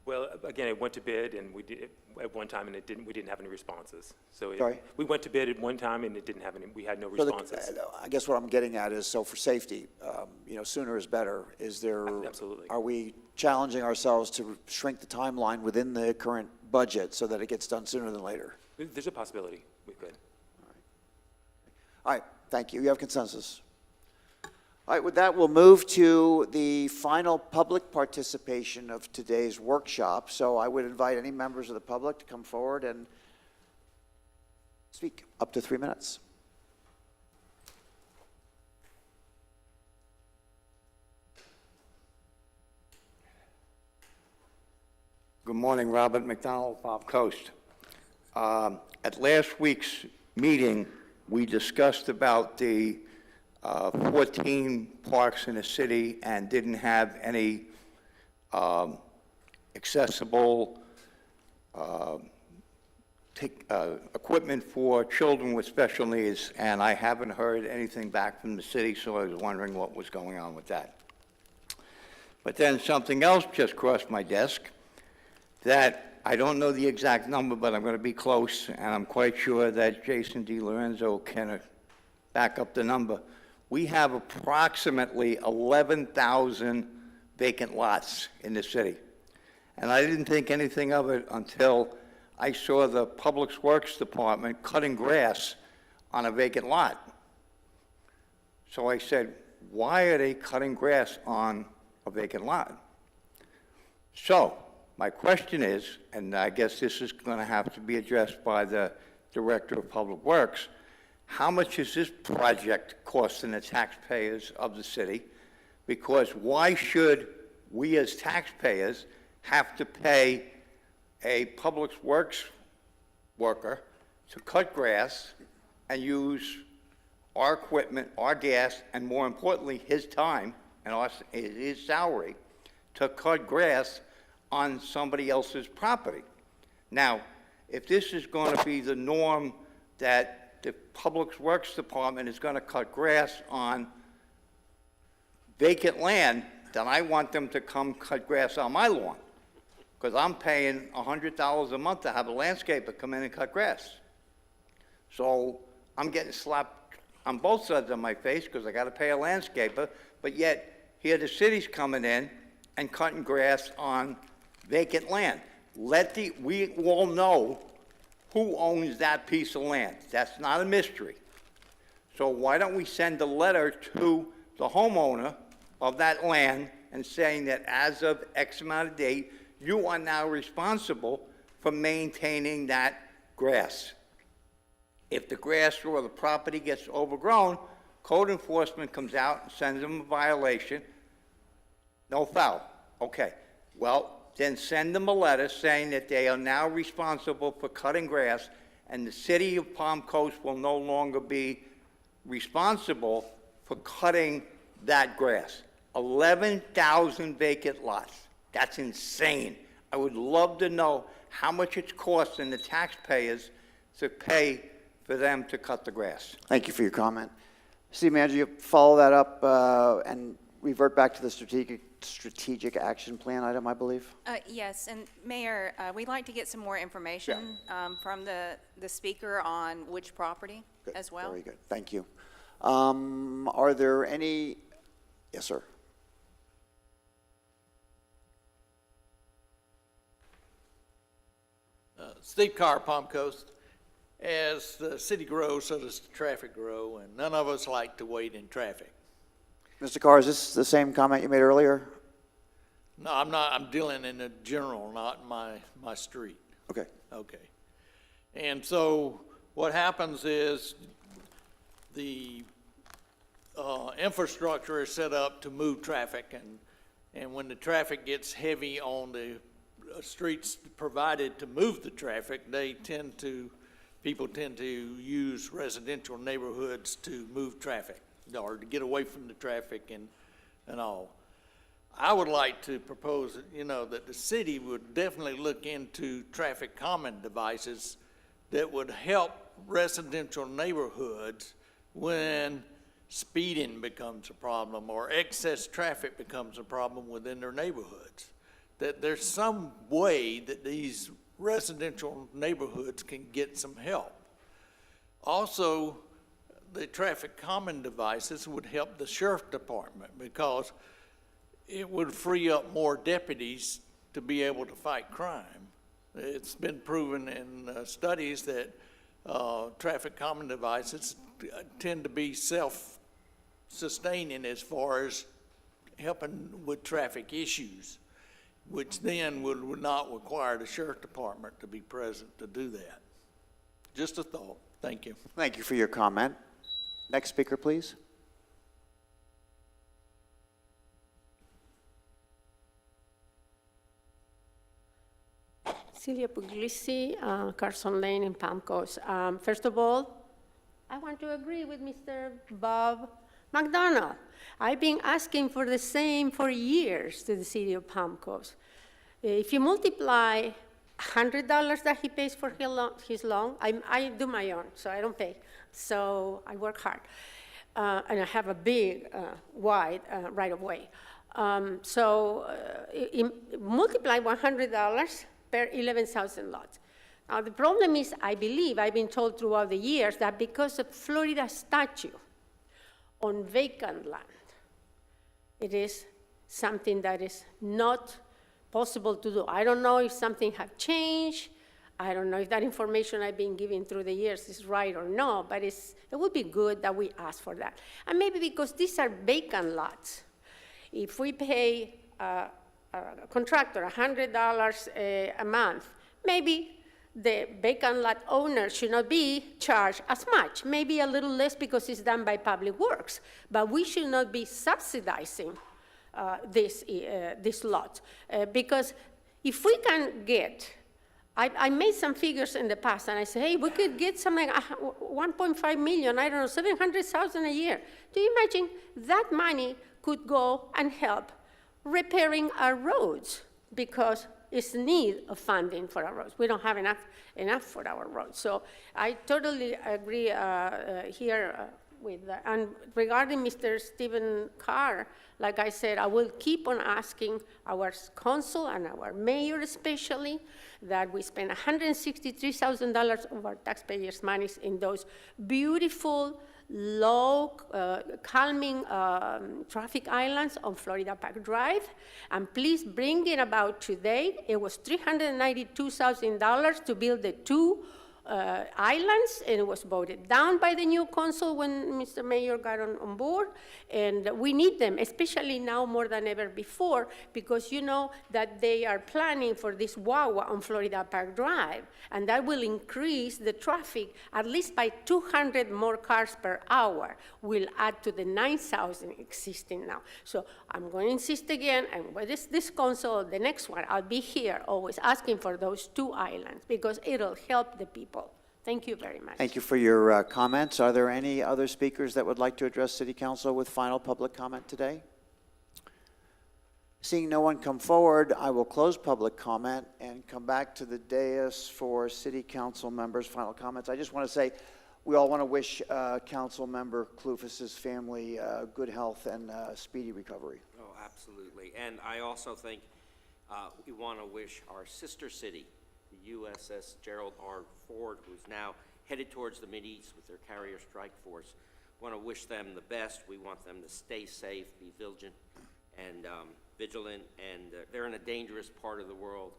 Well, again, it went to bid, and we did at one time, and we didn't have any responses. So Sorry? we went to bid at one time, and it didn't have any. We had no So responses. I guess what I'm getting at is, so for safety, you know, sooner is better. Is there? Absolutely. Are we challenging ourselves to shrink the timeline within the current budget so that it gets done sooner than later? There's a possibility we could. All right, thank you. You have consensus. All right, with that, we'll move to the final public participation of today's workshop. So I would invite any members of the public to come forward and speak up to 3 minutes. Good morning, Robert McDonald, Palm Coast. At last week's meeting, we discussed about the 14 parks in the city and didn't have any accessible equipment for children with special needs, and I haven't heard anything back from the city, so I was wondering what was going on with that. But then something else just crossed my desk that I don't know the exact number, but I'm going to be close, and I'm quite sure that Jason DiLorenzo can back up the number. We have approximately 11,000 vacant lots in the city. And I didn't think anything of it until I saw the Public Works Department cutting grass on a vacant lot. So I said, why are they cutting grass on a vacant lot? So my question is, and I guess this is going to have to be addressed by the Director of Public Works, how much is this project costing the taxpayers of the city? Because why should we as taxpayers have to pay a public works worker to cut grass and use our equipment, our gas, and more importantly, his time and his salary to cut grass on somebody else's property? Now, if this is going to be the norm that the Public Works Department is going to cut grass on vacant land, then I want them to come cut grass on my lawn, because I'm paying $100 a month to have a landscaper come in and cut grass. So I'm getting slapped on both sides of my face because I got to pay a landscaper, but yet here the city's coming in and cutting grass on vacant land. We all know who owns that piece of land. That's not a mystery. So why don't we send a letter to the homeowner of that land and saying that as of X amount of date, you are now responsible for maintaining that grass. If the grass or the property gets overgrown, code enforcement comes out and sends them a violation. No foul. Okay. Well, then send them a letter saying that they are now responsible for cutting grass, and the city of Palm Coast will no longer be responsible for cutting that grass. 11,000 vacant lots. That's insane. I would love to know how much it's costing the taxpayers to pay for them to cut the grass. Thank you for your comment. City Manager, you follow that up and revert back to the strategic action plan item, I believe? Yes, and Mayor, we'd like to get some more information from the speaker on which property Good. as well. Very good. Thank you. Are there any? Yes, sir. Steve Carr, Palm Coast. As the city grows, so does the traffic grow, and none of us like to wait in traffic. Mr. Carr, is this the same comment you made earlier? No, I'm not. I'm dealing in the general, not my street. Okay. Okay. And so what happens is the infrastructure is set up to move traffic, and when the traffic gets heavy on the streets provided to move the traffic, people tend to use residential neighborhoods to move traffic or to get away from the traffic and all. I would like to propose, that the city would definitely look into traffic calming devices that would help residential neighborhoods when speeding becomes a problem or excess traffic becomes a problem within their neighborhoods. That there's some way that these residential neighborhoods can get some help. Also, the traffic calming devices would help the sheriff department because it would free up more deputies to be able to fight crime. It's been proven in studies that traffic calming devices tend to be self-sustaining as far as helping with traffic issues, which then would not require the sheriff department to be present to do that. Just a thought. Thank you. Thank you for your comment. Next speaker, please. Celia Puglisi, Carson Lane in Palm Coast. First of all, I want to agree with Mr. Bob McDonald. I've been asking for the same for years to the city of Palm Coast. If you multiply $100 that he pays for his loan, I do my own, so I don't pay. So I work hard. And I have a big, wide right of way. Multiply $100 per 11,000 lots. Now the problem is, I believe, I've been told throughout the years that because of Florida statute on vacant land, it is something that is not possible to do. I don't know if something has changed. I don't know if that information I've been giving through the years is right or not, but it would be good that we ask for that. And maybe because these are vacant lots, if we pay a contractor $100 a month, maybe the vacant lot owner should not be charged as much, maybe a little less because it's done by Public Works, but we should not be subsidizing this lot. Because if we can get, I made some figures in the past and I said, hey, we could get something like 1.5 million, I don't know, 700,000 a year. Do you imagine that money could go and help repairing our roads because it's need of funding for our roads. We don't have enough for our roads. So I totally agree here with that. And regarding Mr. Stephen Carr, like I said, I will keep on asking our council and our mayor especially that we spend $163,000 of our taxpayers' money in those beautiful, low, calming traffic islands on Florida Park Drive. And please bring it about today. It was $392,000 to build the two islands, and it was voted down by the new council when Mr. Mayor got on board, and we need them, especially now more than ever before, because you know that they are planning for this Wawa on Florida Park Drive, and that will increase the traffic at least by 200 more cars per hour, will add to the 9,000 existing now. So I'm going to insist again, and with this council, the next one, I'll be here always asking for those two islands, because it'll help the people. Thank you very much. Thank you for your comments. Are there any other speakers that would like to address City Council with final public comment today? Seeing no one come forward, I will close public comment and come back to the dais for City Council members' final comments. I just want to say we all want to wish Council Member Kloufas's family good health and speedy recovery. Oh, absolutely. And I also think we want to wish our sister city, the USS Gerald R. Ford, who's now headed towards the Mideast with their carrier strike force. Want to wish them the best. We want them to stay safe, be vigilant, and they're in a dangerous part of the world,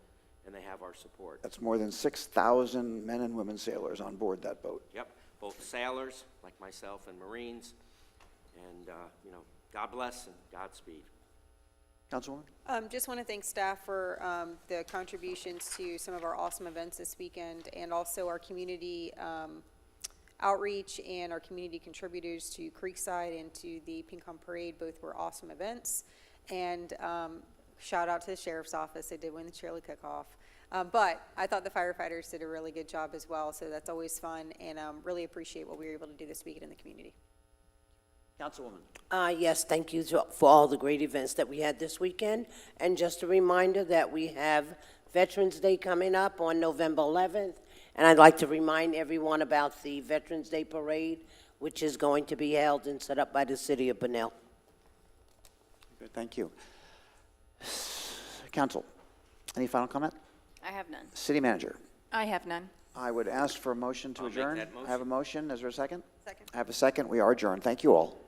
and they have our support. That's more than 6,000 men and women sailors on board that boat. Yep, both sailors, like myself, and Marines, and, God bless and Godspeed. Councilwoman? Just want to thank staff for the contributions to some of our awesome events this weekend, and also our community outreach and our community contributors to Creekside and to the Pinkon Parade. Both were awesome events. And shout out to the Sheriff's Office. They did win the cheerleader cook-off. But I thought the firefighters did a really good job as well, so that's always fun, and really appreciate what we were able to do this weekend in the community. Councilwoman. Yes, thank you for all the great events that we had this weekend. And just a reminder that we have Veterans Day coming up on November 11th. And I'd like to remind everyone about the Veterans Day Parade, which is going to be held and set up by the city of Bunnell. Good, thank you. Council, any final comment? I have none. City Manager. I have none. I would ask for a motion to I'll make adjourn. that motion. I have a motion. Is there a second? Second. I have a second. We are adjourned. Thank you all.